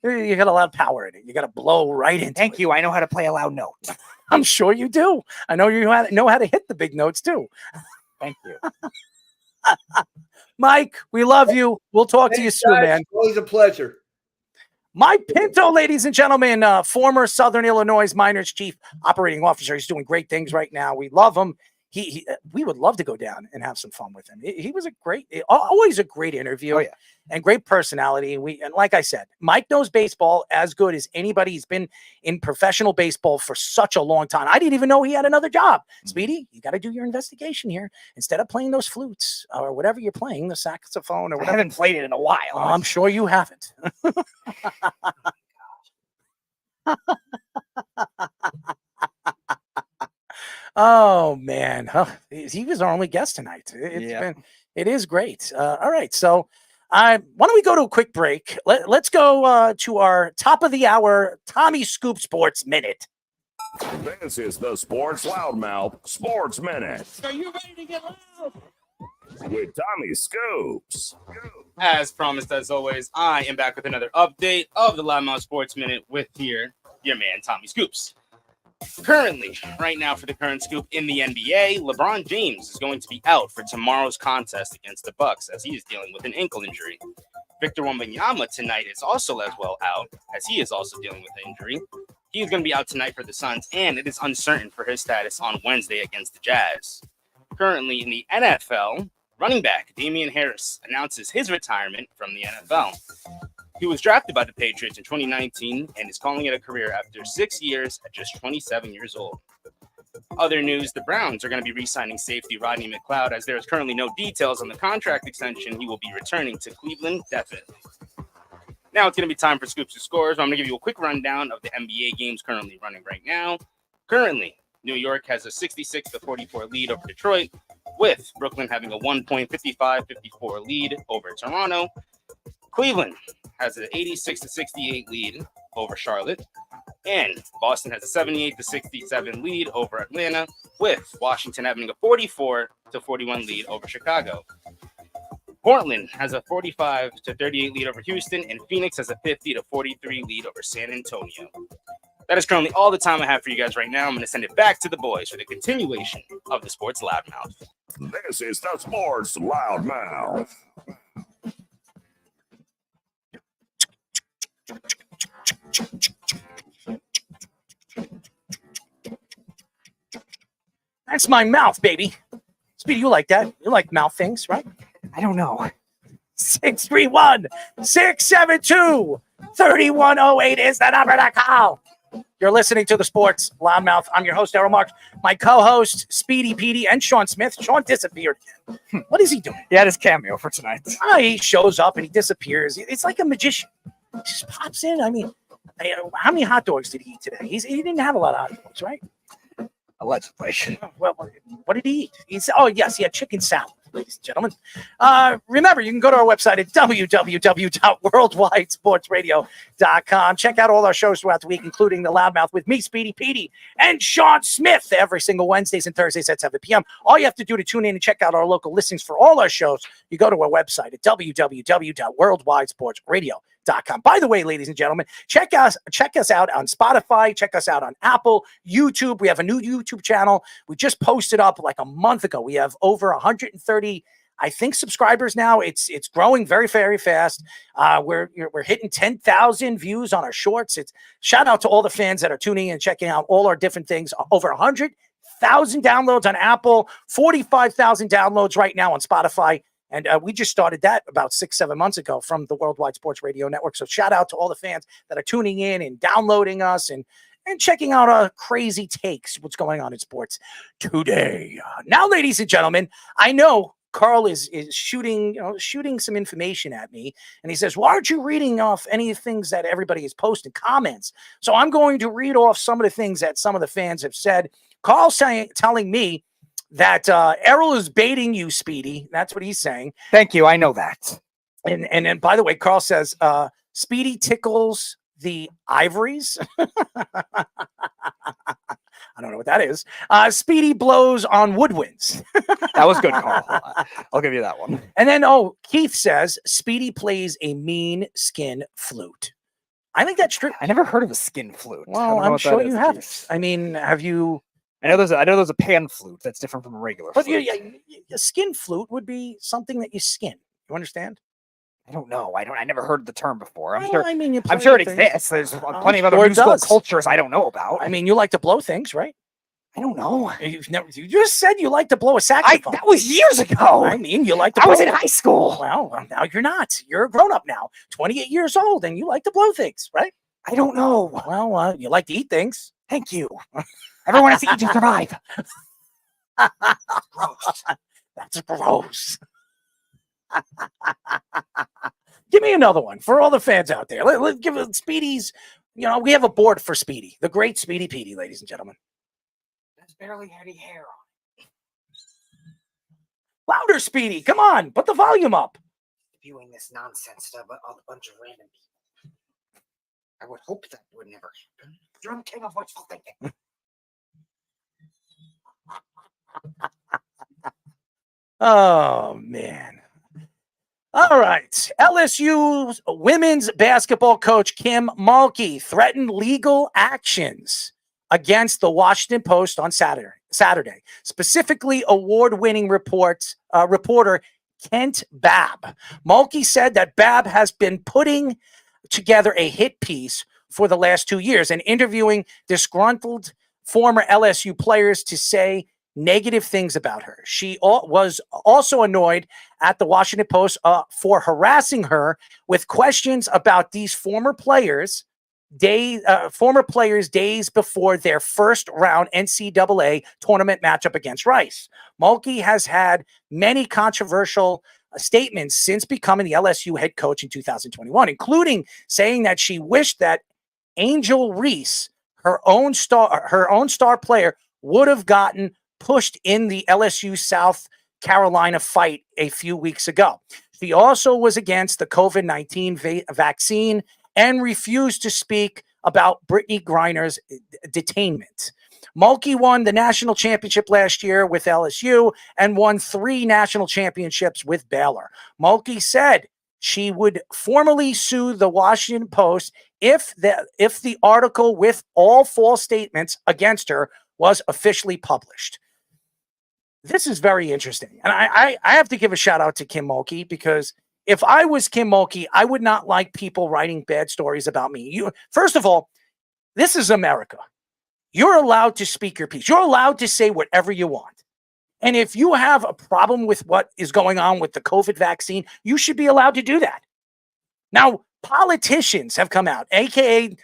You got a lot of power in it. You got to blow right into it. Thank you. I know how to play a loud note. I'm sure you do. I know you know how to hit the big notes too. Thank you. Mike, we love you. We'll talk to you soon, man. Always a pleasure. Mike Pinto, ladies and gentlemen, former Southern Illinois Miners Chief Operating Officer. He's doing great things right now. We love him. We would love to go down and have some fun with him. He was always a great interview and great personality. And like I said, Mike knows baseball as good as anybody. He's been in professional baseball for such a long time. I didn't even know he had another job. Speedy, you got to do your investigation here. Instead of playing those flutes or whatever you're playing, the saxophone or whatever. I haven't played it in a while. I'm sure you haven't. Oh man, he was our only guest tonight. It is great. All right, so why don't we go to a quick break? Let's go to our top of the hour Tommy Scoop Sports Minute. This is the Sports Loudmouth Sports Minute. Are you ready to get loud? With Tommy Scoops. As promised, as always, I am back with another update of the Loudmouth Sports Minute with your man Tommy Scoops. Currently, right now for the current scoop in the NBA, LeBron James is going to be out for tomorrow's contest against the Bucks as he is dealing with an ankle injury. Victor Wembanyama tonight is also as well out as he is also dealing with an injury. He is going to be out tonight for the Suns, and it is uncertain for his status on Wednesday against the Jazz. Currently in the NFL, running back Damian Harris announces his retirement from the NFL. He was drafted by the Patriots in 2019 and is calling it a career after 6 years at just 27 years old. Other news, the Browns are going to be re-signing safety Rodney McLeod as there is currently no details on the contract extension. He will be returning to Cleveland definitely. Now it's going to be time for Scoops and Scores. I'm going to give you a quick rundown of the NBA games currently running right now. Currently, New York has a 66-44 lead over Detroit, with Brooklyn having a 1.55-54 lead over Toronto. Cleveland has an 86-68 lead over Charlotte, and Boston has a 78-67 lead over Atlanta, with Washington having a 44-41 lead over Chicago. Portland has a 45-38 lead over Houston, and Phoenix has a 50-43 lead over San Antonio. That is currently all the time I have for you guys right now. I'm going to send it back to the boys for the continuation of the Sports Loudmouth. This is the Sports Loudmouth. That's my mouth, baby. Speedy, you like that? You like mouth things, right? I don't know. 631-672-3108 is the number to call. You're listening to the Sports Loudmouth. I'm your host, Errol Marks. My co-host, Speedy Petey, and Sean Smith. Sean disappeared again. What is he doing? He had his cameo for tonight. He shows up and he disappears. It's like a magician. He just pops in. I mean, how many hot dogs did he eat today? He didn't have a lot of hot dogs, right? Allegedly. Well, what did he eat? Yes, he had chicken salad, ladies and gentlemen. Remember, you can go to our website at www.worldwidesportsradio.com. Check out all our shows throughout the week, including The Loudmouth with me, Speedy Petey, and Sean Smith every single Wednesdays and Thursdays at 7 p.m. All you have to do to tune in and check out our local listings for all our shows, you go to our website at www.worldwidesportsradio.com. sportsradio.com. By the way, ladies and gentlemen, check us out on Spotify, check us out on Apple, YouTube. We have a new YouTube channel. We just posted up like a month ago. We have over 130, I think, subscribers now. It's growing very, very fast. We're hitting 10,000 views on our shorts. It's shout out to all the fans that are tuning in and checking out all our different things. Over 100,000 downloads on Apple, 45,000 downloads right now on Spotify. And we just started that about 6-7 months ago from the Worldwide Sports Radio Network. So shout out to all the fans that are tuning in and downloading us and checking out our crazy takes, what's going on in sports today. Now, ladies and gentlemen, I know Carl is shooting some information at me, and he says, why aren't you reading off any of the things that everybody is posting comments? So I'm going to read off some of the things that some of the fans have said. Carl's telling me that Errol is baiting you, Speedy. That's what he's saying. Thank you. I know that. And then, by the way, Carl says, Speedy tickles the ivories. I don't know what that is. Speedy blows on woodwinds. That was good, Carl. I'll give you that one. And then, Keith says, Speedy plays a mean skin flute. I think that's true. I never heard of a skin flute. Well, I'm sure you haven't. I mean, have you? I know there's a pan flute that's different from a regular flute. But a skin flute would be something that you skin. You understand? I don't know. I never heard the term before. I'm I'm sure it exists. There's plenty of other musical cultures I don't know about. I mean, you like to blow things, right? I don't know. You just said you like to blow a saxophone. That was years ago. I mean, you like to. I was in high school. Well, now you're not. You're a grown up now, 28 years old, and you like to blow things, right? I don't know. Well, you like to eat things. Thank you. Everyone has to eat to survive. Gross. That's gross. Give me another one for all the fans out there. Let's give it Speedy's. We have a board for Speedy, the great Speedy Petey, ladies and gentlemen. There's barely any hair on it. Louder, Speedy. Come on, put the volume up. Viewing this nonsense to a bunch of random people. I would hope that would never happen. You're the king of wishful thinking. Oh, man. All right. LSU's women's basketball coach, Kim Mulkey, threatened legal actions against the Washington Post on Saturday. Specifically, award-winning reporter Kent Babb. Mulkey said that Babb has been putting together a hit piece for the last 2 years and interviewing disgruntled former LSU players to say negative things about her. She was also annoyed at the Washington Post for harassing her with questions about these former players days before their first round NCAA tournament matchup against Rice. Mulkey has had many controversial statements since becoming the LSU head coach in 2021, including saying that she wished that Angel Reese, her own star player, would have gotten pushed in the LSU South Carolina fight a few weeks ago. She also was against the COVID-19 vaccine and refused to speak about Brittany Griner's detainment. Mulkey won the national championship last year with LSU and won 3 national championships with Baylor. Mulkey said she would formally sue the Washington Post if the article with all false statements against her was officially published. This is very interesting. And I have to give a shout out to Kim Mulkey, because if I was Kim Mulkey, I would not like people writing bad stories about me. First of all, this is America. You're allowed to speak your piece. You're allowed to say whatever you want. And if you have a problem with what is going on with the COVID vaccine, you should be allowed to do that. Now, politicians have come out, aka,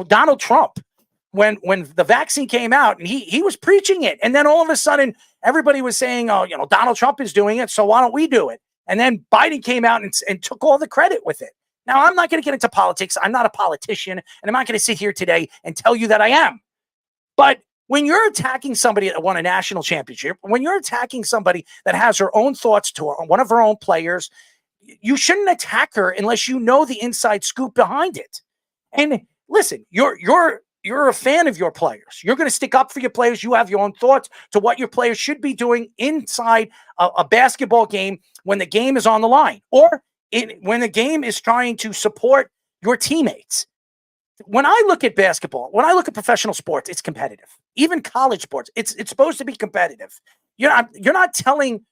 Donald Trump, when the vaccine came out, and he was preaching it, and then all of a sudden everybody was saying, Donald Trump is doing it, so why don't we do it? And then Biden came out and took all the credit with it. Now, I'm not going to get into politics. I'm not a politician, and I'm not going to sit here today and tell you that I am. But when you're attacking somebody that won a national championship, when you're attacking somebody that has her own thoughts to one of her own players, you shouldn't attack her unless you know the inside scoop behind it. And listen, you're a fan of your players. You're going to stick up for your players. You have your own thoughts to what your players should be doing inside a basketball game when the game is on the line. Or when the game is trying to support your teammates. When I look at basketball, when I look at professional sports, it's competitive. Even college sports, it's supposed to be competitive. You're not telling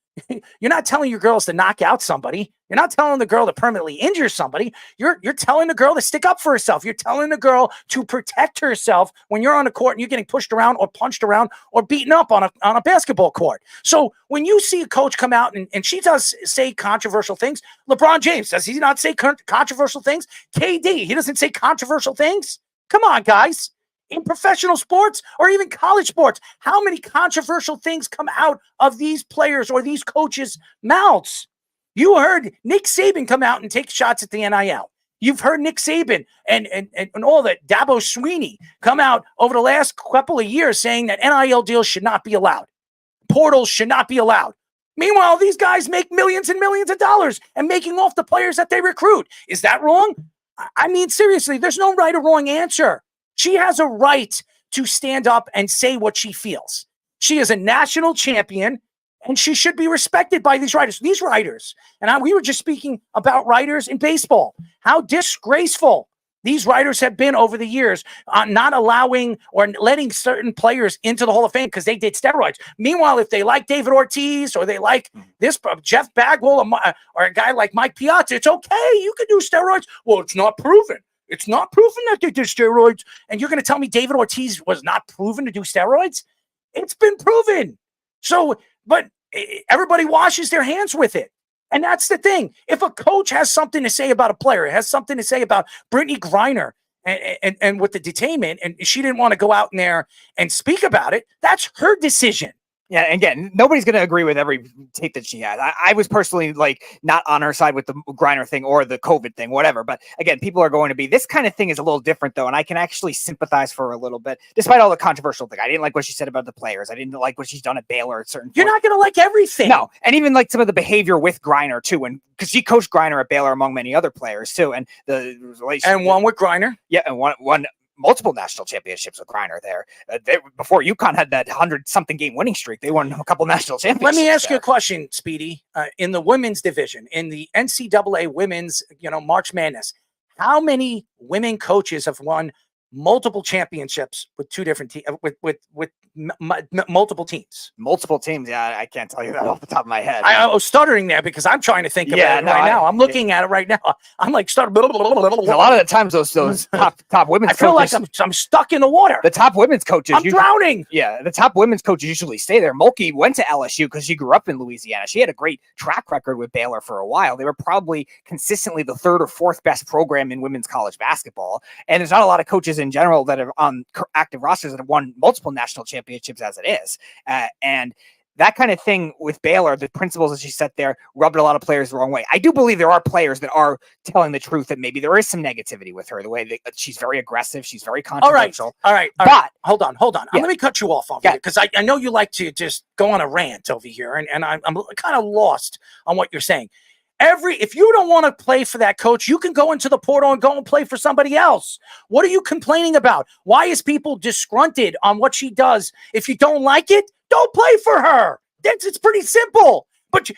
your girls to knock out somebody. You're not telling the girl to permanently injure somebody. You're telling the girl to stick up for herself. You're telling the girl to protect herself when you're on the court and you're getting pushed around or punched around or beaten up on a basketball court. So when you see a coach come out and she does say controversial things, LeBron James, does he not say controversial things? KD, he doesn't say controversial things? Come on, guys. In professional sports or even college sports, how many controversial things come out of these players or these coaches' mouths? You heard Nick Saban come out and take shots at the NIL. You've heard Nick Saban and all that Dabo Sweeney come out over the last couple of years saying that NIL deals should not be allowed. Portals should not be allowed. Meanwhile, these guys make millions and millions of dollars and making off the players that they recruit. Is that wrong? I mean, seriously, there's no right or wrong answer. She has a right to stand up and say what she feels. She is a national champion, and she should be respected by these writers. These writers, and we were just speaking about writers in baseball, how disgraceful these writers have been over the years on not allowing or letting certain players into the Hall of Fame because they did steroids. Meanwhile, if they like David Ortiz or they like this Jeff Bagwell or a guy like Mike Piazza, it's okay. You can do steroids. Well, it's not proven. It's not proven that they did steroids. And you're going to tell me David Ortiz was not proven to do steroids? It's been proven. So, but everybody washes their hands with it. And that's the thing. If a coach has something to say about a player, has something to say about Brittany Griner and with the detainment, and she didn't want to go out in there and speak about it, that's her decision. Yeah, and again, nobody's going to agree with every take that she has. I was personally not on her side with the Griner thing or the COVID thing, whatever. But again, people are going to be. This kind of thing is a little different, though, and I can actually sympathize for her a little bit, despite all the controversial thing. I didn't like what she said about the players. I didn't like what she's done at Baylor at certain. You're not going to like everything. No, and even like some of the behavior with Griner too, and because she coached Griner at Baylor among many other players too, and the relationship. And one with Griner. Yeah, and one. Multiple national championships with Griner there. Before UConn had that 100-something game winning streak, they won a couple national championships. Let me ask you a question, Speedy. In the women's division, in the NCAA women's, March Madness, how many women coaches have won multiple championships with two different teams, with multiple teams? Multiple teams. Yeah, I can't tell you that off the top of my head. I was stuttering there because I'm trying to think about it now. I'm looking at it right now. I'm like stuttering. A lot of the times those top women's. I feel coaches, like I'm stuck in the water. The top women's coaches. I'm drowning. Yeah, the top women's coaches usually stay there. Mulkey went to LSU because she grew up in Louisiana. She had a great track record with Baylor for a while. They were probably consistently the third or fourth best program in women's college basketball. And there's not a lot of coaches in general that are on active rosters that have won multiple national championships as it is. And that kind of thing with Baylor, the principles that she set there rubbed a lot of players the wrong way. I do believe there are players that are telling the truth that maybe there is some negativity with her, the way that she's very aggressive. She's very controversial. All right. But hold on. Yeah. Let me cut you off here because I know you like to just go on a rant over here, and I'm kind of lost on what you're saying. If you don't want to play for that coach, you can go into the portal and go and play for somebody else. What are you complaining about? Why is people disgruntled on what she does? If you don't like it, don't play for her. It's pretty simple. But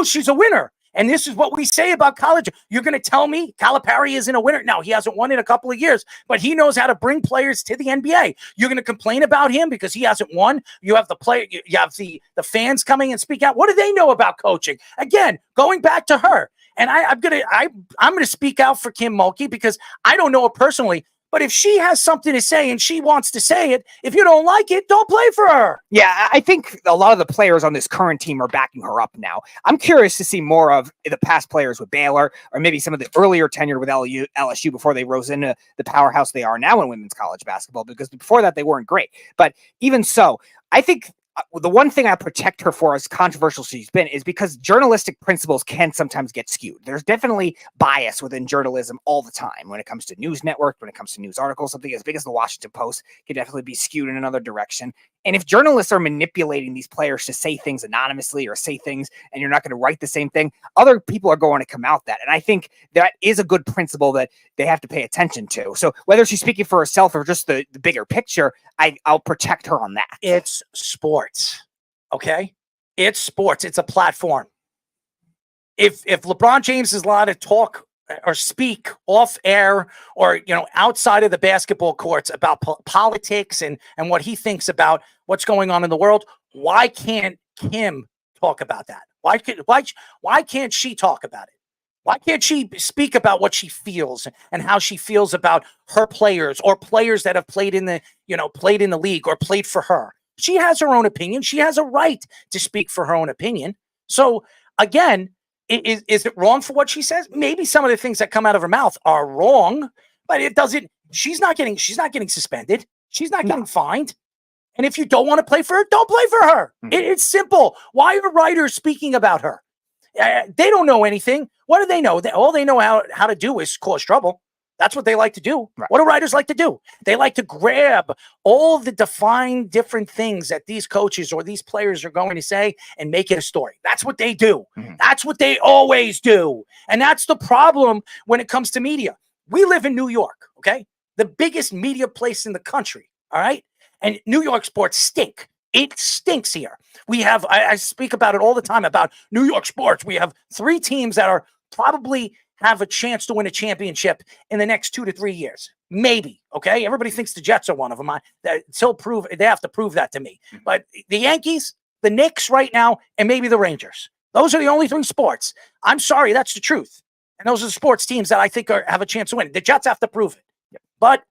she's a winner. And this is what we say about college. You're going to tell me Calipari isn't a winner? No, he hasn't won in a couple of years, but he knows how to bring players to the NBA. You're going to complain about him because he hasn't won. You have you have the fans coming and speak out. What do they know about coaching? Again, going back to her. And I'm gonna speak out for Kim Mulkey because I don't know her personally. But if she has something to say and she wants to say it, if you don't like it, don't play for her. Yeah, I think a lot of the players on this current team are backing her up now. I'm curious to see more of the past players with Baylor or maybe some of the earlier tenure with LSU before they rose into the powerhouse they are now in women's college basketball, because before that they weren't great. But even so, I think the one thing I protect her for, as controversial she's been, is because journalistic principles can sometimes get skewed. There's definitely bias within journalism all the time when it comes to news network, when it comes to news articles. Something as big as the Washington Post can definitely be skewed in another direction. And if journalists are manipulating these players to say things anonymously or say things and you're not going to write the same thing, other people are going to come out that. And I think that is a good principle that they have to pay attention to. So whether she's speaking for herself or just the bigger picture, I'll protect her on that. It's sports, okay? It's sports. It's a platform. if LeBron James is allowed to talk or speak off air or, outside of the basketball courts about politics and what he thinks about what's going on in the world, why can't Kim talk about that? Why can't she talk about it? Why can't she speak about what she feels and how she feels about her players or players that have played in the league or played for her? She has her own opinion. She has a right to speak for her own opinion. So again, is it wrong for what she says? Maybe some of the things that come out of her mouth are wrong, but it doesn't. She's not getting suspended. She's not getting fined. And if you don't want to play for her, don't play for her. It's simple. Why are writers speaking about her? They don't know anything. What do they know? All they know how to do is cause trouble. That's what they like to do. Right. What do writers like to do? They like to grab all the defined different things that these coaches or these players are going to say and make it a story. That's what they do. That's what they always do. And that's the problem when it comes to media. We live in New York, okay? The biggest media place in the country, all right? And New York sports stink. It stinks here. We have, I speak about it all the time about New York sports. We have 3 teams that are probably have a chance to win a championship in the next 2 to 3 years. Maybe. Okay. Everybody thinks the Jets are one of them. They have to prove that to me. But the Yankees, the Knicks right now, and maybe the Rangers. Those are the only 3 sports. I'm sorry. That's the truth. And those are the sports teams that I think have a chance to win. The Jets have to prove it. But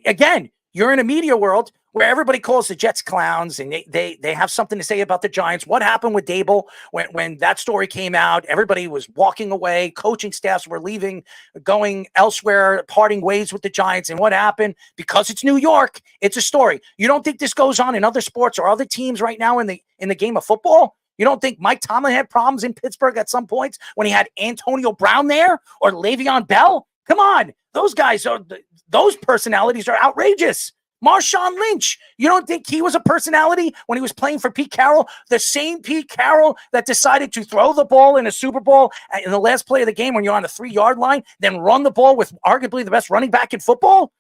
again, you're in a media world where everybody calls the Jets clowns and they have something to say about the Giants. What happened with Dable when that story came out? Everybody was walking away. Coaching staffs were leaving, going elsewhere, parting ways with the Giants. And what happened? Because it's New York, it's a story. You don't think this goes on in other sports or other teams right now in the game of football? You don't think Mike Tomlin had problems in Pittsburgh at some points when he had Antonio Brown there or Le'Veon Bell? Come on. Those personalities are outrageous. Marshawn Lynch, you don't think he was a personality when he was playing for Pete Carroll? The same Pete Carroll that decided to throw the ball in a Super Bowl in the last play of the game when you're on the 3-yard line, then run the ball with arguably the best running back in football?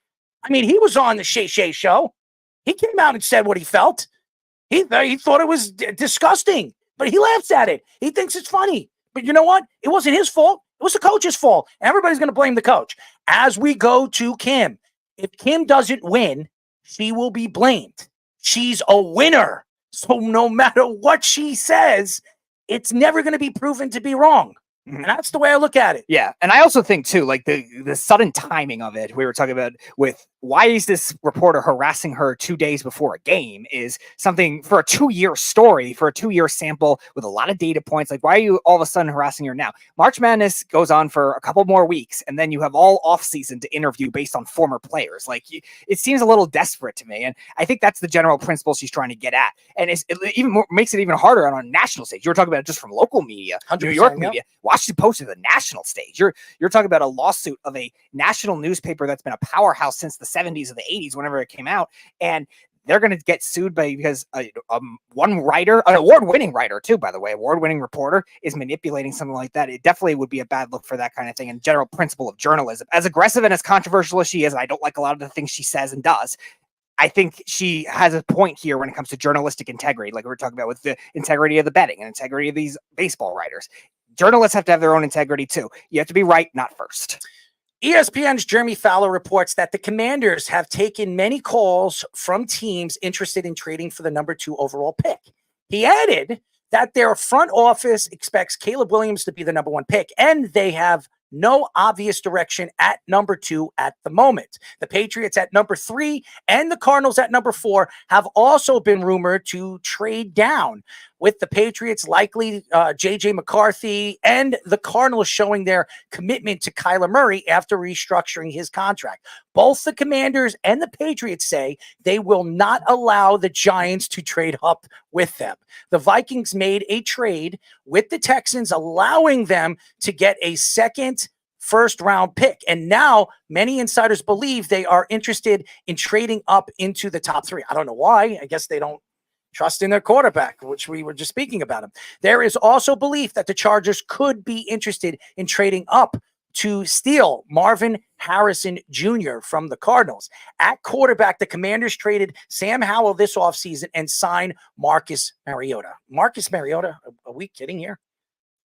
I mean, he was on the Shay Shay show. He came out and said what he felt. He thought it was disgusting, but he laughs at it. He thinks it's funny. But you know what? It wasn't his fault. It was the coach's fault. Everybody's going to blame the coach. As we go to Kim, if Kim doesn't win, she will be blamed. She's a winner. So no matter what she says, it's never going to be proven to be wrong. And that's the way I look at it. Yeah. And I also think too, like the sudden timing of it, we were talking about with why is this reporter harassing her 2 days before a game is something for a 2-year story, for a 2-year sample with a lot of data points. Like, why are you all of a sudden harassing her now? March Madness goes on for a couple more weeks, and then you have all off season to interview based on former players. Like, it seems a little desperate to me. And I think that's the general principle she's trying to get at. And it even makes it even harder on a national stage. You were talking about it just from local media, New York media. Washington Post is the national stage. You're talking about a lawsuit of a national newspaper that's been a powerhouse since the 70s or the 80s, whenever it came out, and they're going to get sued because one writer, an award-winning writer too, by the way, award-winning reporter is manipulating something like that. It definitely would be a bad look for that kind of thing. And general principle of journalism, as aggressive and as controversial as she is, and I don't like a lot of the things she says and does, I think she has a point here when it comes to journalistic integrity, like we were talking about with the integrity of the betting and integrity of these baseball writers. Journalists have to have their own integrity too. You have to be right, not first. ESPN's Jeremy Fowler reports that the Commanders have taken many calls from teams interested in trading for the number 2 overall pick. He added that their front office expects Caleb Williams to be the number 1 pick, and they have no obvious direction at number 2 at the moment. The Patriots at number 3 and the Cardinals at number 4 have also been rumored to trade down, with the Patriots likely J.J. McCarthy and the Cardinals showing their commitment to Kyler Murray after restructuring his contract. Both the Commanders and the Patriots say they will not allow the Giants to trade up with them. The Vikings made a trade with the Texans, allowing them to get a second first-round pick. And now many insiders believe they are interested in trading up into the top 3. I don't know why. I guess they don't trust in their quarterback, which we were just speaking about him. There is also belief that the Chargers could be interested in trading up to steal Marvin Harrison Jr. from the Cardinals. At quarterback, the Commanders traded Sam Howell this offseason and signed Marcus Mariota. Marcus Mariota? Are we kidding here?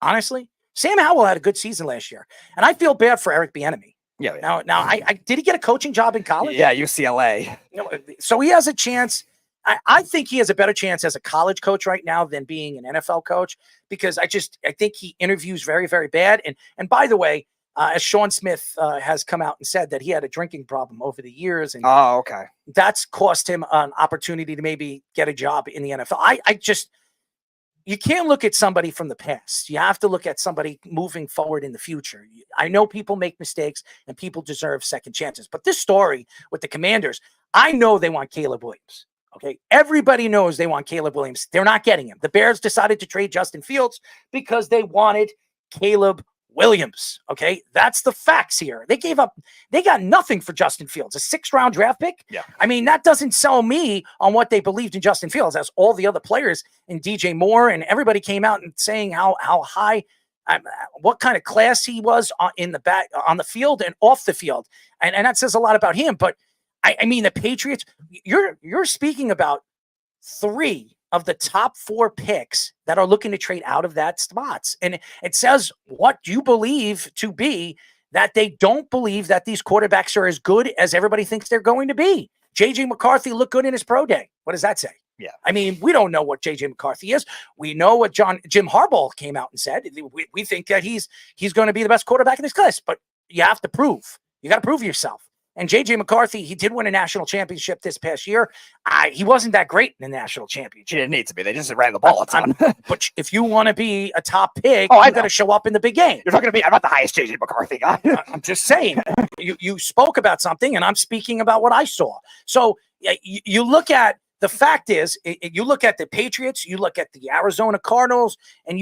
Honestly? Sam Howell had a good season last year, and I feel bad for Eric Bieniemy. Yeah. Now, I did he get a coaching job in college? Yeah, UCLA. So he has a chance. I think he has a better chance as a college coach right now than being an NFL coach, because I think he interviews very, very bad. And by the way, as Sean Smith has come out and said that he had a drinking problem over the years, and okay, that's cost him an opportunity to maybe get a job in the NFL. You can't look at somebody from the past. You have to look at somebody moving forward in the future. I know people make mistakes and people deserve second chances, but this story with the Commanders, I know they want Caleb Williams. Okay. Everybody knows they want Caleb Williams. They're not getting him. The Bears decided to trade Justin Fields because they wanted Caleb Williams. Okay. That's the facts here. They got nothing for Justin Fields, a 6th-round draft pick. Yeah. I mean, that doesn't sell me on what they believed in Justin Fields, as all the other players and DJ Moore and everybody came out and saying how high, what kind of class he was on the field and off the field. And that says a lot about him. But I mean, the Patriots, you're speaking about 3 of the top 4 picks that are looking to trade out of that spots. And it says what you believe to be that they don't believe that these quarterbacks are as good as everybody thinks they're going to be. JJ McCarthy looked good in his pro day. What does that say? Yeah. I mean, we don't know what JJ McCarthy is. We know what Jim Harbaugh came out and said. We think that he's going to be the best quarterback in this class, but you have to prove. You got to prove yourself. And J.J. McCarthy, he did win a national championship this past year. He wasn't that great in the national championship. He didn't need to be. They just ran the ball a ton. But if you want to be a top pick, you got to show up in the big game. You're talking to me. I'm not the highest J.J. McCarthy guy. I'm just saying. You spoke about something, and I'm speaking about what I saw. So you look at, the fact is, you look at the Patriots, you look at the Arizona Cardinals, and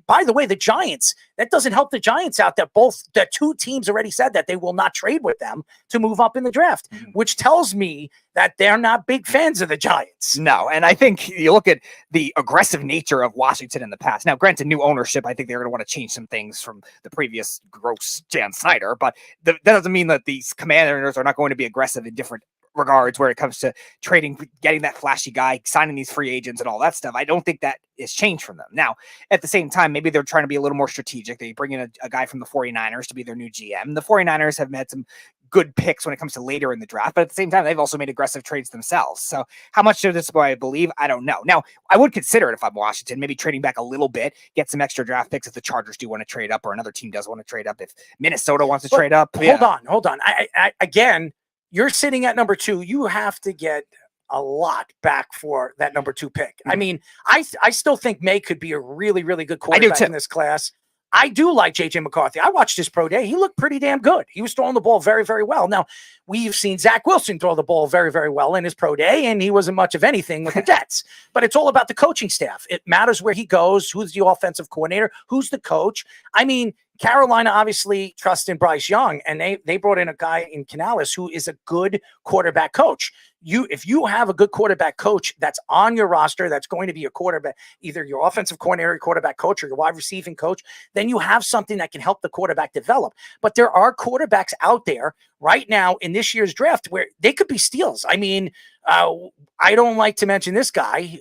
by the way, the Giants. That doesn't help the Giants out that the 2 teams already said that they will not trade with them to move up in the draft, which tells me that they're not big fans of the Giants. No, and I think you look at the aggressive nature of Washington in the past. Now, granted, new ownership, I think they're going to want to change some things from the previous gross Jan Snyder, but that doesn't mean that these Commanders are not going to be aggressive in different regards where it comes to trading, getting that flashy guy, signing these free agents and all that stuff. I don't think that is changed from them. Now, at the same time, maybe they're trying to be a little more strategic. They bring in a guy from the 49ers to be their new GM. The 49ers have had some good picks when it comes to later in the draft, but at the same time, they've also made aggressive trades themselves. So how much of this do I believe? I don't know. Now, I would consider it if I'm Washington, maybe trading back a little bit, get some extra draft picks if the Chargers do want to trade up or another team does want to trade up. If Minnesota wants to trade up. Hold on. I again, you're sitting at number 2. You have to get a lot back for that number 2 pick. I mean, I still think May could be a really, really good quarterback in this class. I do like J.J. McCarthy. I watched his pro day. He looked pretty damn good. He was throwing the ball very, very well. Now, we've seen Zach Wilson throw the ball very, very well in his pro day, and he wasn't much of anything with the Jets. But it's all about the coaching staff. It matters where he goes, who's the offensive coordinator, who's the coach. I mean, Carolina obviously trusts in Bryce Young, and they brought in a guy in Canales who is a good quarterback coach. If you have a good quarterback coach that's on your roster, that's going to be a quarterback, either your offensive coordinator, quarterback coach, or your wide receiving coach, then you have something that can help the quarterback develop. But there are quarterbacks out there right now in this year's draft where they could be steals. I mean, I don't like to mention this guy.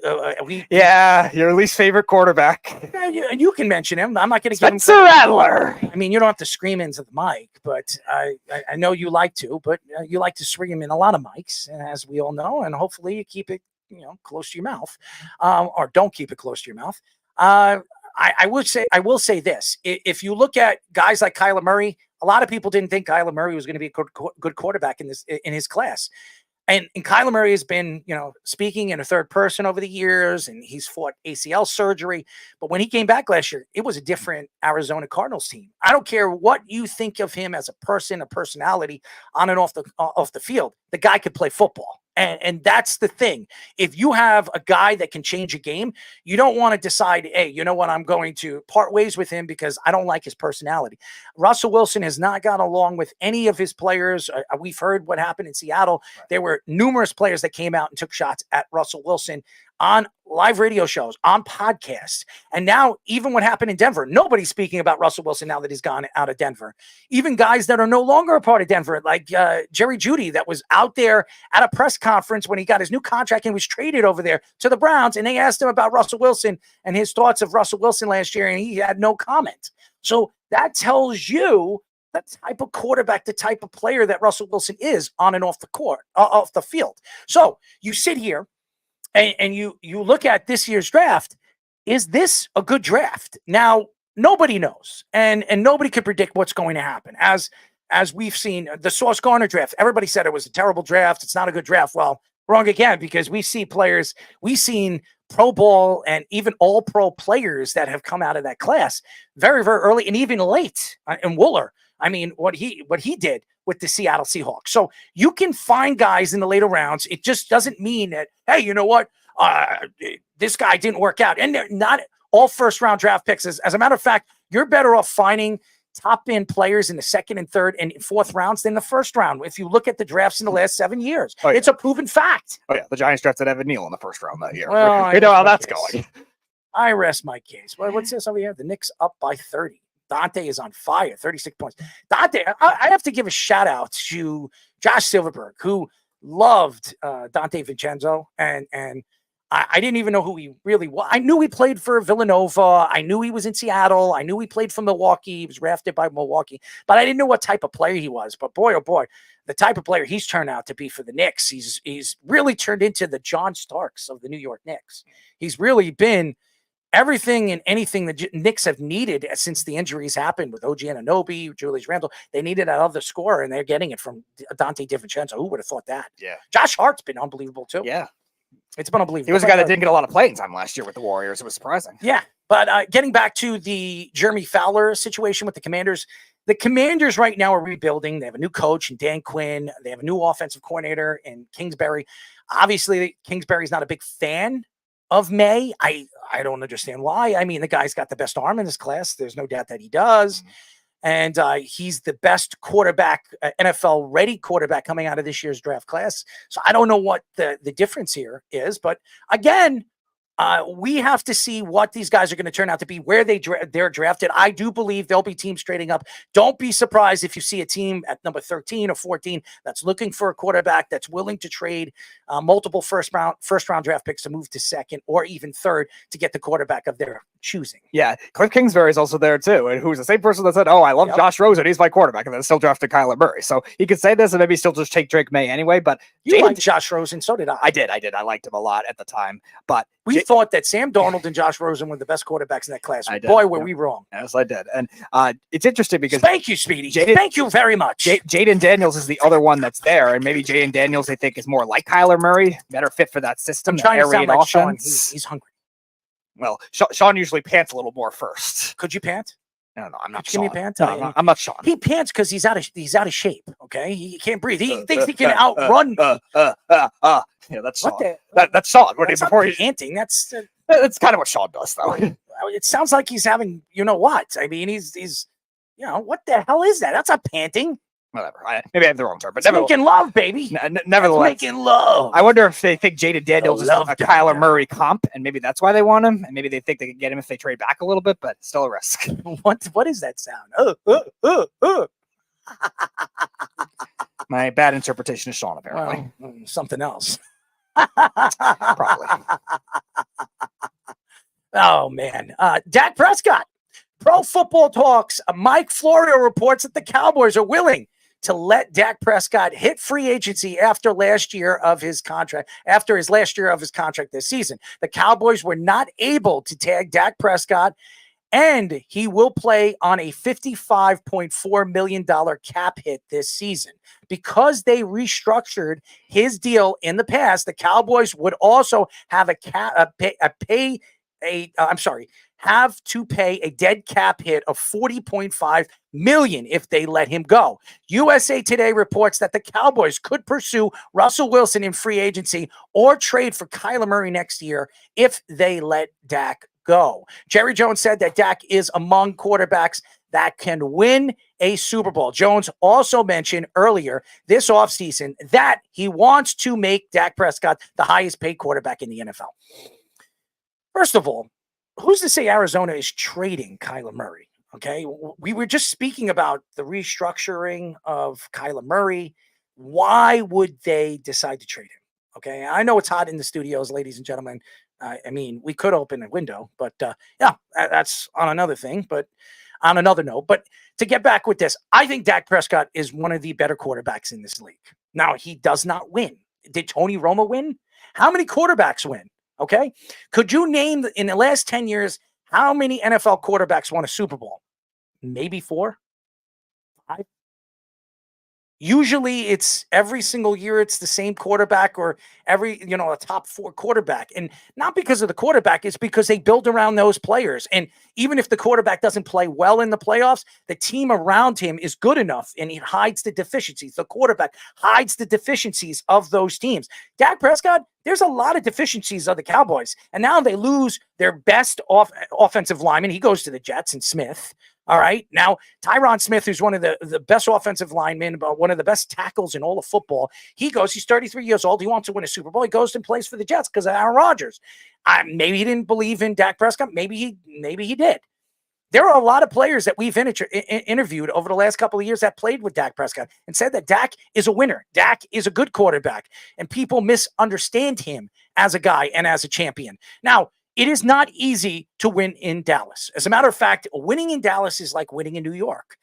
Your least favorite quarterback. And you can mention him. I'm not going to give him Spencer Rattler. I mean, you don't have to scream into the mic, but I know you like to. But you like to scream in a lot of mics, as we all know, and hopefully you keep it, close to your mouth, or don't keep it close to your mouth. I will say this: if you look at guys like Kyler Murray, a lot of people didn't think Kyler Murray was going to be a good quarterback in his class. And Kyler Murray has been, speaking in a third person over the years, and he's fought ACL surgery. But when he came back last year, it was a different Arizona Cardinals team. I don't care what you think of him as a person, a personality on and off the field. The guy could play football. And that's the thing. If you have a guy that can change a game, you don't want to decide, hey, you know what, I'm going to part ways with him because I don't like his personality. Russell Wilson has not gone along with any of his players. We've heard what happened in Seattle. There were numerous players that came out and took shots at Russell Wilson on live radio shows, on podcasts. And now even what happened in Denver, nobody's speaking about Russell Wilson now that he's gone out of Denver. Even guys that are no longer a part of Denver, like Jerry Jeudy, that was out there at a press conference when he got his new contract and was traded over there to the Browns. And they asked him about Russell Wilson and his thoughts of Russell Wilson last year, and he had no comment. So that tells you the type of quarterback, the type of player that Russell Wilson is on and off the court, off the field. So you sit here and you look at this year's draft. Is this a good draft? Now, nobody knows, and nobody could predict what's going to happen. As we've seen the Sauce Gardner draft, everybody said it was a terrible draft. It's not a good draft. Well, wrong again, because we see players, we've seen Pro Bowl and even all pro players that have come out of that class very, very early and even late. And Wooler, I mean, what he did with the Seattle Seahawks. So you can find guys in the later rounds. It just doesn't mean that, hey, you know what? This guy didn't work out. And they're not all first-round draft picks. As a matter of fact, you're better off finding top-end players in the second and third and fourth rounds than the first round. If you look at the drafts in the last 7 years, it's a proven fact. Oh, yeah. The Giants drafted Evan Neal in the first round that year. Well, we know how that's going. I rest my case. What's this over here? The Knicks up by 30. Dante is on fire, 36 points. Dante, I have to give a shout out to Josh Silverberg, who loved Dante Vincenzo, and I didn't even know who he really was. I knew he played for Villanova. I knew he was in Seattle. I knew he played for Milwaukee. He was drafted by Milwaukee, but I didn't know what type of player he was. But boy, oh boy, the type of player he's turned out to be for the Knicks. He's really turned into the John Starks of the New York Knicks. He's really been everything and anything the Knicks have needed since the injuries happened with OG Anunoby, Julius Randle. They needed that other scorer, and they're getting it from Dante DiVincenzo. Who would have thought that? Yeah. Josh Hart's been unbelievable, too. Yeah. It's been unbelievable. He was a guy that didn't get a lot of playing time last year with the Warriors. It was surprising. Yeah. But getting back to the Jeremy Fowler situation with the Commanders right now are rebuilding. They have a new coach in Dan Quinn. They have a new offensive coordinator in Kingsbury. Obviously, Kingsbury's not a big fan of May. I don't understand why. I mean, the guy's got the best arm in this class. There's no doubt that he does. Mm-hmm. And he's the best quarterback, NFL-ready quarterback coming out of this year's draft class. So I don't know what the difference here is. But again, we have to see what these guys are going to turn out to be, where they're drafted. I do believe there'll be teams trading up. Don't be surprised if you see a team at number 13 or 14 that's looking for a quarterback that's willing to trade multiple first round draft picks to move to second or even third to get the quarterback of their choosing. Yeah, Cliff Kingsbury is also there too, and who's the same person that said, "Oh, I love Josh Rosen, he's my quarterback," and then still drafted Kyler Murray. So he could say this and maybe still just take Drake May anyway. But you liked Josh Rosen, so did I. I did. I liked him a lot at the time, but we thought that Sam Darnold and Josh Rosen were the best quarterbacks in that class. Boy, were we wrong. Yes, I did. And it's interesting because thank you, Speedy. Thank you very much. Jaden Daniels is the other one that's there, and maybe Jaden Daniels they think is more like Kyler Murray, better fit for that system. I'm trying to sound like Sean. He's hungry. Well, Sean usually pants a little more first. Could you pant? No, I'm not. Give me a pant. No, I'm not Sean. He pants because he's out of shape. Okay, he can't breathe. He thinks he can outrun. Yeah, that's Sean. That's Sean. That's before he's panting. That's kind of what Sean does, though. It sounds like he's having, you know what? I mean, he's, what the hell is that? That's not panting. Whatever. Maybe I have the wrong term, but making love, baby. Nevertheless, making love. I wonder if they think Jaden Daniels is a Kyler Murray comp, and maybe that's why they want him, and maybe they think they can get him if they trade back a little bit, but still a risk. What is that sound? My bad interpretation of Sean, apparently. Well, something else. Probably. Oh man, Dak Prescott. Pro Football Talks. Mike Florio reports that the Cowboys are willing to let Dak Prescott hit free agency after his last year of his contract this season. The Cowboys were not able to tag Dak Prescott, and he will play on a $55.4 million cap hit this season. Because they restructured his deal in the past, the Cowboys would also have have to pay a dead cap hit of $40.5 million if they let him go. USA Today reports that the Cowboys could pursue Russell Wilson in free agency or trade for Kyler Murray next year if they let Dak go. Jerry Jones said that Dak is among quarterbacks that can win a Super Bowl. Jones also mentioned earlier this offseason that he wants to make Dak Prescott the highest paid quarterback in the NFL. First of all, who's to say Arizona is trading Kyler Murray? Okay, we were just speaking about the restructuring of Kyler Murray. Why would they decide to trade him? Okay, I know it's hot in the studios, ladies and gentlemen. I mean, we could open a window, but yeah, that's on another thing. But on another note, but to get back with this, I think Dak Prescott is one of the better quarterbacks in this league. Now, he does not win. Did Tony Romo win? How many quarterbacks win? Okay, could you name in the last 10 years how many NFL quarterbacks won a Super Bowl? Maybe 4, 5. Usually it's every single year it's the same quarterback or every, a top 4 quarterback. And not because of the quarterback, it's because they build around those players. And even if the quarterback doesn't play well in the playoffs, the team around him is good enough and it hides the deficiencies. The quarterback hides the deficiencies of those teams. Dak Prescott, there's a lot of deficiencies of the Cowboys. And now they lose their best offensive lineman. He goes to the Jets and Smith. All right. Now, Tyron Smith, who's one of the best offensive linemen, but one of the best tackles in all of football, he's 33 years old. He wants to win a Super Bowl. He goes and plays for the Jets because of Aaron Rodgers. Maybe he didn't believe in Dak Prescott. Maybe he did. There are a lot of players that we've interviewed over the last couple of years that played with Dak Prescott and said that Dak is a winner. Dak is a good quarterback, and people misunderstand him as a guy and as a champion. Now, it is not easy to win in Dallas. As a matter of fact, winning in Dallas is like winning in New York.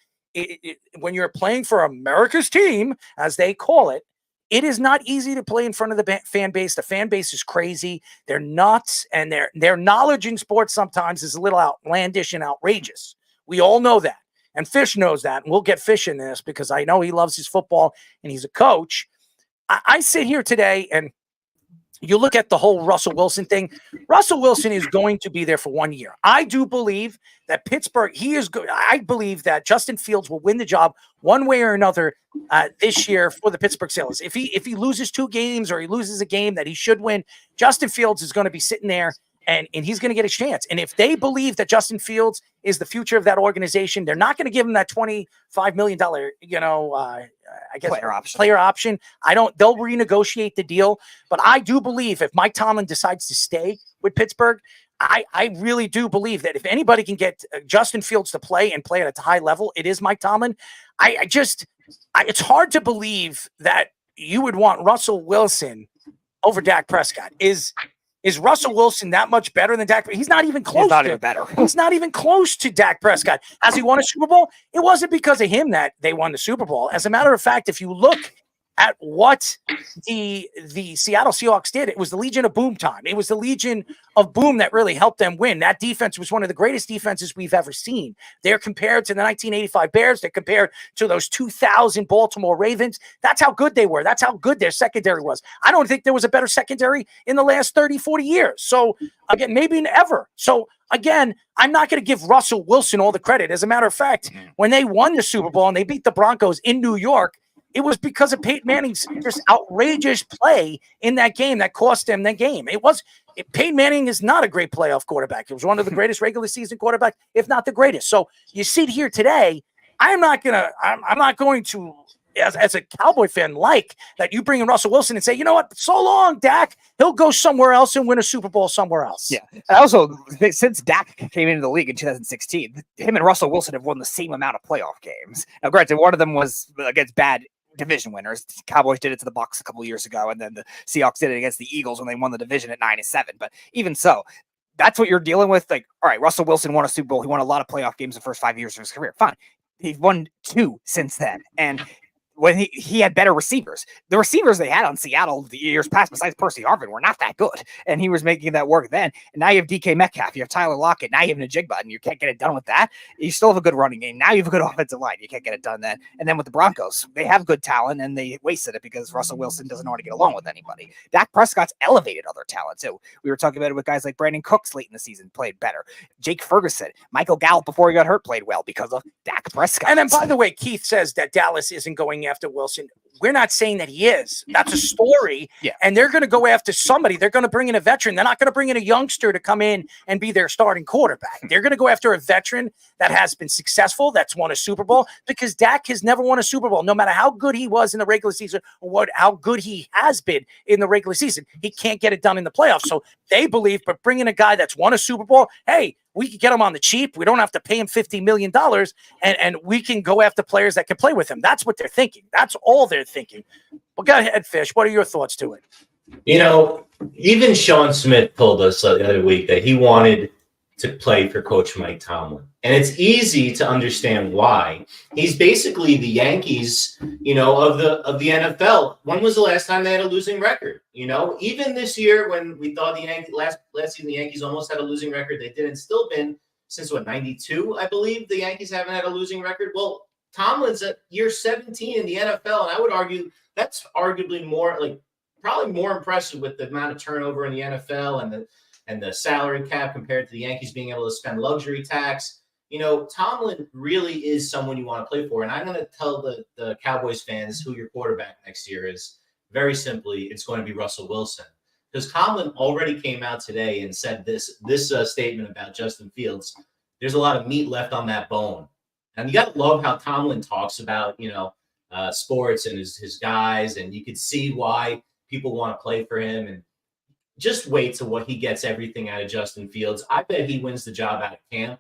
When you're playing for America's team, as they call it, it is not easy to play in front of the fan base. The fan base is crazy. They're nuts, and their knowledge in sports sometimes is a little outlandish and outrageous. We all know that, and Fish knows that, and we'll get Fish in this because I know he loves his football, and he's a coach. I sit here today, and you look at the whole Russell Wilson thing. Russell Wilson is going to be there for 1 year. I do believe that Pittsburgh, he is good. I believe that Justin Fields will win the job one way or another this year for the Pittsburgh Steelers. If he loses 2 games or he loses a game that he should win, Justin Fields is going to be sitting there and he's going to get his chance. And if they believe that Justin Fields is the future of that organization, they're not going to give him that $25 million, player option. They'll renegotiate the deal. But I do believe if Mike Tomlin decides to stay with Pittsburgh, I really do believe that if anybody can get Justin Fields to play and play at a high level, it is Mike Tomlin. It's hard to believe that you would want Russell Wilson over Dak Prescott. Is Russell Wilson that much better than Dak? He's not even close. He's not even better. He's not even close to Dak Prescott. Has he won a Super Bowl? It wasn't because of him that they won the Super Bowl. As a matter of fact, if you look at what the Seattle Seahawks did, it was the Legion of Boom time. It was the Legion of Boom that really helped them win. That defense was one of the greatest defenses we've ever seen. They're compared to the 1985 Bears. They're compared to those 2000 Baltimore Ravens. That's how good they were. That's how good their secondary was. I don't think there was a better secondary in the last 30, 40 years. So, again, maybe ever. So, again, I'm not going to give Russell Wilson all the credit. As a matter of fact, when they won the Super Bowl and they beat the Broncos in New York, it was because of Peyton Manning's just outrageous play in that game that cost them the game. Peyton Manning is not a great playoff quarterback. It was one of the greatest regular season quarterbacks, if not the greatest. So you sit here today, I'm not going to, as a Cowboy fan, like that you bring in Russell Wilson and say, you know what, so long, Dak. He'll go somewhere else and win a Super Bowl somewhere else. Yeah. And also, since Dak came into the league in 2016, him and Russell Wilson have won the same amount of playoff games. Now, granted, one of them was against bad division winners. The Cowboys did it to the Bucs a couple of years ago, and then the Seahawks did it against the Eagles when they won the division at 9-7. But even so, that's what you're dealing with. Like, all right, Russell Wilson won a Super Bowl. He won a lot of playoff games the first 5 years of his career. Fine. He's won 2 since then. And when he had better receivers. The receivers they had on Seattle the years past, besides Percy Harvin, were not that good. And he was making that work then. And now you have DK Metcalf, you have Tyler Lockett, now you have Najigba, and you can't get it done with that. You still have a good running game. Now you have a good offensive line. You can't get it done then. And then with the Broncos, they have good talent, and they wasted it because Russell Wilson doesn't know how to get along with anybody. Dak Prescott's elevated other talent, too. We were talking about it with guys like Brandon Cooks late in the season, played better. Jake Ferguson, Michael Gallup, before he got hurt, played well because of Dak Prescott. And then, by the way, Keith says that Dallas isn't going after Wilson. We're not saying that he is. That's a story. Yeah. And they're going to go after somebody. They're going to bring in a veteran. They're not going to bring in a youngster to come in and be their starting quarterback. They're going to go after a veteran that has been successful, that's won a Super Bowl, because Dak has never won a Super Bowl. No matter how good he was in the regular season or how good he has been in the regular season, he can't get it done in the playoffs. So they believe, but bringing a guy that's won a Super Bowl, hey, we can get him on the cheap. We don't have to pay him $50 million, and we can go after players that can play with him. That's what they're thinking. That's all they're thinking. Well, go ahead, Fish. What are your thoughts to it? You know, even Sean Smith told us the other week that he wanted to play for Coach Mike Tomlin. And it's easy to understand why. He's basically the Yankees, you know, of the NFL. When was the last time they had a losing record? You know, even this year when we thought the Yankees last season the Yankees almost had a losing record, they didn't. Still been since 92, I believe the Yankees haven't had a losing record. Well, Tomlin's at year 17 in the NFL, and I would argue that's arguably probably more impressive with the amount of turnover in the NFL and the salary cap compared to the Yankees being able to spend luxury tax. You know, Tomlin really is someone you want to play for. And I'm going to tell the Cowboys fans who your quarterback next year is. Very simply, it's going to be Russell Wilson. Because Tomlin already came out today and said this statement about Justin Fields. There's a lot of meat left on that bone. And you got to love how Tomlin talks about, you know, sports and his guys. And you could see why people want to play for him. And just wait till what he gets everything out of Justin Fields. I bet he wins the job out of camp.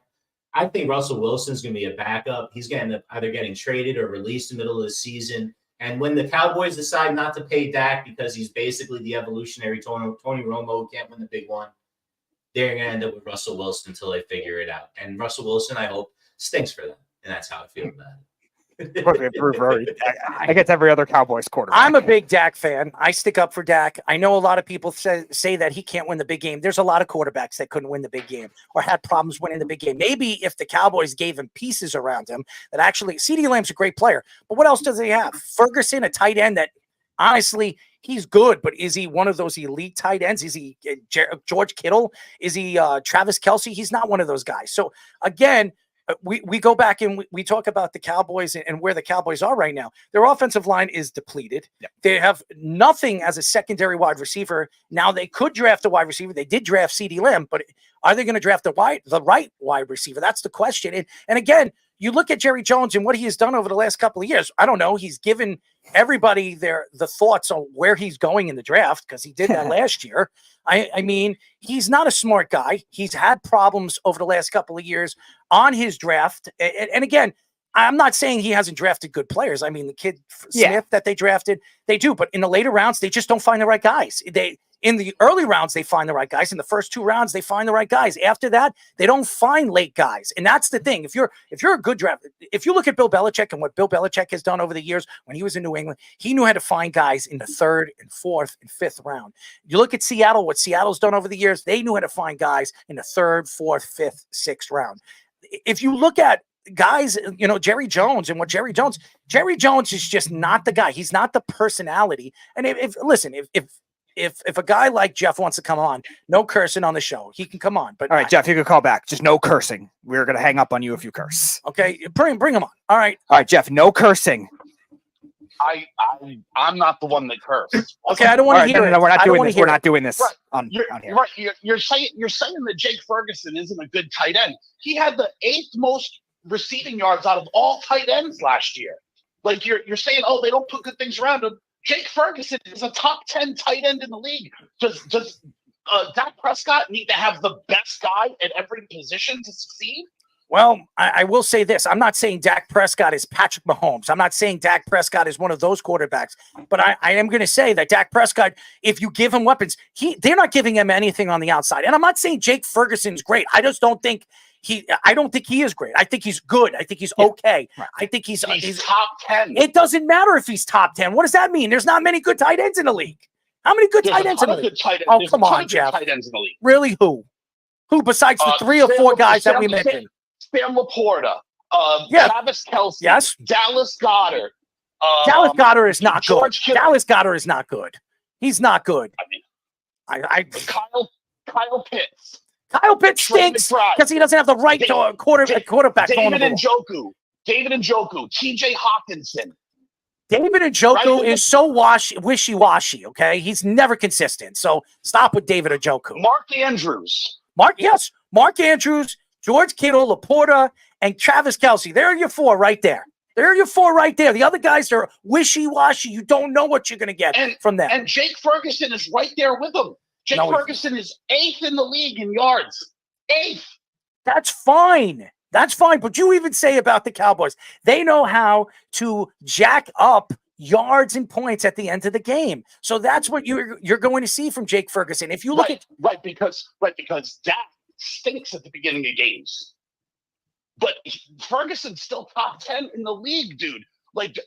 I think Russell Wilson's going to be a backup. He's going to end up either getting traded or released in the middle of the season. And when the Cowboys decide not to pay Dak because he's basically the evolutionary Tony Romo who can't win the big one, they're going to end up with Russell Wilson until they figure it out. And Russell Wilson, I hope, stinks for them. And that's how I feel about it. I guess every other Cowboys quarterback. I'm a big Dak fan. I stick up for Dak. I know a lot of people say that he can't win the big game. There's a lot of quarterbacks that couldn't win the big game or had problems winning the big game. Maybe if the Cowboys gave him pieces around him that actually, CeeDee Lamb's a great player, but what else does he have? Ferguson, a tight end that honestly, he's good, but is he one of those elite tight ends? Is he George Kittle? Is he Travis Kelce? He's not one of those guys. So again, we go back and we talk about the Cowboys and where the Cowboys are right now. Their offensive line is depleted. Yep. They have nothing as a secondary wide receiver. Now they could draft a wide receiver. They did draft CeeDee Lamb, but are they going to draft the right wide receiver? That's the question. And again, you look at Jerry Jones and what he has done over the last couple of years. I don't know. He's given everybody the thoughts on where he's going in the draft because he did that last year. I mean, he's not a smart guy. He's had problems over the last couple of years on his draft. And again, I'm not saying he hasn't drafted good players. I mean, the kid Smith that they drafted, they do. But in the later rounds, they just don't find the right guys. In the early rounds, they find the right guys. In the first two rounds, they find the right guys. After that, they don't find late guys. And that's the thing. If you're a good draft, if you look at Bill Belichick and what Bill Belichick has done over the years when he was in New England, he knew how to find guys in the third and fourth and fifth round. You look at Seattle, what Seattle's done over the years, they knew how to find guys in the third, fourth, fifth, sixth round. If you look at guys, you know, Jerry Jones and what Jerry Jones is just not the guy. He's not the personality. And if a guy like Jeff wants to come on, no cursing on the show, he can come on. But all right, Jeff, you can call back. Just no cursing. We're going to hang up on you if you curse. Okay, bring him on. All right, Jeff, no cursing. I'm not the one that cursed. Okay, I don't want to hear it. No, we're not doing this. We're not doing this right. on here. Right. You're saying that Jake Ferguson isn't a good tight end. He had the 8th most receiving yards out of all tight ends last year. Like you're saying, oh, they don't put good things around him. Jake Ferguson is a top 10 tight end in the league. Does Dak Prescott need to have the best guy at every position to succeed? Well, I will say this. I'm not saying Dak Prescott is Patrick Mahomes. I'm not saying Dak Prescott is one of those quarterbacks. But I am going to say that Dak Prescott, if you give him weapons, they're not giving him anything on the outside. And I'm not saying Jake Ferguson's great. I just don't think I don't think he is great. I think he's good. I think he's okay. Right. I think he's top 10. It doesn't matter if he's top 10. What does that mean? There's not many good tight ends in the league. How many good tight ends in the league? Oh, come on, Jeff. Tight ends in the league. Really? Who besides the 3 or 4 guys that we mentioned? Sam Laporta, Travis Kelce, yes, Dallas Goedert. Dallas Goedert is not good. Dallas Goedert is not good. He's not good. I mean, Kyle Pitts. Kyle Pitts stinks because he doesn't have the right quarterback. David Njoku, TJ Hawkinson. David Njoku is so wishy-washy, okay? He's never consistent. So stop with David Njoku. Mark Andrews. Mark Andrews, George Kittle, Laporta, and Travis Kelce. There are your four right there. The other guys are wishy-washy. You don't know what you're going to get from them. And Jake Ferguson is right there with them. Ferguson is 8th in the league in yards. 8th. That's fine. But you even say about the Cowboys, they know how to jack up yards and points at the end of the game. So that's what you're going to see from Jake Ferguson. If you look because Dak stinks at the beginning of games. But Ferguson's still top 10 in the league, dude. Like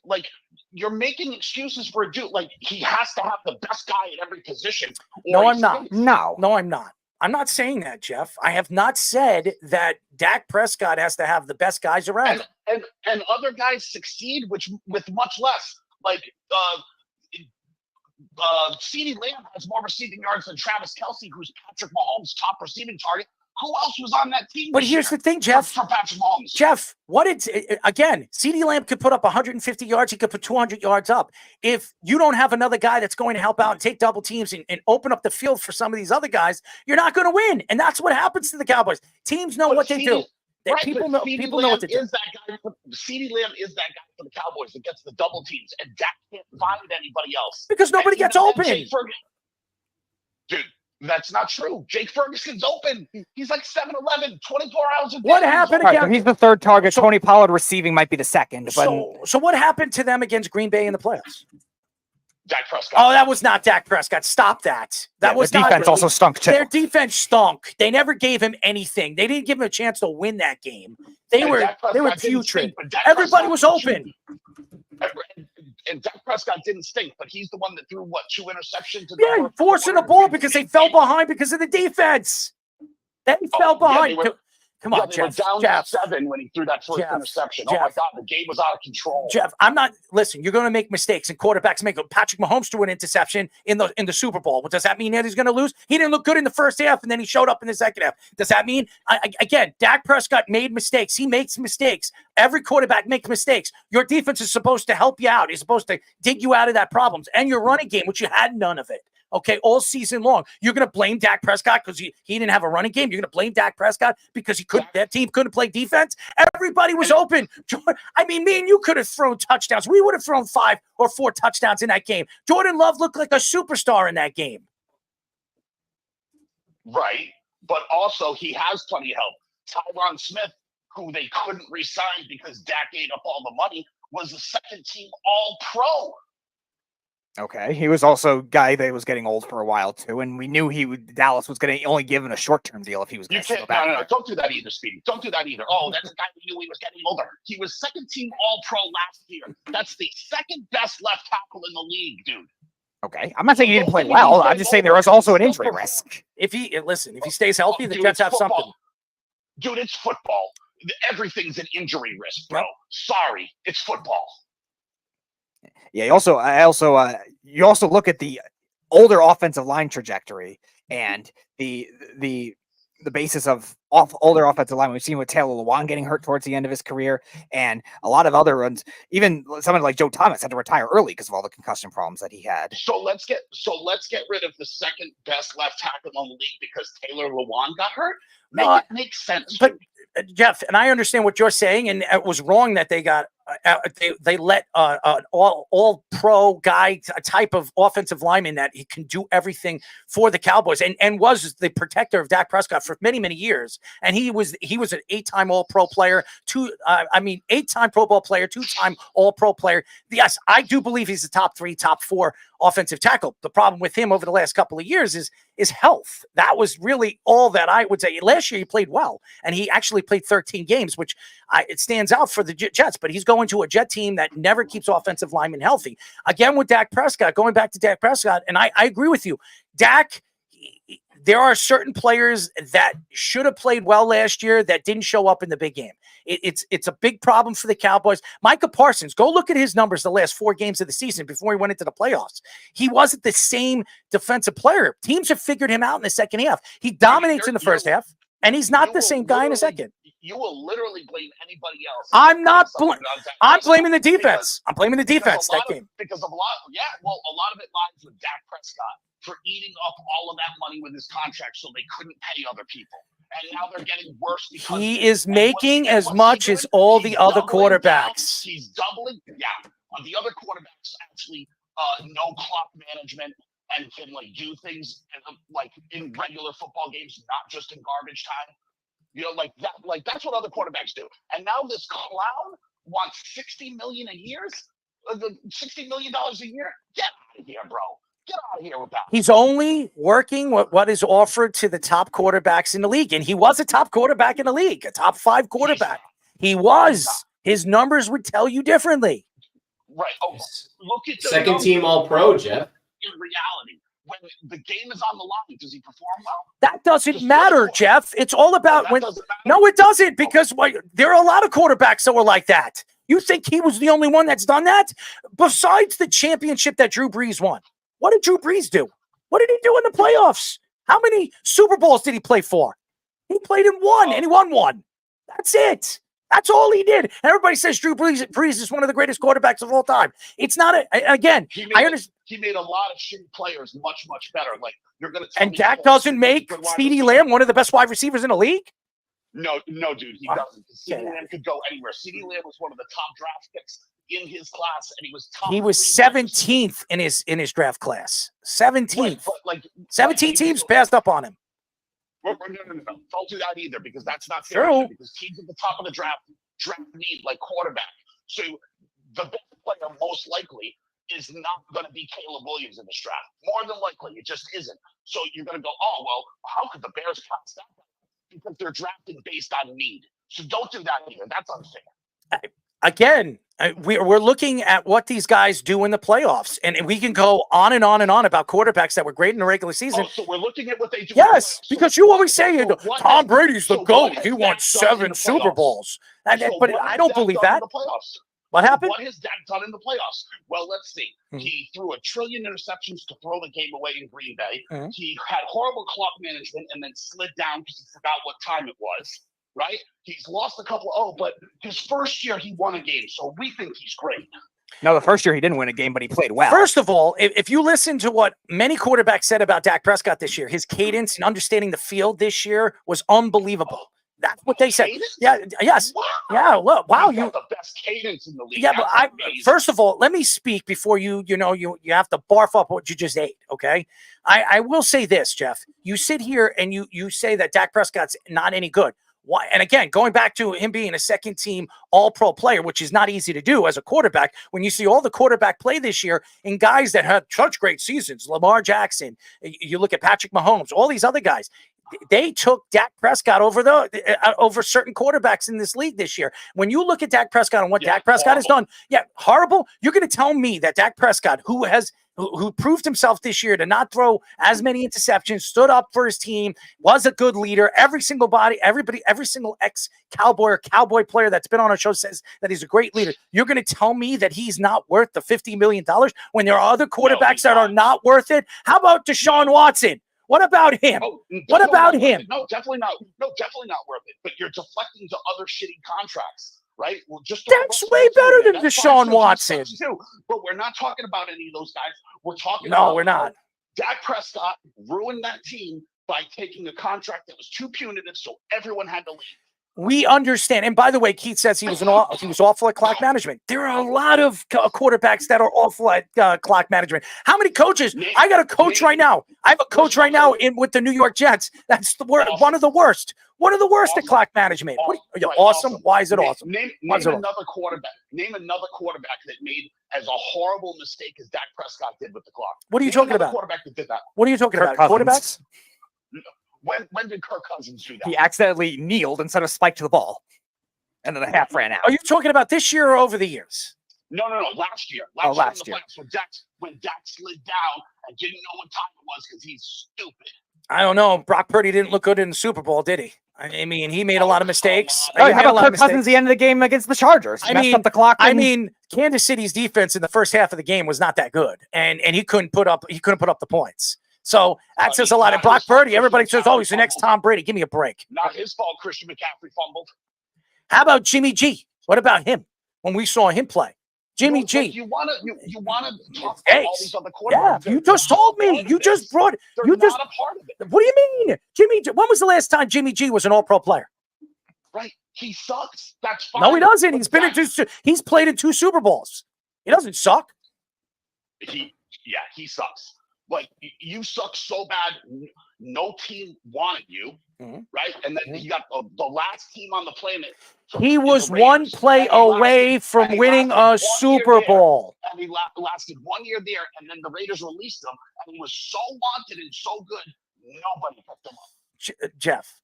you're making excuses for a dude. Like, he has to have the best guy at every position. No, I'm not. No, I'm not. I'm not saying that, Jeff. I have not said that Dak Prescott has to have the best guys around. And other guys succeed with much less. Like CeeDee Lamb has more receiving yards than Travis Kelce, who's Patrick Mahomes' top receiving target. Who else was on that team? But here's the thing, Jeff. For Patrick Mahomes. Jeff, again, CeeDee Lamb could put up 150 yards. He could put 200 yards up. If you don't have another guy that's going to help out and take double teams and open up the field for some of these other guys, you're not going to win. And that's what happens to the Cowboys. Teams know what they do. People know what to do. CeeDee Lamb is that guy for the Cowboys that gets the double teams, and Dak can't find anybody else. Because nobody gets open. Dude. That's not true. Jake Ferguson's open. He's like 7-11, 24 hours a day. What happened again? So he's the third target. Tony Pollard receiving might be the second. But so what happened to them against Green Bay in the playoffs? Dak Prescott. Oh, that was not Dak Prescott. Stop that. That was their defense also stunk too. Their defense stunk. They never gave him anything. They didn't give him a chance to win that game. They were putrid. Everybody was open. And Dak Prescott didn't stink, but he's the one that threw, 2 interceptions? Forcing the ball because they fell behind because of the defense. They fell behind. Come on, Jeff. They were down 7 when he threw that first interception. Oh, my God, the game was out of control. Jeff, listen, you're going to make mistakes, and quarterbacks make. Patrick Mahomes threw an interception in the Super Bowl. Well, does that mean that he's going to lose? He didn't look good in the first half, and then he showed up in the second half. Does that mean, again, Dak Prescott made mistakes. He makes mistakes. Every quarterback makes mistakes. Your defense is supposed to help you out. He's supposed to dig you out of that problems. And your running game, which you had none of it. Okay, all season long. You're going to blame Dak Prescott because he didn't have a running game. You're going to blame Dak Prescott because that team couldn't play defense. Everybody was open. I mean, me and you could have thrown touchdowns. We would have thrown 5 or 4 touchdowns in that game. Jordan Love looked like a superstar in that game. Right, but also he has plenty of help. Tyron Smith, who they couldn't re-sign because Dak ate up all the money, was a second-team All-Pro. Okay, he was also a guy that was getting old for a while too, and we knew Dallas was going to only give him a short-term deal if he was going to go back. No, don't do that either, Speedy. Don't do that either. Oh, that's a guy we knew he was getting older. He was second-team All-Pro last year. That's the second best left tackle in the league, dude. Okay, I'm not saying he didn't play well. I'm just saying there was also an injury risk. If he stays healthy, the Jets have something. Dude, it's football. Everything's an injury risk, bro. Sorry, it's football. Yeah, you also look at the older offensive line trajectory and the basis of older offensive line. We've seen with Taylor Lewan getting hurt towards the end of his career, and a lot of other runs. Even someone like Joe Thomas had to retire early because of all the concussion problems that he had. So let's get rid of the second best left tackle in the league because Taylor Lewan got hurt. It makes sense. But Jeff, and I understand what you're saying, and it was wrong that they got they let an all pro guy, a type of offensive lineman that he can do everything for the Cowboys, and was the protector of Dak Prescott for many, many years. And he was an 8-time All Pro player, 8-time Pro Bowl player, 2-time All Pro player. Yes, I do believe he's the top 3, top 4 offensive tackle. The problem with him over the last couple of years is health. That was really all that I would say. Last year he played well, and he actually played 13 games, which it stands out for the Jets, but he's going to a Jet team that never keeps offensive linemen healthy. Again, with Dak Prescott, going back to Dak Prescott, and I agree with you. Dak, there are certain players that should have played well last year that didn't show up in the big game. It's a big problem for the Cowboys. Micah Parsons, go look at his numbers the last 4 games of the season before he went into the playoffs. He wasn't the same defensive player. Teams have figured him out in the second half. He dominates in the first half, and he's not the same guy in the second. you will literally blame anybody else. I'm not. I'm blaming the Because- defense. I'm blaming the defense that game. Because of a lot of it lies with Dak Prescott for eating up all of that money with his contract, so they couldn't pay other people. And now they're getting worse because He is making and as what's much he as doing? all He's the other doubling down. quarterbacks. He's doubling. Yeah, the other quarterbacks actually know clock management and can like do things like in regular football games, not just in garbage time. You know, like that. Like that's what other quarterbacks do. And now this clown wants $60 million a year. The $60 million a year. Get out of here, bro. Get out of here with that. He's only working what is offered to the top quarterbacks in the league. And he was a top quarterback in the league, a top 5 quarterback. He was. His numbers would tell you differently. Right. Oh, look at the Second team All Pro, Jeff. In reality, when the game is on the line, does he perform well? That doesn't matter, Jeff. It's all about That when. doesn't matter? No, it doesn't, because there are a lot of quarterbacks that were like that. You think he was the only one that's done that? Besides the championship that Drew Brees won. What did Drew Brees do? What did he do in the playoffs? How many Super Bowls did he play for? He played in one, and he won one. That's it. That's all he did. And everybody says Drew Brees is one of the greatest quarterbacks of all time. It's not again. I understand. He made a lot of shitty players much, much better. Like you're going to tell And me Dak doesn't make CeeDee Lamb one of the best wide receivers in the league? No, dude, he doesn't. CeeDee Lamb could go anywhere. CeeDee Lamb was one of the top draft picks in his class, and he was top. He was 17th in his draft class. 17th. Like 17 teams passed up on him. No. Don't do that either, because that's not fair. True. Because teams at the top of the draft need like quarterback. So the best player most likely is not going to be Caleb Williams in this draft. More than likely, it just isn't. So you're going to go, oh, well, how could the Bears pass that? Because they're drafted based on need. So don't do that either. That's unfair. Again, we're looking at what these guys do in the playoffs, and we can go on and on and on about quarterbacks that were great in the regular season. Oh, so we're looking at what they do. Yes, because you always say Tom Brady's the so GOAT. what He has won Dak done in 7 the Super playoffs? Bowls. So But what I has don't Dak believe done in that. the playoffs? What happened? What has Dak done in the playoffs? Well, let's see. He threw 1 trillion interceptions to throw the game away in Green Bay. He had horrible clock management and then slid down because he forgot what time it was. Right? He's lost a couple. But his first year he won a game, so we think he's great. No, the first year he didn't win a game, but he played well. First of all, if you listen to what many quarterbacks said about Dak Prescott this year, his cadence and understanding the field this year was unbelievable. That's what they said. Cadence? Yeah. Yes. Wow. Yeah. Well, wow. He's got the best cadence in the league. Yeah, but That's amazing. first of all, let me speak before you have to barf up what you just ate. Okay. I will say this, Jeff. You sit here and you say that Dak Prescott's not any good. Why? And again, going back to him being a second team all-pro player, which is not easy to do as a quarterback, when you see all the quarterback play this year and guys that have such great seasons, Lamar Jackson, you look at Patrick Mahomes, all these other guys, they took Dak Prescott over certain quarterbacks in this league this year. When you look at Dak Prescott and what Dak Prescott has done, horrible. You're going to tell me that Dak Prescott, who proved himself this year to not throw as many interceptions, stood up for his team, was a good leader. Every single ex-Cowboy or Cowboy player that's been on our show says that he's a great leader. You're going to tell me that he's not worth the $50 million when there are other quarterbacks that are not worth it? How about Deshaun Watson? What about him? What about him? No, definitely not. No, definitely not worth it. But you're deflecting to other shitty contracts, right? Well, That's way better than Deshaun Watson. Too. But we're not talking about any of those guys. We're talking No, we're not. Dak Prescott ruined that team by taking a contract that was too punitive, so everyone had to leave. We understand. And by the way, Keith says he was awful at clock management. There are a lot of quarterbacks that are awful at clock management. How many coaches? I got a coach right now. I have a coach right now with the New York Jets. That's one of the worst. One of the worst at clock management. Awesome. Why is it awesome? Name another quarterback. Name another quarterback that made as a horrible mistake as Dak Prescott did with the clock. What are you talking about? Quarterback that did that. What are you talking about? Cousins. Quarterbacks? When did Kirk Cousins do that? He accidentally kneeled instead of spiked to the ball, and then the half ran out. Are you talking about this year or over the years? No. Last year. Last year. When Dak slid down and didn't know what time it was because he's stupid. I don't know. Brock Purdy didn't look good in the Super Bowl, did he? I mean, he made a lot of mistakes. How about Kirk Cousins the end of the game against the Chargers? Messed up the clock. Kansas City's defense in the first half of the game was not that good, and he couldn't put up the points. So that says a lot. And Brock Purdy, everybody says, "Oh, he's the next Tom Brady." Give me a break. Not his fault. Christian McCaffrey fumbled. How about Jimmy G? What about him when we saw him play? Jimmy G. You want to talk about all these other Yeah, quarterbacks. you just told me. You just brought. They're You not just. a part of it. What do you mean, Jimmy G? When was the last time Jimmy G was an All-Pro player? Right. He sucks. That's fine. No, he doesn't. But He's been in he's played in 2 Super Bowls. He doesn't suck. He sucks. Like, you suck so bad, no team wanted you, right? And then he got the last team on the planet. He was one play away from winning a Super Bowl. And he lasted 1 year there, and then the Raiders released him, and he was so wanted and so good, nobody picked him up. Jeff,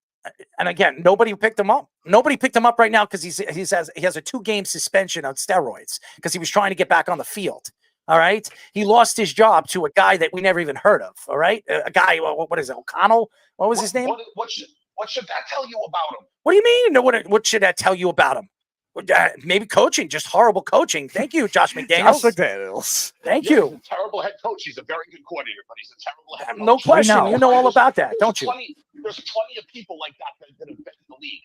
and again, nobody picked him up. Nobody picked him up right now because he has a 2-game suspension on steroids because he was trying to get back on the field. All right. He lost his job to a guy that we never even heard of. All right. A guy, what is it? O'Connell? What was his name? What should that tell you about him? What do you mean? What should that tell you about him? Maybe coaching, just horrible coaching. Thank you, Josh McDaniels. Thank you. He's a terrible head coach. He's a very good coordinator, but he's a terrible head coach. No question. You know all about that, don't you? There's plenty of people like that that have been in the league.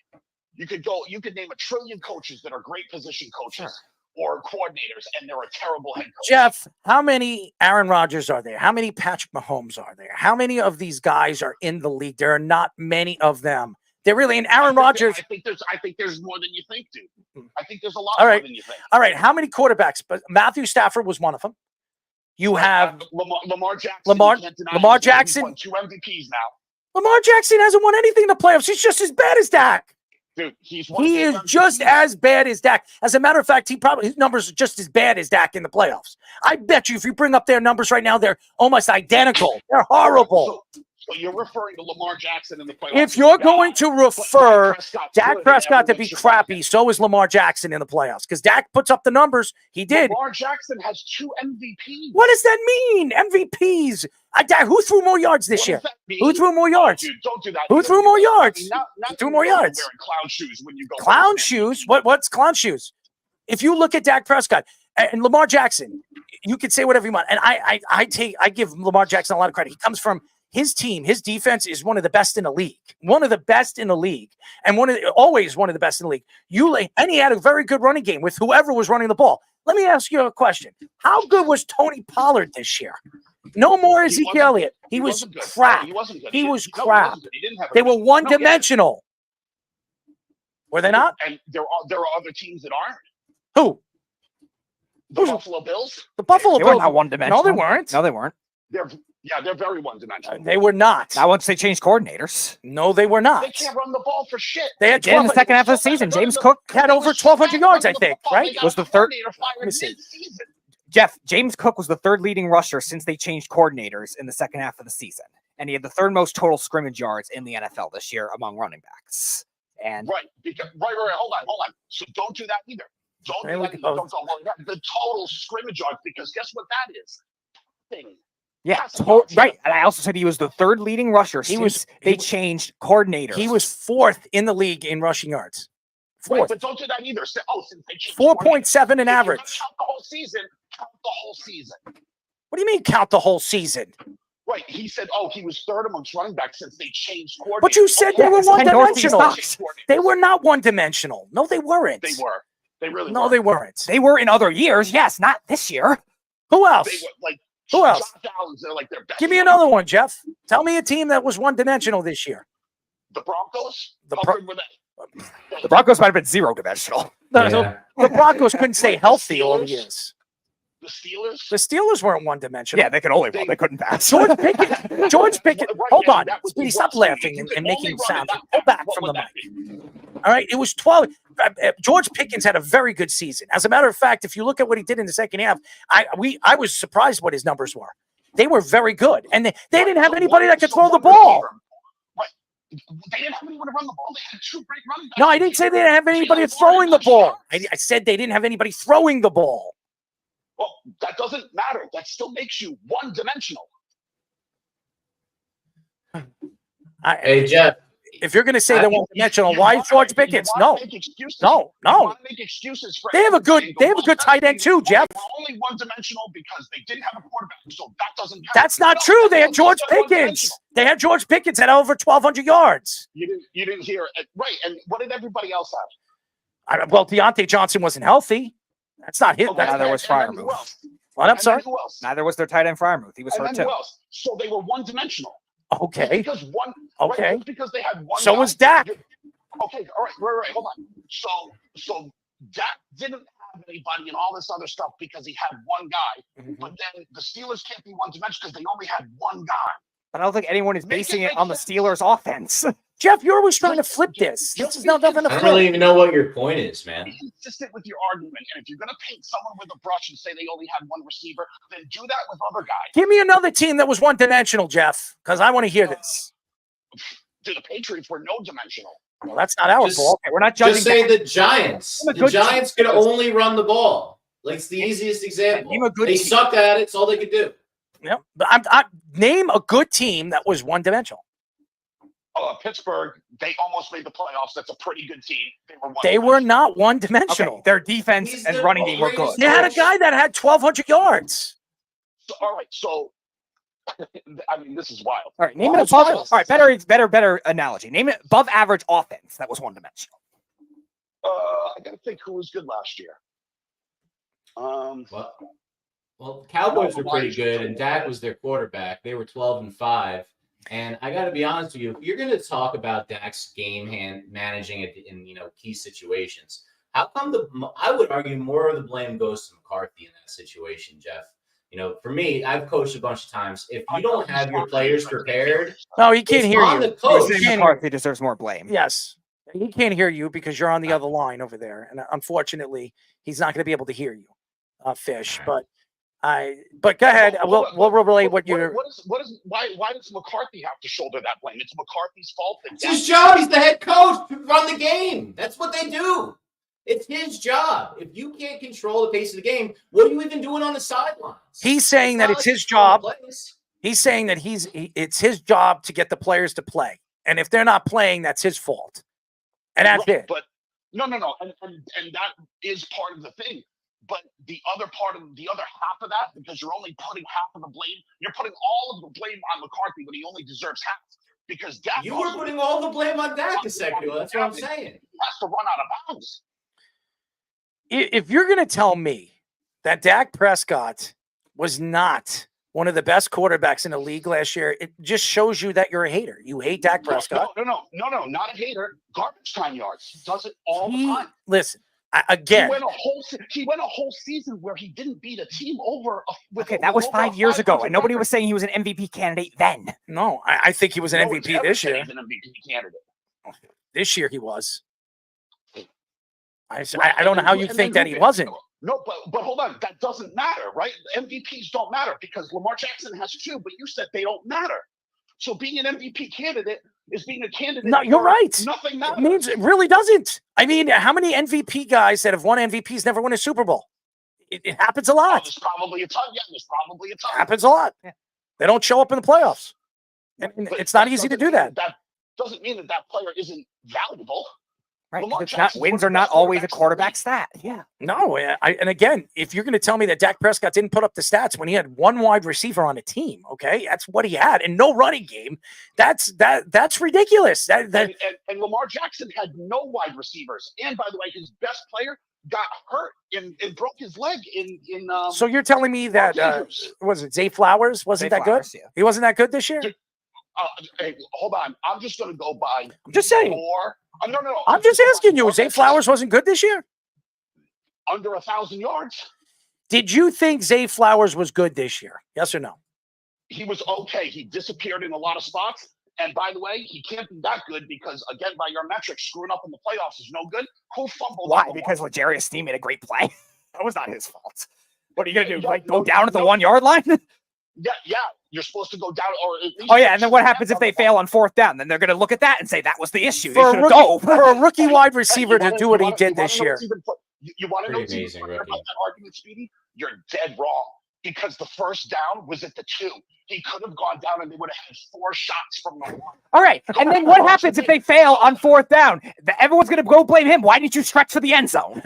You could name a trillion coaches that are great position coaches. Or coordinators, and they're a terrible head coach. Jeff, how many Aaron Rodgers are there? How many Patrick Mahomes are there? How many of these guys are in the league? There are not many of them. They're really in Aaron Rodgers. I think there's more than you think, dude. I think there's a lot more than you think. All right. How many quarterbacks? But Matthew Stafford was one of them. You have Lamar Jackson. Lamar Jackson. Won 2 MVPs now. Lamar Jackson hasn't won anything in the playoffs. He's just as bad as Dak. Dude, he is just as bad as Dak. As a matter of fact, his numbers are just as bad as Dak in the playoffs. I bet you if you bring up their numbers right now, they're almost identical. They're horrible. So you're referring to Lamar Jackson in the playoffs. If you're going to refer Dak Prescott to be crappy, so is Lamar Jackson in the playoffs. Because Dak puts up the numbers. He did. Lamar Jackson has 2 MVPs. What does that mean? MVPs. Who threw more yards this year? Who threw more yards? Oh, dude, don't do that. Who threw more yards? Who threw more yards? Wearing clown shoes when you go. Clown shoes? What's clown shoes? If you look at Dak Prescott and Lamar Jackson, you can say whatever you want. And I give Lamar Jackson a lot of credit. He comes from his team. His defense is one of the best in the league. One of the best in the league. And always one of the best in the league. And he had a very good running game with whoever was running the ball. Let me ask you a question. How good was Tony Pollard this year? No more Ezekiel Elliott. He was crap. He was crap. They were one-dimensional. Were they not? And there are other teams that aren't. Who? The Buffalo Bills. The Buffalo Bills. They were not one-dimensional. No, they weren't. No, they weren't. They're very one-dimensional. They were not. Not once they changed coordinators. No, they were not. They can't run the ball for shit. They had in the second half of the season. James Cook had over 1,200 yards, I think, right? Was the third. Jeff, James Cook was the 3rd leading rusher since they changed coordinators in the second half of the season. And he had the 3rd most total scrimmage yards in the NFL this year among running backs. And right. Hold on. So don't do that either. Don't do that. Don't the total scrimmage yards, because guess what that is? Thing. Yeah, right. And I also said he was the 3rd leading rusher since they changed coordinators. He was 4th in the league in rushing yards. 4th. Right, but don't do that either. Since they changed 4.7 in average. Count the whole season. Count the whole season. What do you mean count the whole season? Right. He said, he was 3rd amongst running backs since they changed coordinators. But you said they were one-dimensional. They were not one-dimensional. No, they weren't. They were. They really were. No, they weren't. They were in other years. Yes, not this year. Who else? They were, who else? Josh Allen's, they're like their best. Give me another one, Jeff. Tell me a team that was one-dimensional this year. The Broncos? The Broncos might have been 0-dimensional. The Broncos couldn't stay healthy all the years. The Steelers? The Steelers weren't one-dimensional. Yeah, they could only run. They couldn't pass. George Pickens. Hold on. Speedy, stop laughing and making sounds. Go back from the mic. All right. It was 12. George Pickens had a very good season. As a matter of fact, if you look at what he did in the second half, I was surprised what his numbers were. They were very good. And they didn't have anybody that could throw the ball. They didn't have anyone to run the ball. They had 2 great running backs. No, I didn't say they didn't have anybody throwing the ball. I said they didn't have anybody throwing the ball. Well, that doesn't matter. That still makes you one-dimensional. Hey, Jeff. If you're going to say they're one-dimensional, why is George Pickens? No. You want to make excuses for they have a good tight end too, Jeff. They're only one-dimensional because they didn't have a quarterback, so that doesn't count. That's not true. They had George Pickens. They had George Pickens at over 1,200 yards. You didn't hear it. Right, and what did everybody else have? Well, Deontay Johnson wasn't healthy. That's not his. Okay, Neither was and then Freiermuth. who else? What? I'm And then sorry. who else? Neither was their tight end Freiermuth. He was And hurt then too. who else? So they were one-dimensional. Okay. Because one. Okay. Right, just because they had one. So guy, was Dak. Okay. All right. Hold on. So Dak didn't have anybody and all this other stuff because he had one guy. Mhm. But then the Steelers can't be one-dimensional because they only had one guy. But I don't think anyone is Make it basing it make on the sense. Steelers' offense. Jeff, you're always trying to flip this. This is not nothing to I flip. don't even know what your point is, man. Be consistent with your argument, and if you're going to paint someone with a brush and say they only had one receiver, then do that with other guys. Give me another team that was one-dimensional, Jeff, because I want to hear this. The Patriots were no-dimensional. Well, that's not our Just- fault. Okay, we're not judging. Just say the Giants. Name a The good Giants team. could only run the ball. Like, it's the easiest example. Name a good They team. sucked at it. It's all they could do. Yep. But I name a good team that was one-dimensional. Pittsburgh, they almost made the playoffs. That's a pretty good team. They were not Okay, one-dimensional. their defense He's and the running game were good. greatest They had a guy that had 1,200 yards. So, all right, so I mean, this is wild. All right, name Oh, it it's above. wild. All right, better analogy. Name it above average offense that was one dimensional. I got to think who was good last year. Well, Cowboys were pretty good, and Dak was their quarterback. They were 12-5. And I got to be honest with you, if you're going to talk about Dak's game managing it in key situations, how come I would argue more of the blame goes to McCarthy in that situation, Jeff. For me, I've coached a bunch of times. If you don't have your players prepared, No, he can't it's hear on you. the coach. He can't McCarthy deserves more blame. Yes. He can't hear you because you're on the other line over there. And unfortunately, he's not going to be able to hear you, Fish. But go ahead. We'll relay what you're. Why does McCarthy have to shoulder that blame? It's McCarthy's fault. It's his job. He's the head coach to run the game. That's what they do. It's his job. If you can't control the pace of the game, what are you even doing on the sidelines? He's saying that it's his job. He's saying that it's his job to get the players to play. And if they're not playing, that's his fault. And that's it. But no. And that is part of the thing. But the other half of that, because you're only putting half of the blame, you're putting all of the blame on McCarthy when he only deserves half. Because Dak You were putting all the blame on Dak a second ago. That's what I'm saying. He has to run out of bounds. If you're going to tell me that Dak Prescott was not one of the best quarterbacks in the league last year, it just shows you that you're a hater. You hate Dak Prescott. No, not a hater. Garbage time yards. He does it all the time. Listen, again. He went a whole season where he didn't beat a team over. Okay, that was 5 years ago, and nobody was saying he was an MVP candidate then. No, I think he was an MVP this year. He's an MVP candidate. This year he was. I don't know how you think that he wasn't. No, but hold on. That doesn't matter, right? MVPs don't matter because Lamar Jackson has two, but you said they don't matter. So being an MVP candidate is being a candidate. No, you're right. Nothing matters. It really doesn't. I mean, how many MVP guys that have won MVPs never win a Super Bowl? It happens a lot. There's probably a ton. Yeah, there's probably a ton. Happens a lot. Yeah. They don't show up in the playoffs. And But it's not easy to do that. That doesn't mean that player isn't valuable. Right? Lamar It's not, Jackson's wins one are of the not best always a quarterbacks in the quarterback league. stat. Yeah. No, and again, if you're going to tell me that Dak Prescott didn't put up the stats when he had one wide receiver on a team, okay, that's what he had, and no running game, that's ridiculous. And Lamar Jackson had no wide receivers. And by the way, his best player got hurt and broke his leg in. So you're telling me that was it Zay Flowers wasn't Zay that Flowers, good? yeah. He wasn't that good this year. Hey, hold on. I'm just going to go by. I'm just saying. No. I'm just asking you. Zay Flowers wasn't good this year. Under 1,000 yards. Did you think Zay Flowers was good this year? Yes or no? He was okay. He disappeared in a lot of spots. And by the way, he can't be that good because, again, by your metrics, screwing up in the playoffs is no good. Who fumbled? Why? Because L'Jarius Sneed made a great play. That was not his fault. What are you going to do? Go down at the 1 yard line? Yeah. You're supposed to go down, or at least. Oh yeah, and then what happens if they fail on fourth down? Then they're going to look at that and say that was the issue. For a rookie wide receiver to do what he did this year. You want to know Pretty amazing about rookie. that argument, Speedy? You're dead wrong because the first down was at the 2. He could have gone down and they would have had 4 shots from the 1. All right, and then what happens if they fail on fourth down? Everyone's going to go blame him. Why didn't you stretch for the end zone?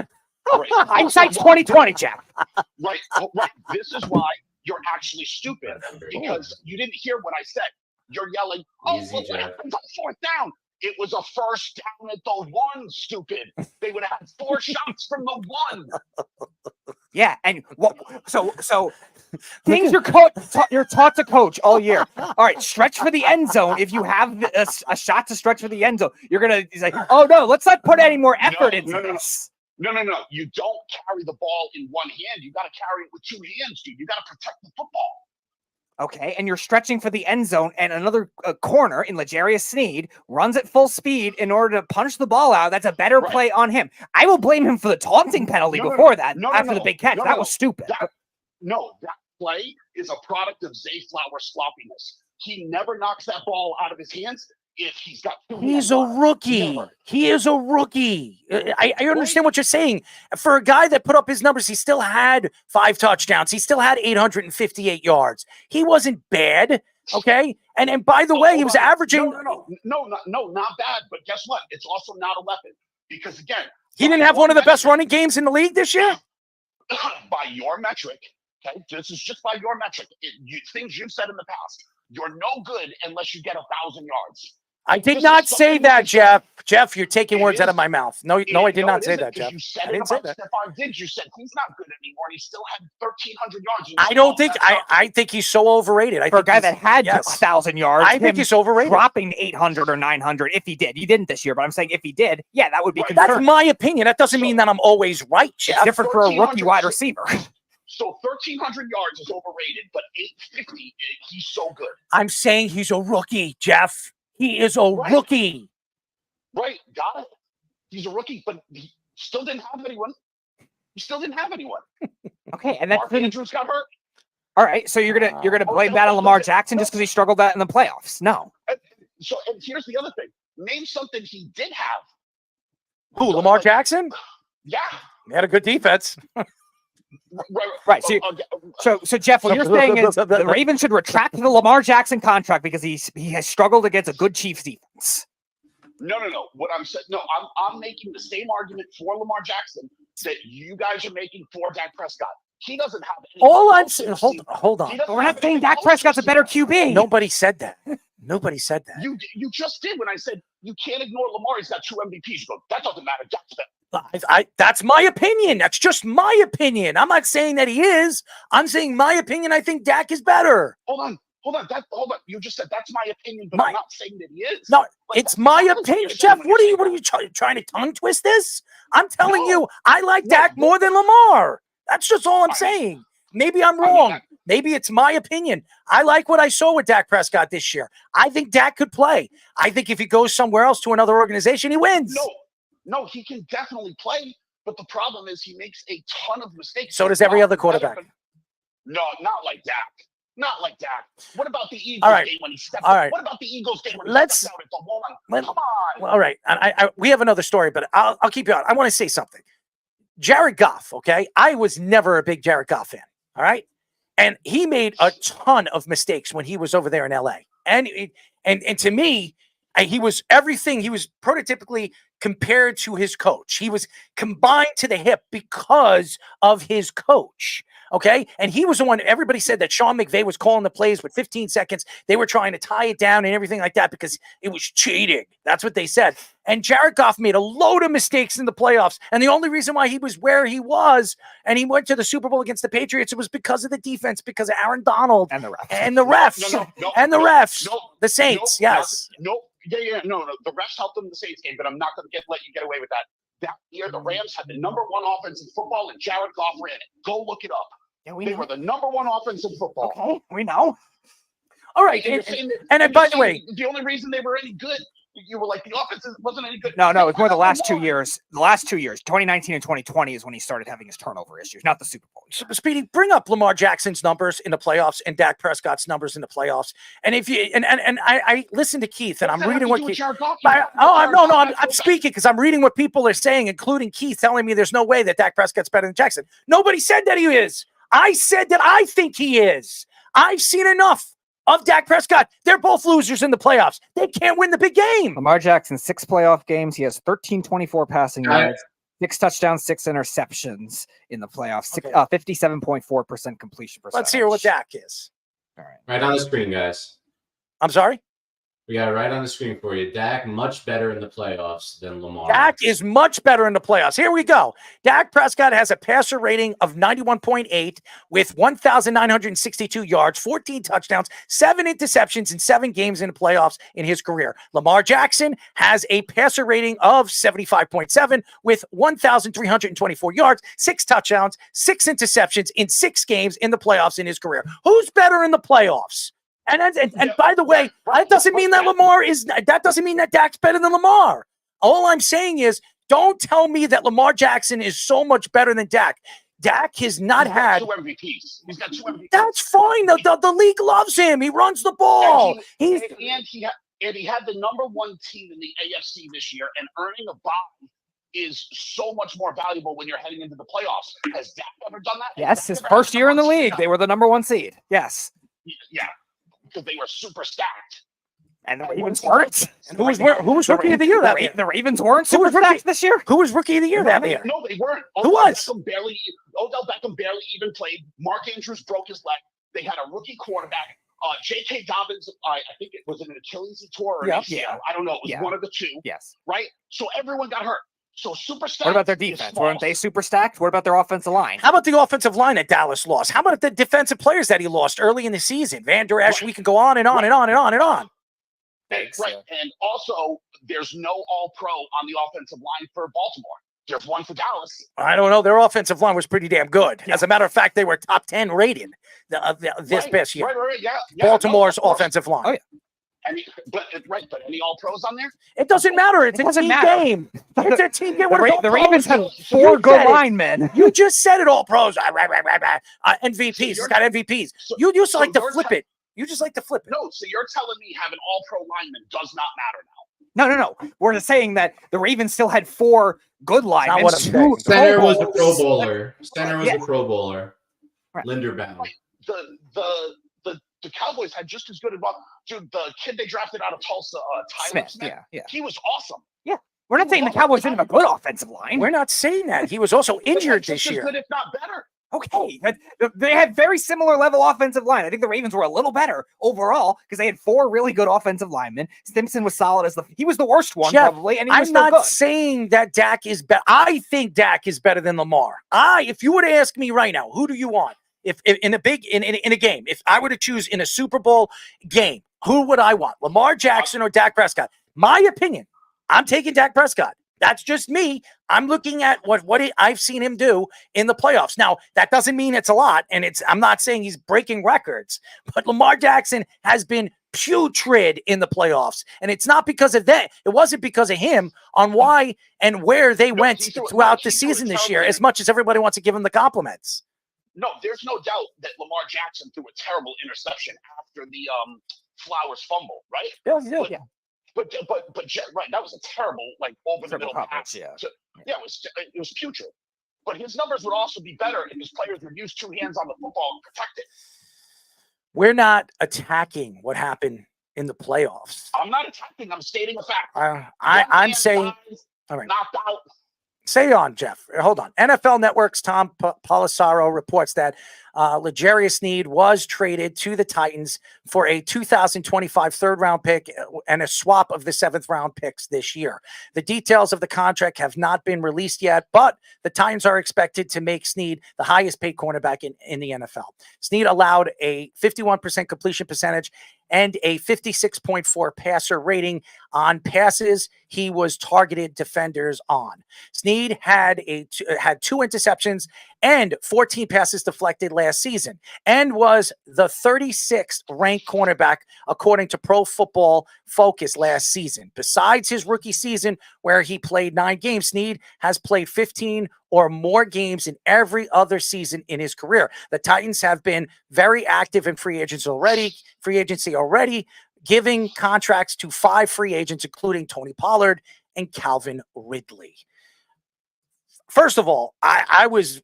Right. Hindsight's 2020, Jeff. Right. This is why you're actually stupid because you didn't hear what I said. You're yelling, Easy, what Jeff. happens on fourth down? It was a first down at the 1, stupid. They would have had 4 shots from the 1. Yeah, and what? So things you're taught to coach all year. All right, stretch for the end zone. If you have a shot to stretch for the end zone, you're gonna say, "Oh no, let's not put any more effort into this." No. You don't carry the ball in one hand. You got to carry it with 2 hands, dude. You got to protect the football. Okay, and you're stretching for the end zone, and another corner in L'Jarius Sneed runs at full speed in order to punch the ball out. That's a better play on him. I will blame him for the taunting penalty before that, after the big catch. That was stupid. That play is a product of Zay Flowers' sloppiness. He never knocks that ball out of his hands if he's got 2 hands. He's a rookie. Never. He is a rookie. I understand what you're saying. For a guy that put up his numbers, he still had 5 touchdowns. He still had 858 yards. He wasn't bad, okay? And by the way, he was averaging. No, not bad. But guess what? It's also not a weapon because again, he didn't have one of the best running games in the league this year. By your metric, okay, this is just by your metric. Things you've said in the past. You're no good unless you get 1,000 yards. I did not say that, Jeff. Jeff, you're taking words out of my mouth. No, I did not say that, Jeff. I didn't say that. Stephon Diggs, you said he's not good anymore, and he still had 1,300 yards. I don't think. I think he's so overrated. For a guy that had 1,000 yards, I think he's overrated. Dropping 800 or 900, if he did, he didn't this year. But I'm saying if he did, yeah, that would be concerning. That's my opinion. That doesn't mean that I'm always right, Jeff. It's different for a rookie wide receiver. So 1,300 yards is overrated, but 850, he's so good. I'm saying he's a rookie, Jeff. He is a rookie. Right, got it. He's a rookie, but he still didn't have anyone. Okay, and that's Andrews got hurt. All right, so you're gonna blame that on Lamar Jackson just because he struggled that in the playoffs? No. And here's the other thing. Name something he did have. Who, Lamar Jackson? Yeah. He had a good defense. Right. So Jeff, what you're saying is the Ravens should retract the Lamar Jackson contract because he has struggled against a good Chiefs defense. No. What I'm saying, I'm making the same argument for Lamar Jackson that you guys are making for Dak Prescott. He doesn't have any. All I'm saying, hold on. We're not saying Dak Prescott's a better QB. Nobody said that. Nobody said that. You just did when I said you can't ignore Lamar. He's got 2 MVPs. You go, that doesn't matter. Dak's better. That's my opinion. That's just my opinion. I'm not saying that he is. I'm saying my opinion. I think Dak is better. Hold on. Hold on. You just said that's my opinion, but I'm not saying that he is. No, it's my opinion. Jeff, what are you trying to tongue twist this? I'm telling you, I like Dak more than Lamar. That's just all I'm saying. Maybe I'm wrong. Maybe it's my opinion. I like what I saw with Dak Prescott this year. I think Dak could play. I think if he goes somewhere else to another organization, he wins. No, he can definitely play, but the problem is he makes a ton of mistakes. So does every other quarterback. No, not like Dak. Not like Dak. What about the Eagles game when he stepped out? What about the Eagles game when he stepped out at the 1? Come on. Well, all right. We have another story, but I'll keep you on. I want to say something. Jared Goff, okay? I was never a big Jared Goff fan, all right? And he made a ton of mistakes when he was over there in LA. And to me, he was everything. He was prototypically compared to his coach. He was combined to the hip because of his coach. Okay. And he was the one, everybody said that Sean McVay was calling the plays with 15 seconds. They were trying to tie it down and everything like that because it was cheating. That's what they said. And Jared Goff made a load of mistakes in the playoffs. And the only reason why he was where he was and he went to the Super Bowl against the Patriots, it was because of the defense, because of Aaron Donald and the refs. The Saints. Yes. No. The refs helped them in the Saints game, but I'm not going to let you get away with that. That year, the Rams had the #1 offense in football, and Jared Goff ran it. Go look it up. Yeah, they were the #1 offense in football. Okay, we know. All right. And by the way, the only reason they were any good, you were like, the offense wasn't any good. No, it's more the last 2 years. The last 2 years, 2019 and 2020 is when he started having his turnover issues, not the Super Bowl. Speedy, bring up Lamar Jackson's numbers in the playoffs and Dak Prescott's numbers in the playoffs. And if you and I listened to Keith and I'm reading what Keith. I'm speaking because I'm reading what people are saying, including Keith telling me there's no way that Dak Prescott's better than Jackson. Nobody said that he is. I said that I think he is. I've seen enough of Dak Prescott. They're both losers in the playoffs. They can't win the big game. Lamar Jackson, 6 playoff games. He has 1324 passing yards, 6 touchdowns, 6 interceptions in the playoffs, 57.4% completion percentage. Let's hear what Dak is. All right. Right on the screen, guys. I'm sorry? We got it right on the screen for you. Dak much better in the playoffs than Lamar. Dak is much better in the playoffs. Here we go. Dak Prescott has a passer rating of 91.8 with 1,962 yards, 14 touchdowns, 7 interceptions in 7 games in the playoffs in his career. Lamar Jackson has a passer rating of 75.7 with 1,324 yards, 6 touchdowns, 6 interceptions in 6 games in the playoffs in his career. Who's better in the playoffs? And by the way, that doesn't mean that that doesn't mean that Dak's better than Lamar. All I'm saying is, don't tell me that Lamar Jackson is so much better than Dak. Dak has not had 2 MVPs. He's got 2 MVPs. That's fine. The league loves him. He runs the ball. And he had the #1 team in the AFC this year, and earning a bye is so much more valuable when you're heading into the playoffs. Has Dak ever done that? Yes, his first year in the league, they were the #1 seed. Yes. Yeah. Because they were super stacked. And the Ravens weren't. And who was rookie of the year that year? The Ravens weren't super stacked this year? Who was rookie of the year that year? No, they weren't. Who was? Odell Beckham barely even played. Mark Andrews broke his leg. They had a rookie quarterback. J.K. Dobbins, I think it was an Achilles tore or an ACL. I don't know. It was one of the two. Yes. Right? So everyone got hurt. So super stacked. What about their defense? Weren't they super stacked? What about their offensive line? How about the offensive line that Dallas lost? How about the defensive players that he lost early in the season? Van Der Esch, we can go on and on and on and on and on. Right. And also, there's no all-pro on the offensive line for Baltimore. There's one for Dallas. I don't know. Their offensive line was pretty damn good. As a matter of fact, they were top 10 rated this past year. Right. Yeah. Baltimore's offensive line. Oh, yeah. But any all pros on there? It doesn't matter. It's a team game. It's a team game. The Ravens have 4 good linemen. You just said it, all pros. MVPs. He's got MVPs. You just like to flip it. You just like to flip it. No, so you're telling me having all pro linemen does not matter now. No. We're saying that the Ravens still had 4 good linemen. Center was a Pro Bowler. A Pro Bowler. Right. Linderbaum. Right. The Cowboys had just as good as dude. The kid they drafted out of Tulsa, Tyler Smith. Yeah. He was awesome. Yeah. We're not saying the Cowboys didn't have a good offensive line. We're not saying that. He was also injured this year. Good, if not better. Okay, they had very similar level offensive line. I think the Ravens were a little better overall because they had 4 really good offensive linemen. Simpson was solid he was the worst one, Jeff, probably, and he was I'm not saying that Dak is better. I think Dak is better than Lamar. If you were to ask me right now, who do you want? If in a game, if I were to choose in a Super Bowl game, who would I want? Lamar Jackson or Dak Prescott? My opinion, I'm taking Dak Prescott. That's just me. I'm looking at what I've seen him do in the playoffs. Now, that doesn't mean it's a lot, and I'm not saying he's breaking records, but Lamar Jackson has been putrid in the playoffs, and it's not because of that. It wasn't because of him on why and where they went throughout the season this year, as much as everybody wants to give him the compliments. No, there's no doubt that Lamar Jackson threw a terrible interception after the Flowers fumble, right? Yeah. But right, that was a terrible over the middle pass. Yeah, it was putrid. But his numbers would also be better if his players would use 2 hands on the football and protect it. We're not attacking what happened in the playoffs. I'm not attacking. I'm stating a fact. I'm saying, all right, knocked out. Say on, Jeff. Hold on. NFL Network's Tom Pelissero reports that L'Jarius Sneed was traded to the Titans for a 2025 third-round pick and a swap of the 7th-round picks this year. The details of the contract have not been released yet, but the Titans are expected to make Sneed the highest-paid cornerback in the NFL. Sneed allowed a 51% completion percentage and a 56.4 passer rating on passes he was targeted defenders on. Sneed had 2 interceptions and 14 passes deflected last season and was the 36th ranked cornerback according to Pro Football Focus last season. Besides his rookie season where he played 9 games, Sneed has played 15 or more games in every other season in his career. The Titans have been very active in free agency already, giving contracts to 5 free agents, including Tony Pollard and Calvin Ridley. First of all, I was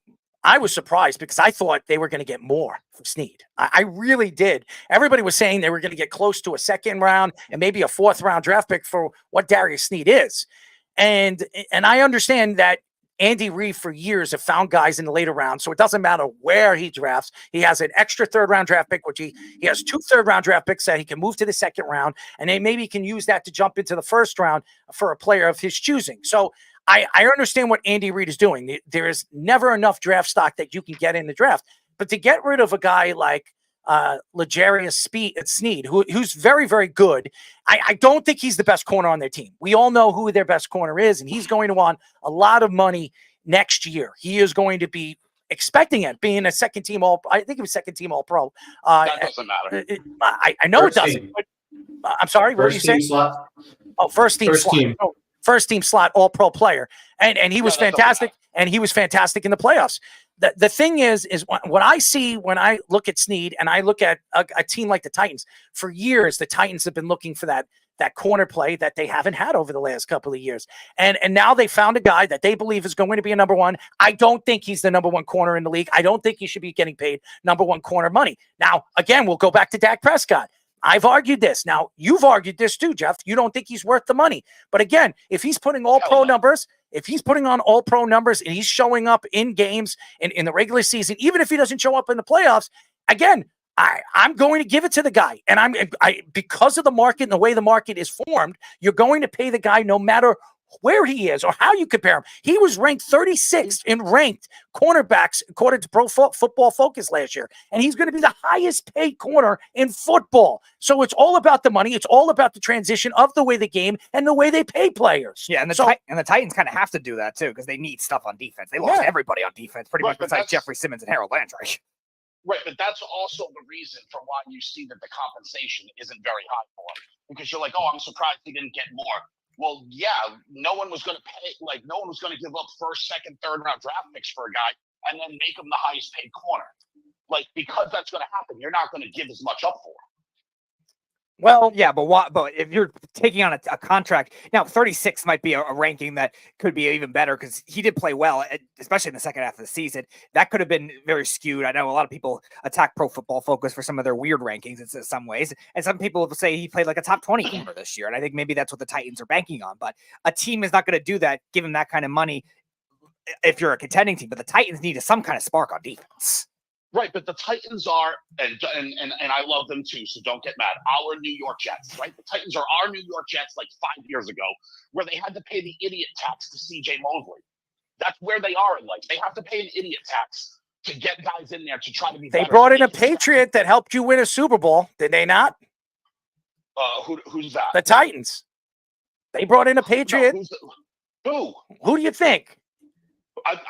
surprised because I thought they were going to get more from Sneed. I really did. Everybody was saying they were going to get close to a 2nd round and maybe a 4th round draft pick for what Darius Sneed is. And I understand that Andy Reid for years have found guys in the later rounds, so it doesn't matter where he drafts. He has an extra third-round draft pick, which he has 2 third-round draft picks that he can move to the second round, and they maybe can use that to jump into the first round for a player of his choosing. So I understand what Andy Reid is doing. There is never enough draft stock that you can get in the draft, but to get rid of a guy like Sneed, who's very, very good. I don't think he's the best corner on their team. We all know who their best corner is, and he's going to want a lot of money next year. He is going to be expecting it, being a second team I think he was second team all pro. That doesn't matter. I know it doesn't. But, I'm sorry, what did you say? Slot. Oh, first team slot. Team. Oh, first team slot all pro player. And he was fantastic. And he was fantastic in the playoffs. The thing is what I see when I look at Sneed and I look at a team like the Titans, for years, the Titans have been looking for that corner play that they haven't had over the last couple of years. And now they found a guy that they believe is going to be a number one. I don't think he's the number one corner in the league. I don't think he should be getting paid number one corner money. Now, again, we'll go back to Dak Prescott. I've argued this. Now, you've argued this too, Jeff. You don't think he's worth the money. But again, if he's putting all pro numbers, if he's putting on all pro numbers and he's showing up in games in the regular season, even if he doesn't show up in the playoffs, again, I'm going to give it to the guy. And I because of the market and the way the market is formed, you're going to pay the guy no matter where he is or how you compare him. He was ranked 36th in ranked cornerbacks according to Pro Football Focus last year, and he's going to be the highest paid corner in football. So it's all about the money. It's all about the transition of the way the game and the way they pay players. Yeah, and the Titans kind of have to do that too because they need stuff on defense. They lost everybody on defense pretty much besides Jeffrey Simmons and Harold Landry. Right, but that's also the reason for why you see that the compensation isn't very high for him. Because you're like, oh, I'm surprised he didn't get more. Well, yeah, no one was going to pay, no one was going to give up first, second, third round draft picks for a guy and then make him the highest paid corner. Because that's going to happen, you're not going to give as much up for him. Well, yeah, but if you're taking on a contract now, 36 might be a ranking that could be even better because he did play well, especially in the second half of the season. That could have been very skewed. I know a lot of people attack Pro Football Focus for some of their weird rankings in some ways, and some people will say he played like a top 20 corner this year, and I think maybe that's what the Titans are banking on. But a team is not going to do that, give him that kind of money if you're a contending team. But the Titans need some kind of spark on defense. Right, but the Titans are, and I love them too, so don't get mad, our New York Jets, right? The Titans are our New York Jets 5 years ago, where they had to pay the idiot tax to C.J. Mosley. That's where they are in life. They have to pay an idiot tax to get guys in there to try to be better. They brought in a Patriot that helped you win a Super Bowl, did they not? Who's that? The Titans. They brought in a Patriot. No, Who do you think?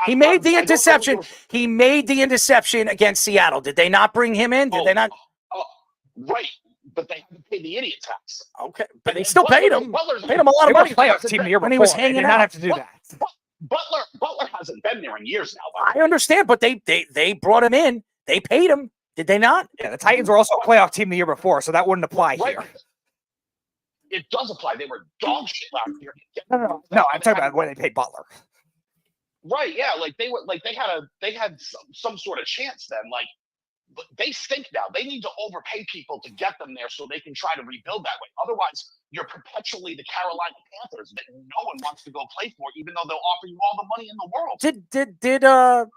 He made the interception. He made the interception against Seattle. Did they not bring him in? Did they not? Right, but they had to pay the idiot tax. Okay, but they still paid him. Paid him a lot of money. Playoff team the year before. When he was hanging did out. not have to do that. Butler hasn't been there in years now. I understand, but they brought him in. They paid him. Did they not? Yeah, the Titans were also a playoff team the year before, so that wouldn't apply here. It does apply. They were dog shit last year. No, I'm talking about when they paid Butler. Right, yeah, they had some sort of chance then. But they stink now. They need to overpay people to get them there so they can try to rebuild that way. Otherwise, you're perpetually the Carolina Panthers that no one wants to go play for, even though they'll offer you all the money in the world.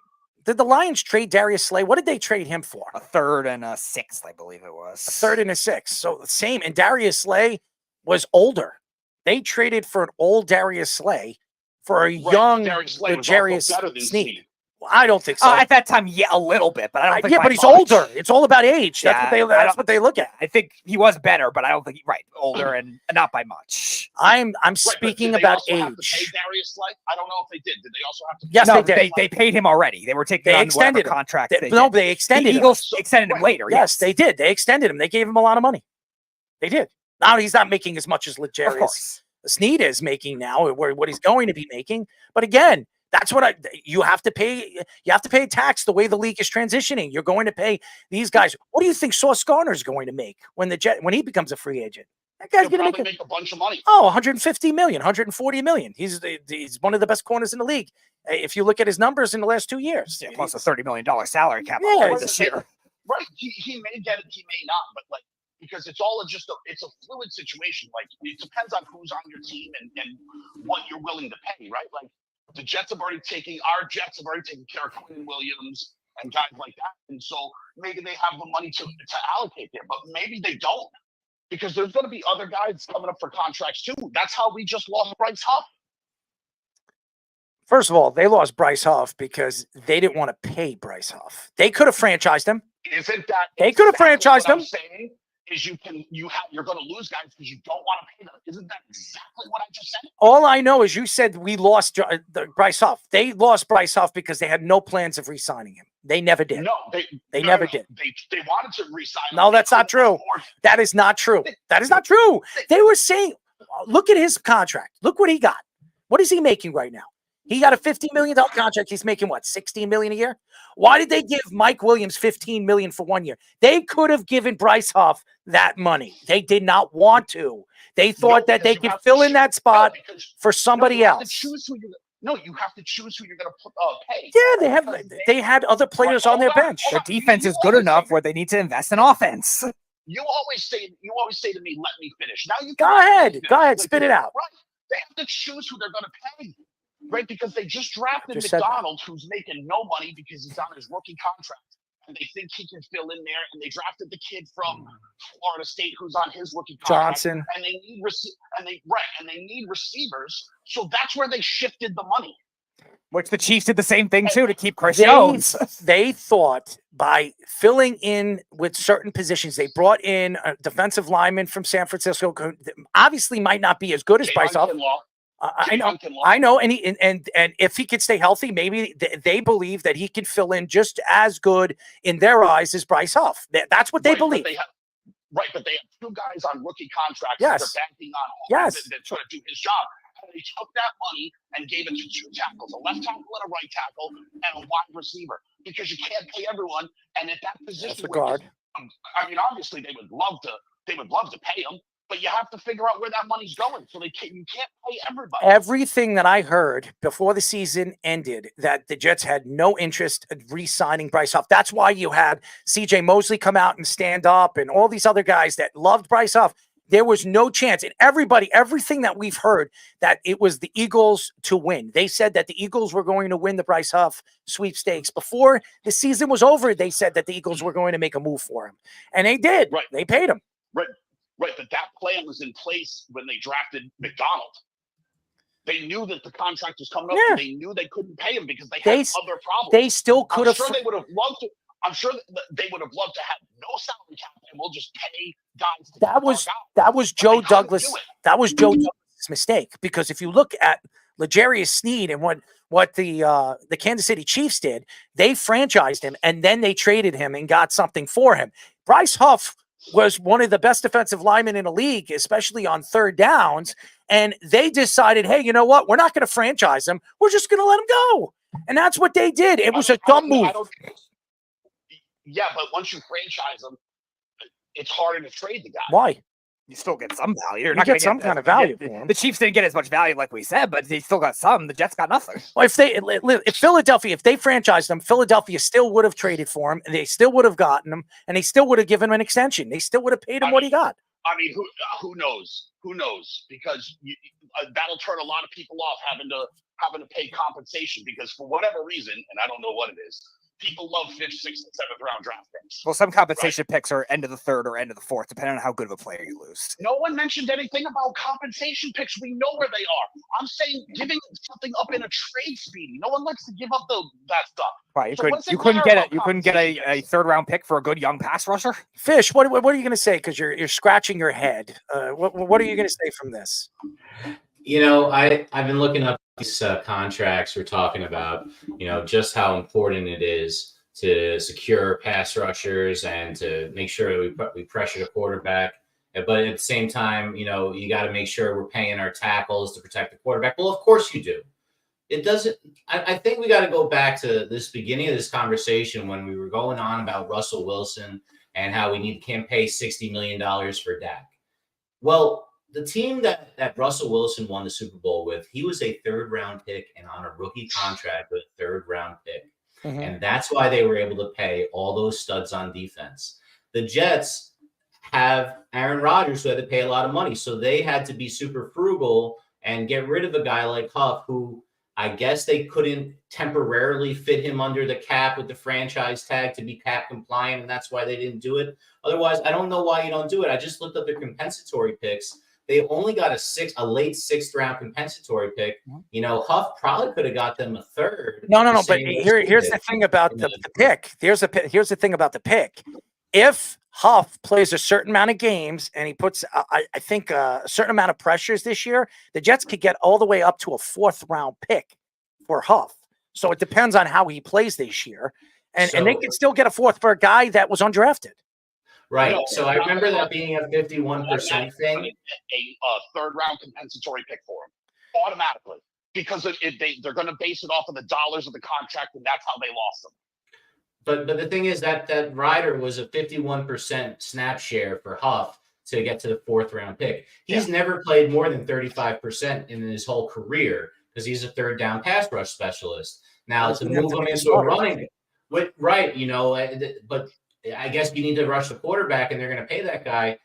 Did the Lions trade Darius Slay? What did they trade him for? A third and a sixth, I believe it was. A third and a sixth. So the same. And Darius Slay was older. They traded for an old Darius Slay for a young L'Jarius Sneed. Well, I don't think so. At that time, yeah, a little bit, but I don't think. Yeah, but he's older. It's all about age. That's what they look at. I think he was better, but I don't think older and not by much. I'm speaking about age. Have to pay Darius Slay? I don't know if they did. Did they also have to? Yes, no, they did. They paid him already. They were taking extended contract. They extended the Eagles extended him later. Yes, they did. They extended him. They gave him a lot of money. They did. Now he's not making as much as L'Jarius Sneed is making now, or what he's going to be making. But again, that's what you have to pay. You have to pay tax the way the league is transitioning. You're going to pay these guys. What do you think Sauce Gardner is going to make when he becomes a free agent? That guy's going to make a bunch of money. Oh, 150 million, 140 million. He's one of the best corners in the league. If you look at his numbers in the last 2 years, plus a $30 million salary cap this year. Right, he may get it, he may not, but because it's all it's a fluid situation. It depends on who's on your team and what you're willing to pay, right? The Jets have already taken care of Quinn Williams and guys like that. And so maybe they have the money to allocate there, but maybe they don't, because there's going to be other guys coming up for contracts too. That's how we just lost Bryce Huff. First of all, they lost Bryce Huff because they didn't want to pay Bryce Huff. They could have franchised him. Isn't that they could have franchised him? I'm saying is you're going to lose guys because you don't want to pay them. Isn't that exactly what I just said? All I know is you said we lost Bryce Huff. They lost Bryce Huff because they had no plans of re-signing him. They never did. No, they never did. They wanted to re-sign him. No, that's not true. That is not true. That is not true. They were saying, look at his contract. Look what he got. What is he making right now? He got a $15 million contract. He's making what, $16 million a year? Why did they give Mike Williams $15 million for 1 year? They could have given Bryce Huff that money. They did not want to. They thought that they could fill in that spot for somebody else. You have to choose who you're going to pay. Yeah, they had other players on their bench. Their defense is good enough where they need to invest in offense. You always say to me, "Let me finish." Now you go ahead, spit it out. Right? They have to choose who they're going to pay. Right, because they just drafted McDonald, who's making no money because he's on his rookie contract, and they think he can fill in there. And they drafted the kid from Florida State, who's on his rookie contract, Johnson, and they need receivers. So that's where they shifted the money. Which the Chiefs did the same thing too to keep Chris Jones. They thought by filling in with certain positions, they brought in a defensive lineman from San Francisco, who obviously might not be as good as Bryce Huff. I know, and if he could stay healthy, maybe they believe that he can fill in just as good in their eyes as Bryce Huff. That's what they believe. But they have two guys on rookie contracts. Yes. That they're banking on. That trying to do his job. And they took that money and gave it to two tackles, a left tackle and a right tackle, and a wide receiver, because you can't pay everyone. And at that position, that's a guard. Obviously they would love to pay him. But you have to figure out where that money's going. So you can't pay everybody. Everything that I heard before the season ended, that the Jets had no interest in re-signing Bryce Huff. That's why you had C.J. Mosley come out and stand up, and all these other guys that loved Bryce Huff. There was no chance. And everything that we've heard, that it was the Eagles to win. They said that the Eagles were going to win the Bryce Huff sweepstakes. Before the season was over, they said that the Eagles were going to make a move for him. And they did. Right. They paid him. Right, but that plan was in place when they drafted McDonald. They knew that the contract was coming up, and they knew they couldn't pay him because they had other problems. They still could have. I'm sure they would have loved to. I'm sure they would have loved to have no salary cap, and we'll just pay guys. That was Joe Douglas. That was Joe Douglas' mistake, because if you look at L'Jarius Sneed and what the Kansas City Chiefs did, they franchised him and then they traded him and got something for him. Bryce Huff was one of the best defensive linemen in the league, especially on third downs. And they decided, hey, you know what? We're not going to franchise him. We're just going to let him go. And that's what they did. It was a dumb move. Yeah, but once you franchise him, it's harder to trade the guy. Why? You still get some value. You get some kind of value for him. The Chiefs didn't get as much value, like we said, but they still got some. The Jets got nothing. Well, if they franchised him, Philadelphia still would have traded for him, and they still would have gotten him, and they still would have given him an extension. They still would have paid him what he got. I mean, who knows? Who knows? Because that'll turn a lot of people off having to pay compensation, because for whatever reason, and I don't know what it is, people love 5th, 6th, and 7th round draft picks. Well, some compensation picks are end of the 3rd or end of the 4th, depending on how good of a player you lose. No one mentioned anything about compensation picks. We know where they are. I'm saying giving something up in a trade, Speedy. No one likes to give up that stuff. Right, you couldn't get a 3rd round pick for a good young pass rusher. Fish, what are you going to say? Because you're scratching your head. What are you going to say from this? You know, I've been looking up these contracts we're talking about, you know, just how important it is to secure pass rushers and to make sure we pressure the quarterback. But at the same time, you know, you got to make sure we're paying our tackles to protect the quarterback. Well, of course you do. It doesn't. I think we got to go back to this beginning of this conversation when we were going on about Russell Wilson and how we can't pay $60 million for Dak. Well, the team that Russell Wilson won the Super Bowl with, he was a 3rd round pick and on a rookie contract with a 3rd round pick. Mm-hmm. And that's why they were able to pay all those studs on defense. The Jets have Aaron Rodgers, who had to pay a lot of money. So they had to be super frugal and get rid of a guy like Huff, who I guess they couldn't temporarily fit him under the cap with the franchise tag to be cap compliant, and that's why they didn't do it. Otherwise, I don't know why you don't do it. I just looked up their compensatory picks. They only got a late 6th round compensatory pick. You know, Huff probably could have got them a 3rd. No. But here's the thing about the pick. Here's the thing about the pick. If Huff plays a certain amount of games and he puts, I think, a certain amount of pressures this year, the Jets could get all the way up to a 4th round pick for Huff. So it depends on how he plays this year. And they could still get a 4th for a guy that was undrafted. Right. So I remember that being a 51% thing. A 3rd round compensatory pick for him automatically because they're going to base it off of the dollars of the contract, and that's how they lost him. But the thing is that Ryder was a 51% snap share for Huff to get to the 4th round pick. He's never played more than 35% in his whole career because he's a 3rd down pass rush specialist. Now to move him into a running, right? You know, but I guess you need to rush the quarterback, and they're going to pay that guy.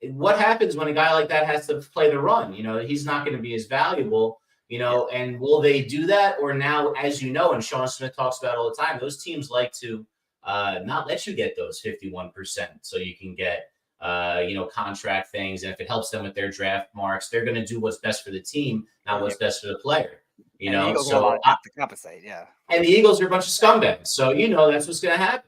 What happens when a guy like that has to play the run? You know, he's not going to be as valuable. You know, and will they do that? Or now, as you know, and Sean Smith talks about all the time, those teams like to not let you get those 51% so you can get, contract things. And if it helps them with their draft marks, they're going to do what's best for the team, not what's best for the player. You know, so to compensate, And the Eagles are a bunch of scumbags. So, that's what's going to happen.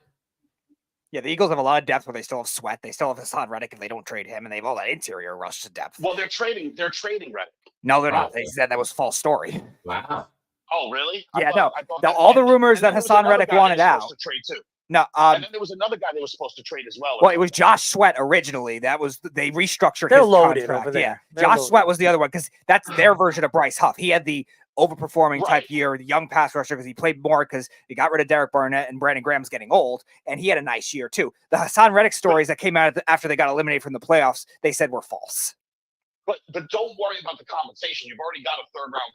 Yeah, the Eagles have a lot of depth where they still have Sweat. They still have Hassan Reddick if they don't trade him, and they have all that interior rush to depth. Well, they're trading Reddick. No, they're not. They said that was a false story. Wow. Oh, really? Yeah, all the rumors that Hassan Reddick wanted out. To trade too. No, and then there was another guy they were supposed to trade as well. Well, it was Josh Sweat originally. They restructured. They're his loaded contract. over there. Yeah, They're Josh loaded. Sweat was the other one because that's their version of Bryce Huff. He had the overperforming type year, the young pass rusher because he played more because he got rid of Derek Barnett and Brandon Graham's getting old, and he had a nice year too. The Hassan Reddick stories that came out after they got eliminated from the playoffs, they said were false. But don't worry about the compensation. You've already got a 3rd round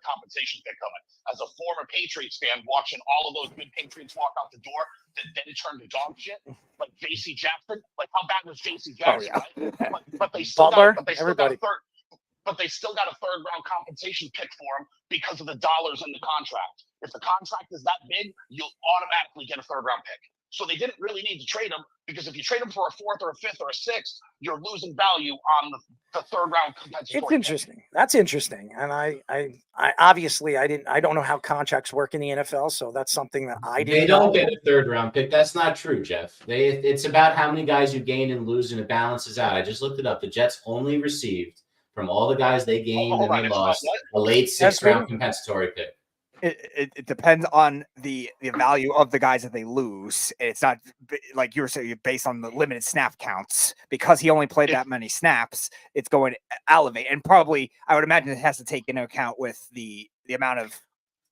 compensation pick coming. As a former Patriots fan, watching all of those good Patriots walk out the door, then turn to dog shit, like J.C. Jackson. Like how bad was J.C. Jackson? Right? But they still got a 3rd round compensation pick for him because of the dollars in the contract. If the contract is that big, you'll automatically get a 3rd round pick. So they didn't really need to trade him because if you trade him for a 4th or a 5th or a 6th, you're losing value on the 3rd round compensatory. It's interesting. Pick. That's interesting. And I obviously I don't know how contracts work in the NFL, so that's something that I didn't. They don't get a 3rd round pick. That's not true, Jeff. It's about how many guys you gain and lose, and it balances out. I just looked it up. The Jets only received from all the guys they gained and they lost a late 6th round compensatory pick. It depends on the value of the guys that they lose. It's not like you were saying based on the limited snap counts because he only played that many snaps. It's going to elevate, and probably I would imagine it has to take into account with the amount of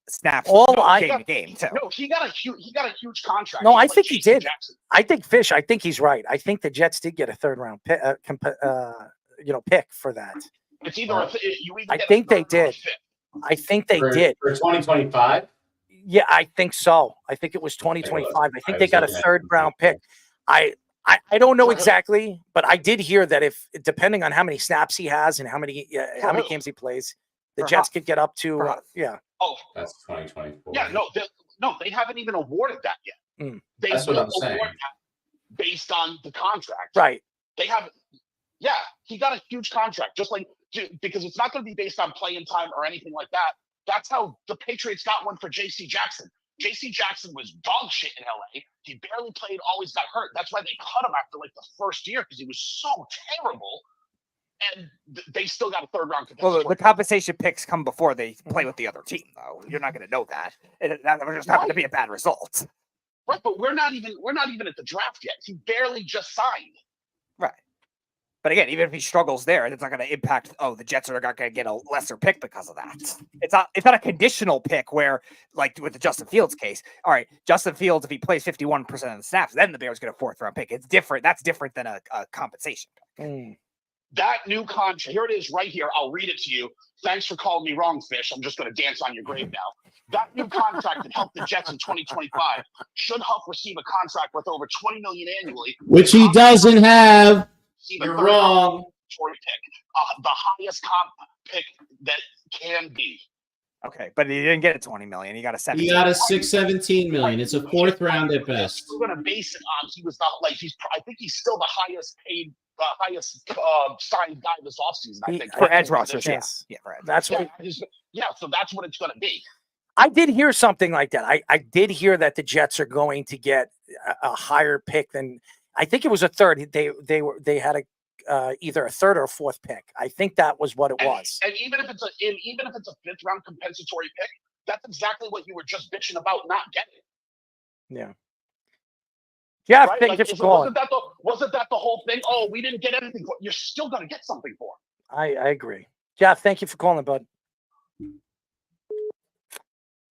snaps the game too. No, he got a huge contract. No, I think he did. Jackson. I think Fish. I think he's right. I think the Jets did get a 3rd round pick, pick for that. It's either I think they did. I think they did for 2025. Yeah, I think so. I think it was 2025. I think they got a 3rd round pick. I don't know exactly, but I did hear that if depending on how many snaps he has and how many games he plays, the Jets could get up to that's 2024. Yeah, they haven't even awarded that yet. That's what I'm saying. Based on the contract, right? They haven't. Yeah, he got a huge contract, just like because it's not going to be based on playing time or anything like that. That's how the Patriots got one for J.C. Jackson. J.C. Jackson was dog shit in L.A. He barely played, always got hurt. That's why they cut him after like the first year because he was so terrible. And they still got a 3rd round compensation. Well, the compensation picks come before they play with the other team, though. You're not going to know that. That just happened to be a bad result. Right, but we're not even at the draft yet. He barely just signed. Right. But again, even if he struggles there, it's not going to impact. Oh, the Jets are not going to get a lesser pick because of that. It's not a conditional pick where, like with the Justin Fields case. All right, Justin Fields, if he plays 51% of the snaps, then the Bears get a 4th round pick. It's different. That's different than a compensation pick. That new contract, here it is right here. I'll read it to you. Thanks for calling me wrong, Fish. I'm just going to dance on your grave now. That new contract that helped the Jets in 2025 should Huff receive a contract worth over $20 million annually, which he doesn't have. You're wrong. Pick, the highest comp pick that can be. Okay, but he didn't get a 20 million. He got a 17. He got a 617 million. It's a fourth round at best. We're going to base it on he was not like I think he's still the highest paid, highest signed guy this offseason. I think For edge rushers, Yes. yeah, for edge. That's what so that's what it's going to be. I did hear something like that. I did hear that the Jets are going to get a higher pick than I think it was a third. They had either a third or a fourth pick. I think that was what it was. And even if it's a fifth round compensatory pick, that's exactly what you were just bitching about not getting. Yeah. Yeah, right? thank you for calling. Wasn't that the whole thing? Oh, we didn't get anything for it. You're still going to get something for it. I agree. Jeff, thank you for calling, bud.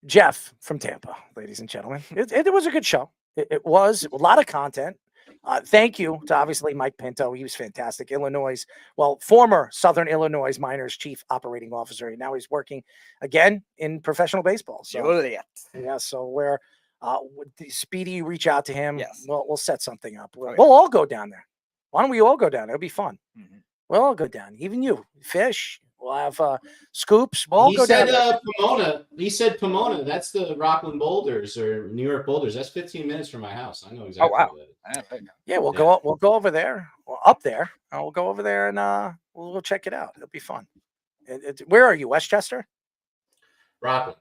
Jeff from Tampa, ladies and gentlemen. It was a good show. It was a lot of content. Thank you to obviously Mike Pinto. He was fantastic. Former Southern Illinois Miners chief operating officer. Now he's working again in professional baseball. So yeah, so where Speedy, reach out to him. Yes. We'll set something up. We'll all go down there. Why don't we all go down? It'll be fun. Mm-hmm. We'll all go down. Even you, Fish. We'll have Scoops. We'll all go down there. Pomona. He said Pomona. That's the Rockland Boulders or New York Boulders. That's 15 minutes from my house. I know exactly. Oh, wow. Where that is. Yeah, we'll go over there. Up there. We'll go over there and we'll go check it out. It'll be fun. Where are you? Westchester? Rockland.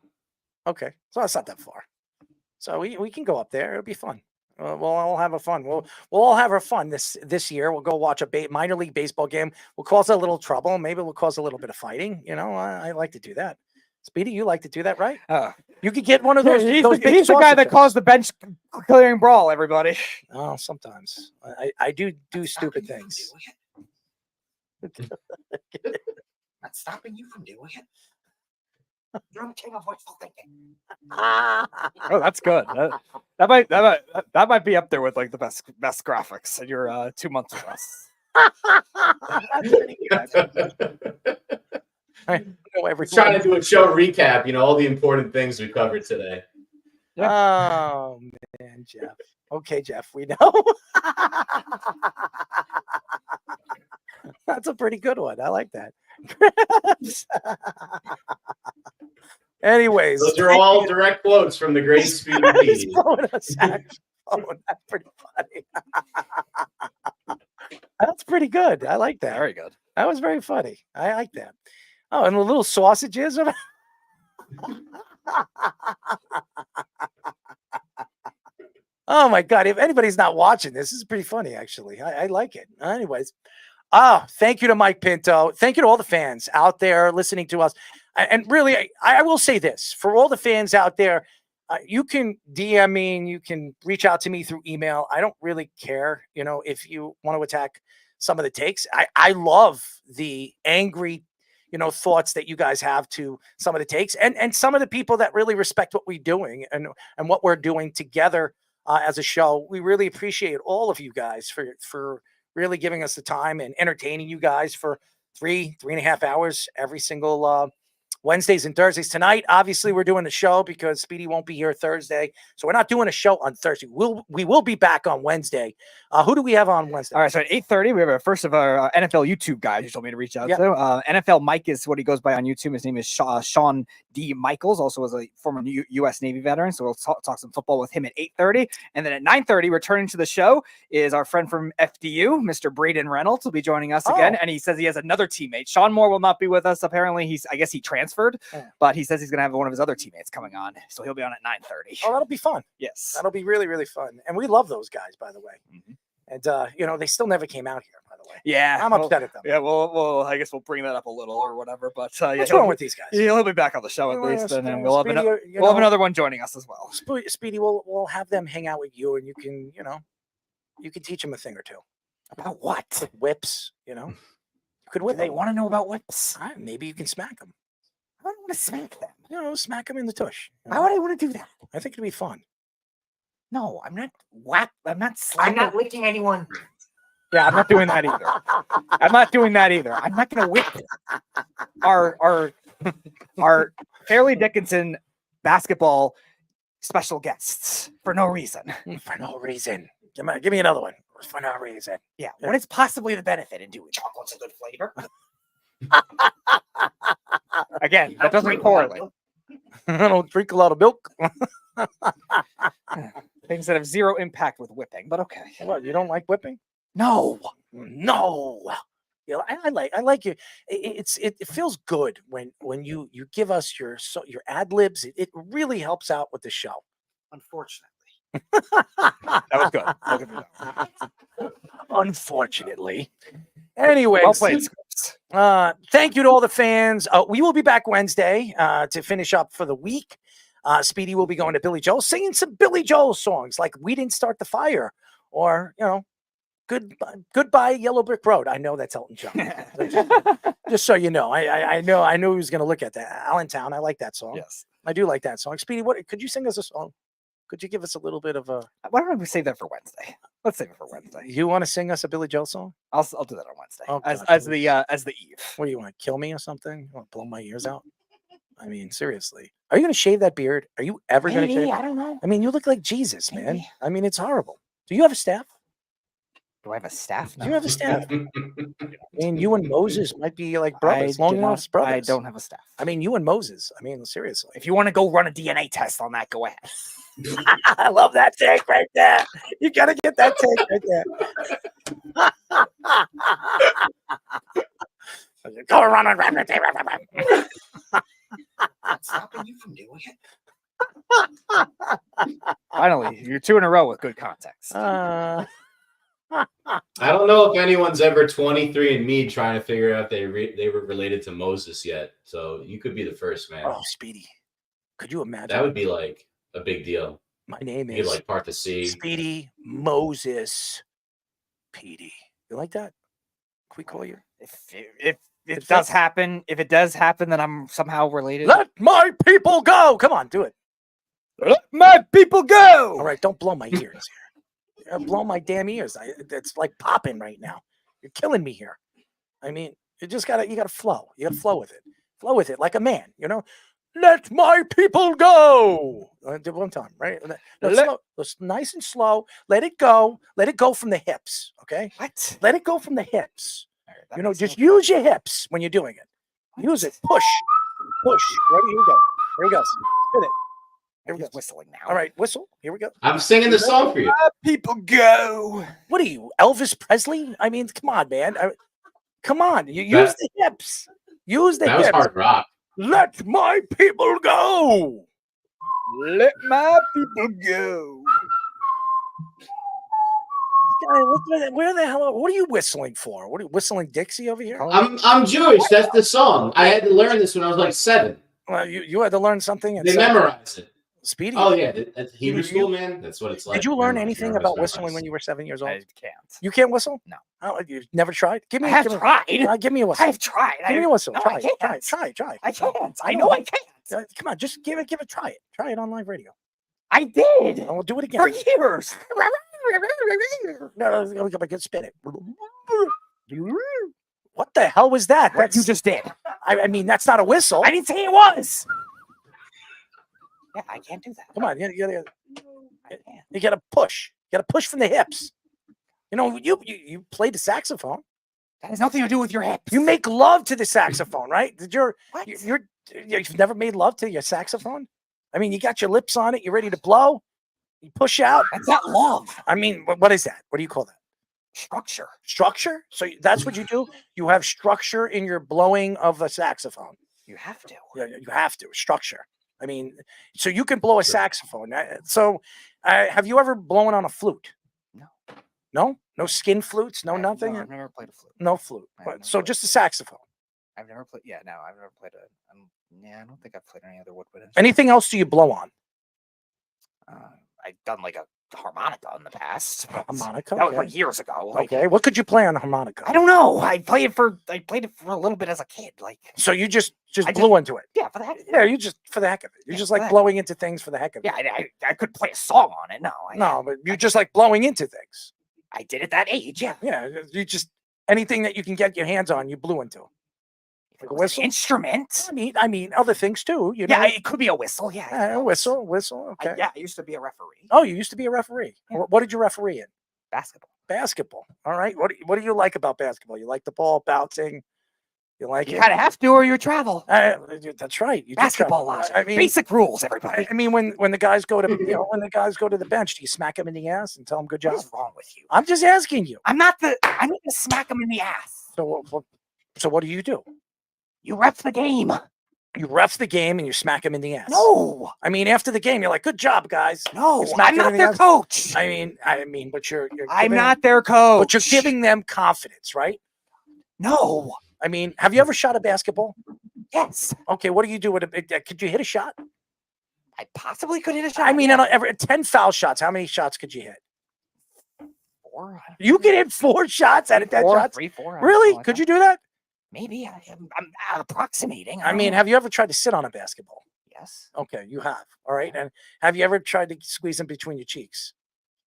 Okay, so it's not that far. So we can go up there. It'll be fun. We'll all have a fun. We'll all have our fun this year. We'll go watch a minor league baseball game. We'll cause a little trouble. Maybe we'll cause a little bit of fighting. You know, I like to do that. Speedy, you like to do that, right? You could get one of those. He's those the guy that caused the bench clearing brawl. Everybody. Oh, sometimes I do stupid things. Not stopping you from doing it. You're king of wishful thinking. Oh, that's good. That might be up there with like the best graphics in your 2 months with us. That's pretty good. Trying to do a show recap, all the important things we covered today. Oh man, Jeff. Okay, Jeff, we know. That's a pretty good one. I like that. Anyways, those are all direct quotes from the great Speedy P. That's pretty funny. That's pretty good. I like that. Very good. That was very funny. I like that. Oh, and the little sausages. Oh my God. If anybody's not watching this is pretty funny, actually. I like it. Anyways. Thank you to Mike Pinto. Thank you to all the fans out there listening to us. And really, I will say this for all the fans out there, you can DM me and you can reach out to me through email. I don't really care, if you want to attack some of the takes. I love the angry, thoughts that you guys have to some of the takes and some of the people that really respect what we're doing and what we're doing together as a show. We really appreciate all of you guys for really giving us the time and entertaining you guys for 3.5 hours every single Wednesdays and Thursdays. Tonight, obviously, we're doing the show because Speedy won't be here Thursday. So we're not doing a show on Thursday. We will be back on Wednesday. Who do we have on Wednesday? All right, so at 8:30, we have our first of our NFL YouTube guys who told me to reach out to. NFL Mike is what he goes by on YouTube. His name is Sean D. Michaels, also as a former U.S. Navy veteran. So we'll talk some football with him at 8:30. And then at 9:30, returning to the show is our friend from FDU, Mr. Braden Reynolds, will be joining us again. And he says he has another teammate. Sean Moore will not be with us. Apparently, I guess he transferred, but he says he's going to have one of his other teammates coming on. So he'll be on at 9:30. Oh, that'll be fun. Yes. That'll be really, really fun. And we love those guys, by the way. Mm-hmm. And, they still never came out here, by the way. Yeah. I'm upset at them. Yeah, well, I guess we'll bring that up a little or whatever. But what's wrong with these guys? He'll be back on the show at least. And then we'll have another one joining us as well. Speedy, we'll have them hang out with you and you can, you can teach them a thing or two. About what? Whips, You could whip They them. want to know about whips. Maybe you can smack them. I don't want to smack them. Smack them in the tush. Why would I want to do that? I think it'd be fun. No, I'm not. I'm not. I'm not licking anyone. Yeah, I'm not doing that either. I'm not doing that either. I'm not going to whip our Fairleigh Dickinson basketball special guests for no reason. For no reason. Give me another one. For no reason. Yeah. What is possibly the benefit in doing chocolate's a good flavor? Again, that doesn't correlate. I don't drink a lot of milk. Things that have zero impact with whipping, but okay. What, you don't like whipping? No. No. You know, I like you. It feels good when you give us your ad libs. It really helps out with the show. Unfortunately. That was good. I'll give you that one. Unfortunately. Anyways, Well played, Scripps. thank you to all the fans. We will be back Wednesday to finish up for the week. Speedy will be going to Billy Joel, singing some Billy Joel songs like "We Didn't Start the Fire" or "Goodbye Yellow Brick Road." I know that's Elton John. Just so you know, I know he was going to look at that. Allentown, I like that song. Yes. I do like that song. Speedy, what could you sing us a song? Could you give us a little bit of a? Why don't we save that for Wednesday? Let's save it for Wednesday. You want to sing us a Billy Joel song? I'll do that on Wednesday. Oh, as gosh. the eve. What do you want to kill me or something? You want to blow my ears out? I mean, seriously. Are you going to shave that beard? Are you ever going to shave? I don't know. I mean, you look like Jesus, man. Maybe. I mean, it's horrible. Do you have a staff? Do I have a staff? Do you have a staff? I mean, you and Moses might be like brothers, long lost brothers. I don't have a staff. I mean, you and Moses. I mean, seriously. If you want to go run a DNA test on that, go ahead. I love that take right there. You got to get that take right there. Go run and run. Stopping you from doing it. Finally, you're 2 in a row with good context. I don't know if anyone's ever 23andMe trying to figure out they were related to Moses yet. So you could be the first, man. Oh, Speedy. Could you imagine? That would be like a big deal. My name You'd is like part the C. Speedy Moses Petey. You like that? Can we call you? If it does happen, then I'm somehow related. Let my people go. Come on, do it. Let my people go. All right, don't blow my ears here. Blow my damn ears. It's like popping right now. You're killing me here. I mean, you gotta flow. You gotta flow with it. Flow with it like a man, you know? Let my people go. Do it one time, right? No, nice and slow. Let it go. Let it go from the hips, okay? What? Let it go from the hips. Right, you know, just use your hips when you're doing it. Use it. Push. Push. Ready? Here we go. Here we go. Spin it. Here we go. Whistling now. All right, whistle. Here we go. I'm singing the song for you. Let people go. What are you, Elvis Presley? I mean, come on, man. Come on. You use the hips. Use the That hips. was hard rock. Let my people go. Let my people go. Where the hell? What are you whistling for? What are you whistling Dixie over here? I'm Jewish. That's the song. I had to learn this when I was like 7. Well, you had to learn something. They memorize it. Speedy. Oh yeah, that's Hebrew school, man. That's what it's like. Did you learn Memorize, anything memorize, about memorize. whistling when you were 7 years old? I can't. You can't whistle? No. Oh, you've never tried? Give me. I have give me- tried. Give me a whistle. I've tried. Give me a whistle. No, Try I it. can't. Try it. I can't. I know I can't. Come on, just give it. Try it. Try it on live radio. I did. And we'll do it again. For years. No, I can spin it. What the hell was that? What you just did. I mean, that's not a whistle. I didn't say it was. Yeah, I can't do that. Come on, you gotta push. You gotta push from the hips. You know, you played the saxophone. That has nothing to do with your hips. You make love to the saxophone, right? What? You've never made love to your saxophone? I mean, you got your lips on it. You're ready to blow. You push out. That's not love. I mean, what is that? What do you call that? Structure. Structure? So that's what you do? You have structure in your blowing of a saxophone. You have to. Yeah, you have to. Structure. I mean, so you can blow a saxophone. So have you ever blown on a flute? No. No? No skin flutes? No nothing? No, I've never played a flute. No flute. So just a saxophone. I've never played. Yeah, no, I've never played a. Yeah, I don't think I've played any other woodwind instrument. Anything else do you blow on? I've done like a harmonica in the past. Harmonica? That was like years ago. Like, Okay. What could you play on a harmonica? I don't know. I played it for a little bit as a kid. Like, So you just blew into it. yeah, for the heck. Yeah, you just for the heck of it. You Yeah, just for like the heck. blowing into things for the heck of it. Yeah, I could play a song on it. No, No, but you just like blowing into things. I did at that age. Yeah, Yeah, you just anything that you can get your hands on, you blew into. if it a was whistle? an instrument. I mean, other things too. You know, Yeah, it could be a whistle. Yeah, a whistle. Okay. yeah, I used to be a referee. Oh, you used to be a referee. Yeah. What did you referee in? Basketball. Basketball. All right. What do you like about basketball? You like the ball bouncing? You like You it? kind of have to, or you travel. That's right. You do Basketball travel. logic. I mean, Basic rules, everybody. I mean, when the guys go to when the guys go to the bench, do you smack them in the ass and tell them good job? What's wrong with you? I'm just asking you. I need to smack them in the ass. So what do? You ref the game. You ref the game and you smack them in the ass. No. I mean, after the game, you're like, good job, guys. No, You smack I'm them not in the their ass. coach. I mean, but you're I'm giving- not their coach. But you're giving them confidence, right? No. I mean, have you ever shot a basketball? Yes. Okay, what do you do with a? Could you hit a shot? I possibly could hit a shot. I mean, every 10 foul shots, how many shots could you hit? 4. You could hit 4 shots out of 10 shots. 3, 4. Really? Could you do that? Maybe. I'm approximating. I mean, have you ever tried to sit on a basketball? Yes. Okay, you have. All right. And have you ever tried to squeeze them between your cheeks?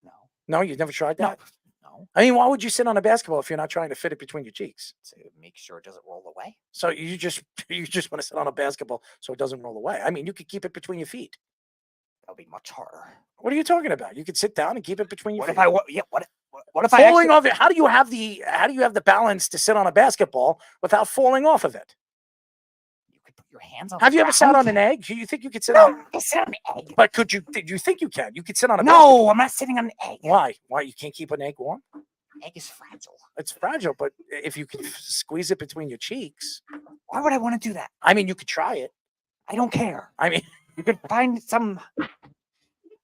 No. No, you've never tried that? No. I mean, why would you sit on a basketball if you're not trying to fit it between your cheeks? To make sure it doesn't roll away. So you just want to sit on a basketball so it doesn't roll away. I mean, you could keep it between your feet. That'll be much harder. What are you talking about? You could sit down and keep it between your What feet. what if I Falling off it? How do you have the balance to sit on a basketball without falling off of it? You could put your hands on. Have you ever sat on an egg? Do you think you could sit on? I sit on an egg. But could you? Do you think you can? You could sit on a basketball. No, I'm not sitting on an egg. Why? Why you can't keep an egg warm? Egg is fragile. It's fragile, but if you can squeeze it between your cheeks, Why would I want to do that? I mean, you could try it. I don't care. I mean, You could find some,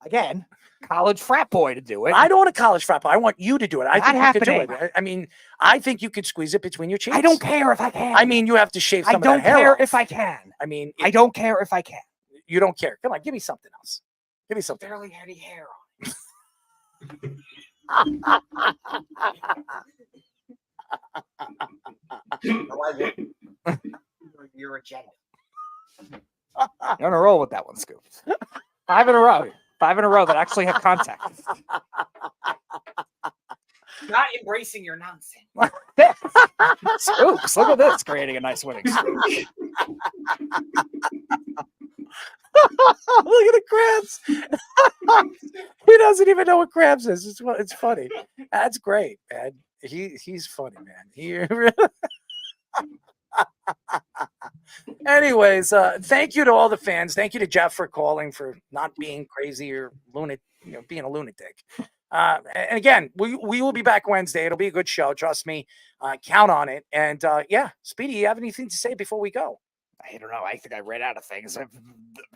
again, college frat boy to do it. I don't want a college frat boy. I want you to do it. I Not think you could do happening. it. I mean, I think you could squeeze it between your cheeks. I don't care if I can. I mean, you have to shave some I of don't that hair care off. if I can. I mean, I don't care if I can. you don't care. Come on, give me something else. Give me something. Barely any hair on. Your agenda. You're on a roll with that one, Scoop. 5 in a row. 5 in a row that actually have context. Not embracing your nonsense. Scoops, look at this, creating a nice winning streak. Look at the crabs. He doesn't even know what crabs is. It's funny. That's great, man. He's funny, man. He really... Anyways, thank you to all the fans. Thank you to Jeff for calling, for not being crazy or being a lunatic. And again, we will be back Wednesday. It'll be a good show. Trust me. Count on it. And yeah, Speedy, you have anything to say before we go? I don't know. I think I ran out of things. I'm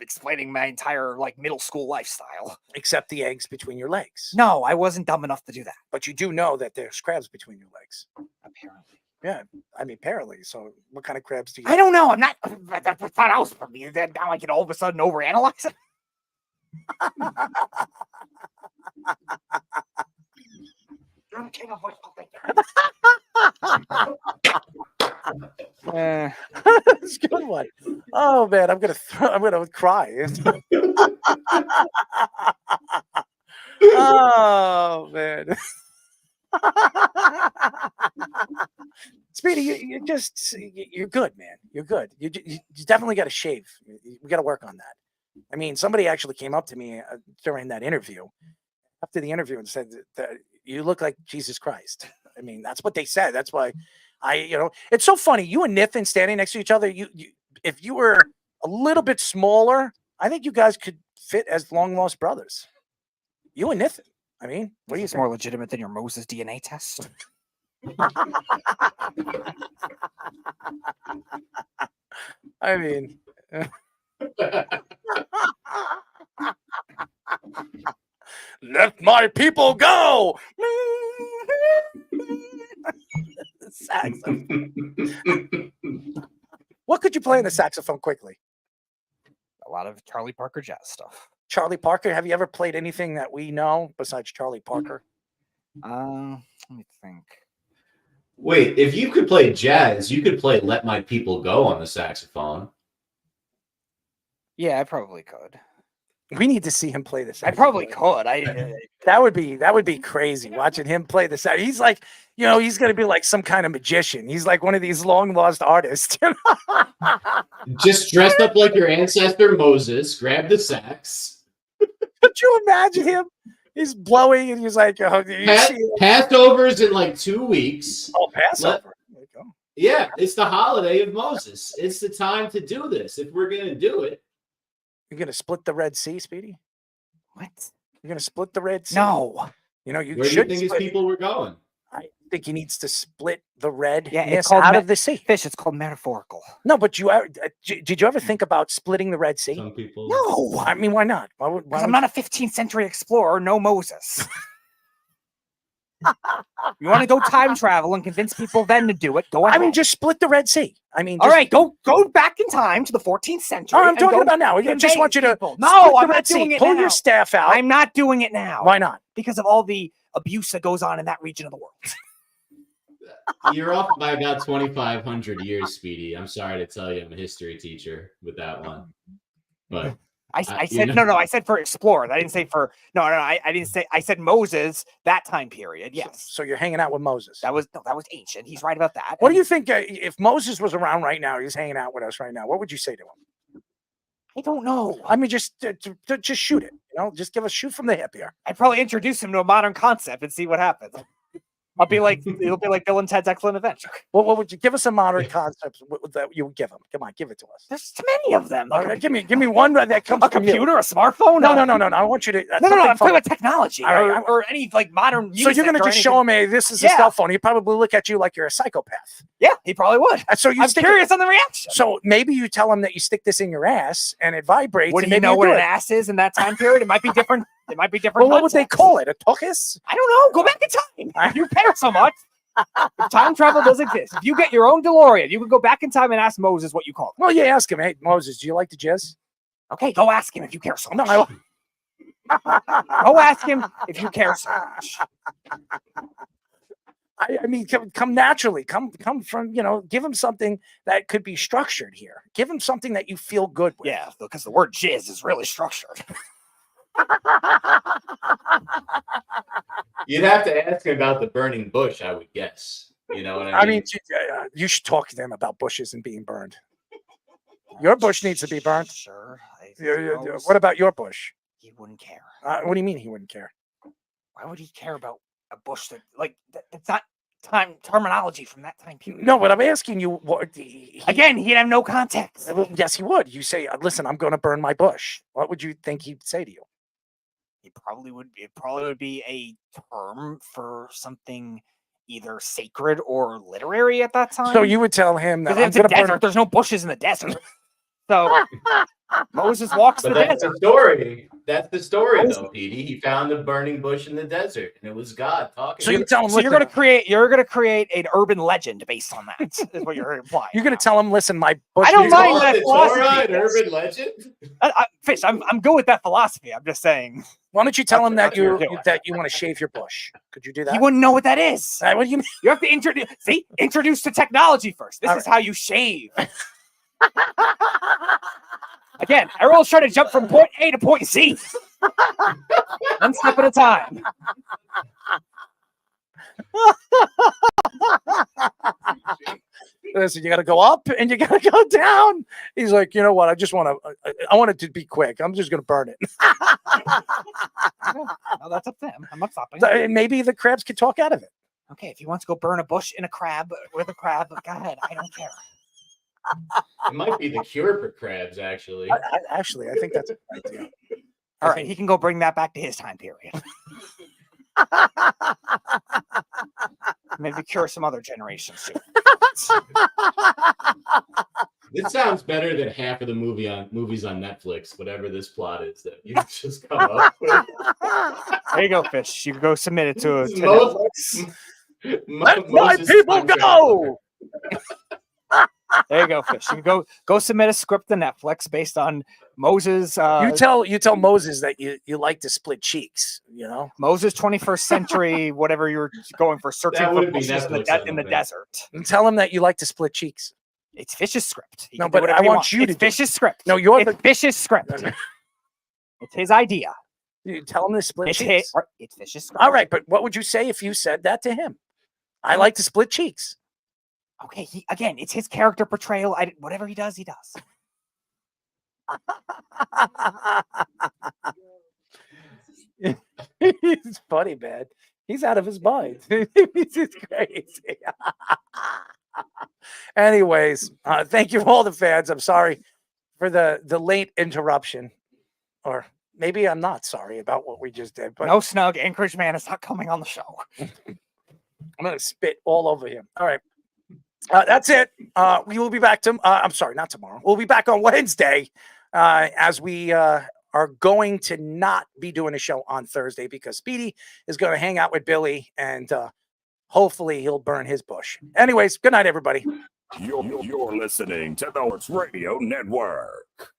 explaining my entire middle school lifestyle. Except the eggs between your legs. No, I wasn't dumb enough to do that. But you do know that there's crabs between your legs. Apparently. Yeah, I mean, apparently. So what kind of crabs do you I don't know. I'm not. That's not else for me. Then now I can all of a sudden overanalyze it. That's a good one. Oh man, I'm gonna cry. Oh man. Speedy, you're good, man. You're good. You definitely got to shave. We got to work on that. I mean, somebody actually came up to me during that interview, after the interview, and said that you look like Jesus Christ. I mean, that's what they said. That's why it's so funny. You and Nathan standing next to each other. You if you were a little bit smaller, I think you guys could fit as long lost brothers. You and Nathan. I mean, what do you It's think? more legitimate than your Moses DNA test. I mean, let my people go. Saxophone. What could you play in the saxophone quickly? A lot of Charlie Parker jazz stuff. Charlie Parker. Have you ever played anything that we know besides Charlie Parker? Let me think. Wait, if you could play jazz, you could play "Let My People Go" on the saxophone. Yeah, I probably could. We need to see him play the I saxophone. probably could. That would be crazy watching him play the sax. He's like, he's gonna be like some kind of magician. He's like one of these long lost artists. Just dressed up like your ancestor Moses, grab the sax. Could you imagine him? He's blowing and he's like, Passovers in like 2 weeks. Oh, Passover. There you go. Yeah, it's the holiday of Moses. It's the time to do this. If we're gonna do it, You're gonna split the Red Sea, Speedy? What? You're gonna split the Red Sea? No. You know, you where do you should think his split. people were going? I think he needs to split the red Yeah, it's mist called out of the sea. Fish, it's called metaphorical. No, but did you ever think about splitting the Red Sea? Some people. No. I mean, why not? Why would Because I'm not a 15th century explorer, no Moses. You want to go time travel and convince people then to do it? Go ahead. I mean, just split the Red Sea. I mean, all just, right, go back in time to the 14th century. Oh, I'm talking about now. I just want you to No, split the I'm not Red Sea. doing it Pull now. your staff out. I'm not doing it now. Why not? Because of all the abuse that goes on in that region of the world. You're off by about 2,500 years, Speedy. I'm sorry to tell you, I'm a history teacher with that one. But I said no. I said for explorers. I didn't say for I didn't say. I said Moses that time period. Yes. So you're hanging out with Moses. That was ancient. He's right about that. What do you think if Moses was around right now? He's hanging out with us right now. What would you say to him? I don't know. I mean, just shoot it. You know, just give a shoot from the hip here. I'd probably introduce him to a modern concept and see what happens. It'll be like Bill and Ted's Excellent Adventure. Well, what would you give us a modern concept that you would give him? Come on, give it to us. There's too many of them. Give me one that comes a from you. computer, a smartphone. No. I want you to. No. I'm talking about technology or any like modern. So you're gonna just show him, hey, this is a cell phone. He'd probably look at you like you're a psychopath. Yeah, he probably would. So I'm curious on the reaction. So maybe you tell him that you stick this in your ass and it vibrates. What do you know what an ass is in that time period? It might be different. It might be different. Well, what would they call it? A tuchus? I don't know. Go back in time. If you care so much. If time travel does exist, if you get your own DeLorean, you can go back in time and ask Moses what you call it. Well, you ask him, hey, Moses, do you like to jizz? Okay, go ask him if you care so much. No, go ask him if you care so much. I mean, come naturally. Come from, give him something that could be structured here. Give him something that you feel good with. Yeah, because the word jizz is really structured. You'd have to ask him about the burning bush, I would guess. You know what I mean? I mean, you should talk to them about bushes and being burned. Your bush needs to be burned. Sure. What about your bush? He wouldn't care. What do you mean he wouldn't care? Why would he care about a bush that's not time terminology from that time period? No, but I'm asking you. Again, he'd have no context. Yes, he would. You say, listen, I'm going to burn my bush. What would you think he'd say to you? It probably would be a term for something either sacred or literary at that time. So you would tell him that it's a desert. There's no bushes in the desert. So Moses walks the that's desert. The story. That's the story, though, Petey. He found a burning bush in the desert, and it was God talking. So you tell him. So you're going to create an urban legend based on that. Is what you're implying. You're going to tell him, listen, my bush. I don't mind that philosophy. An urban legend. Fish, I'm good with that philosophy. I'm just saying. Why don't you tell him that you want to shave your bush? Could you do that? He wouldn't know what that is. What do you mean? You have to introduce to technology first. This is how you shave. Again, everyone's trying to jump from point A to point Z. One step at a time. Listen, you got to go up and you got to go down. He's like, you know what? I want it to be quick. I'm just going to burn it. No, that's up to him. I'm not stopping. Maybe the crabs could talk out of it. Okay, if he wants to go burn a bush in a crab with a crab, go ahead. I don't care. It might be the cure for crabs, actually. I think that's a good idea. All right, he can go bring that back to his time period. Maybe cure some other generations too. This sounds better than half of the movies on Netflix, whatever this plot is that you just come up with. There you go, Fish. You can go submit it to Netflix. Let my people go. There you go, Fish. You can go submit a script to Netflix based on Moses. You tell Moses that you like to split cheeks. You know, Moses 21st century, whatever you're going for, searching for bushes in the desert. And tell him that you like to split cheeks. It's Fish's script. No, but I want you to. It's Fish's script. No, it's Fish's script. It's his idea. You tell him to split cheeks. It's Fish's script. All right, but what would you say if you said that to him? I like to split cheeks. Okay, it's his character portrayal. Whatever he does, he does. He's funny, man. He's out of his mind. This is crazy. Anyways, thank you all the fans. I'm sorry for the late interruption, or maybe I'm not sorry about what we just did. But No, Snug. Anchorage Man is not coming on the show. I'm gonna spit all over him. All right, that's it. We will be back to. I'm sorry, not tomorrow. We'll be back on Wednesday, as we are going to not be doing a show on Thursday because Speedy is going to hang out with Billy and hopefully he'll burn his bush. Anyways, good night, everybody. You're listening to the Sports Radio Network.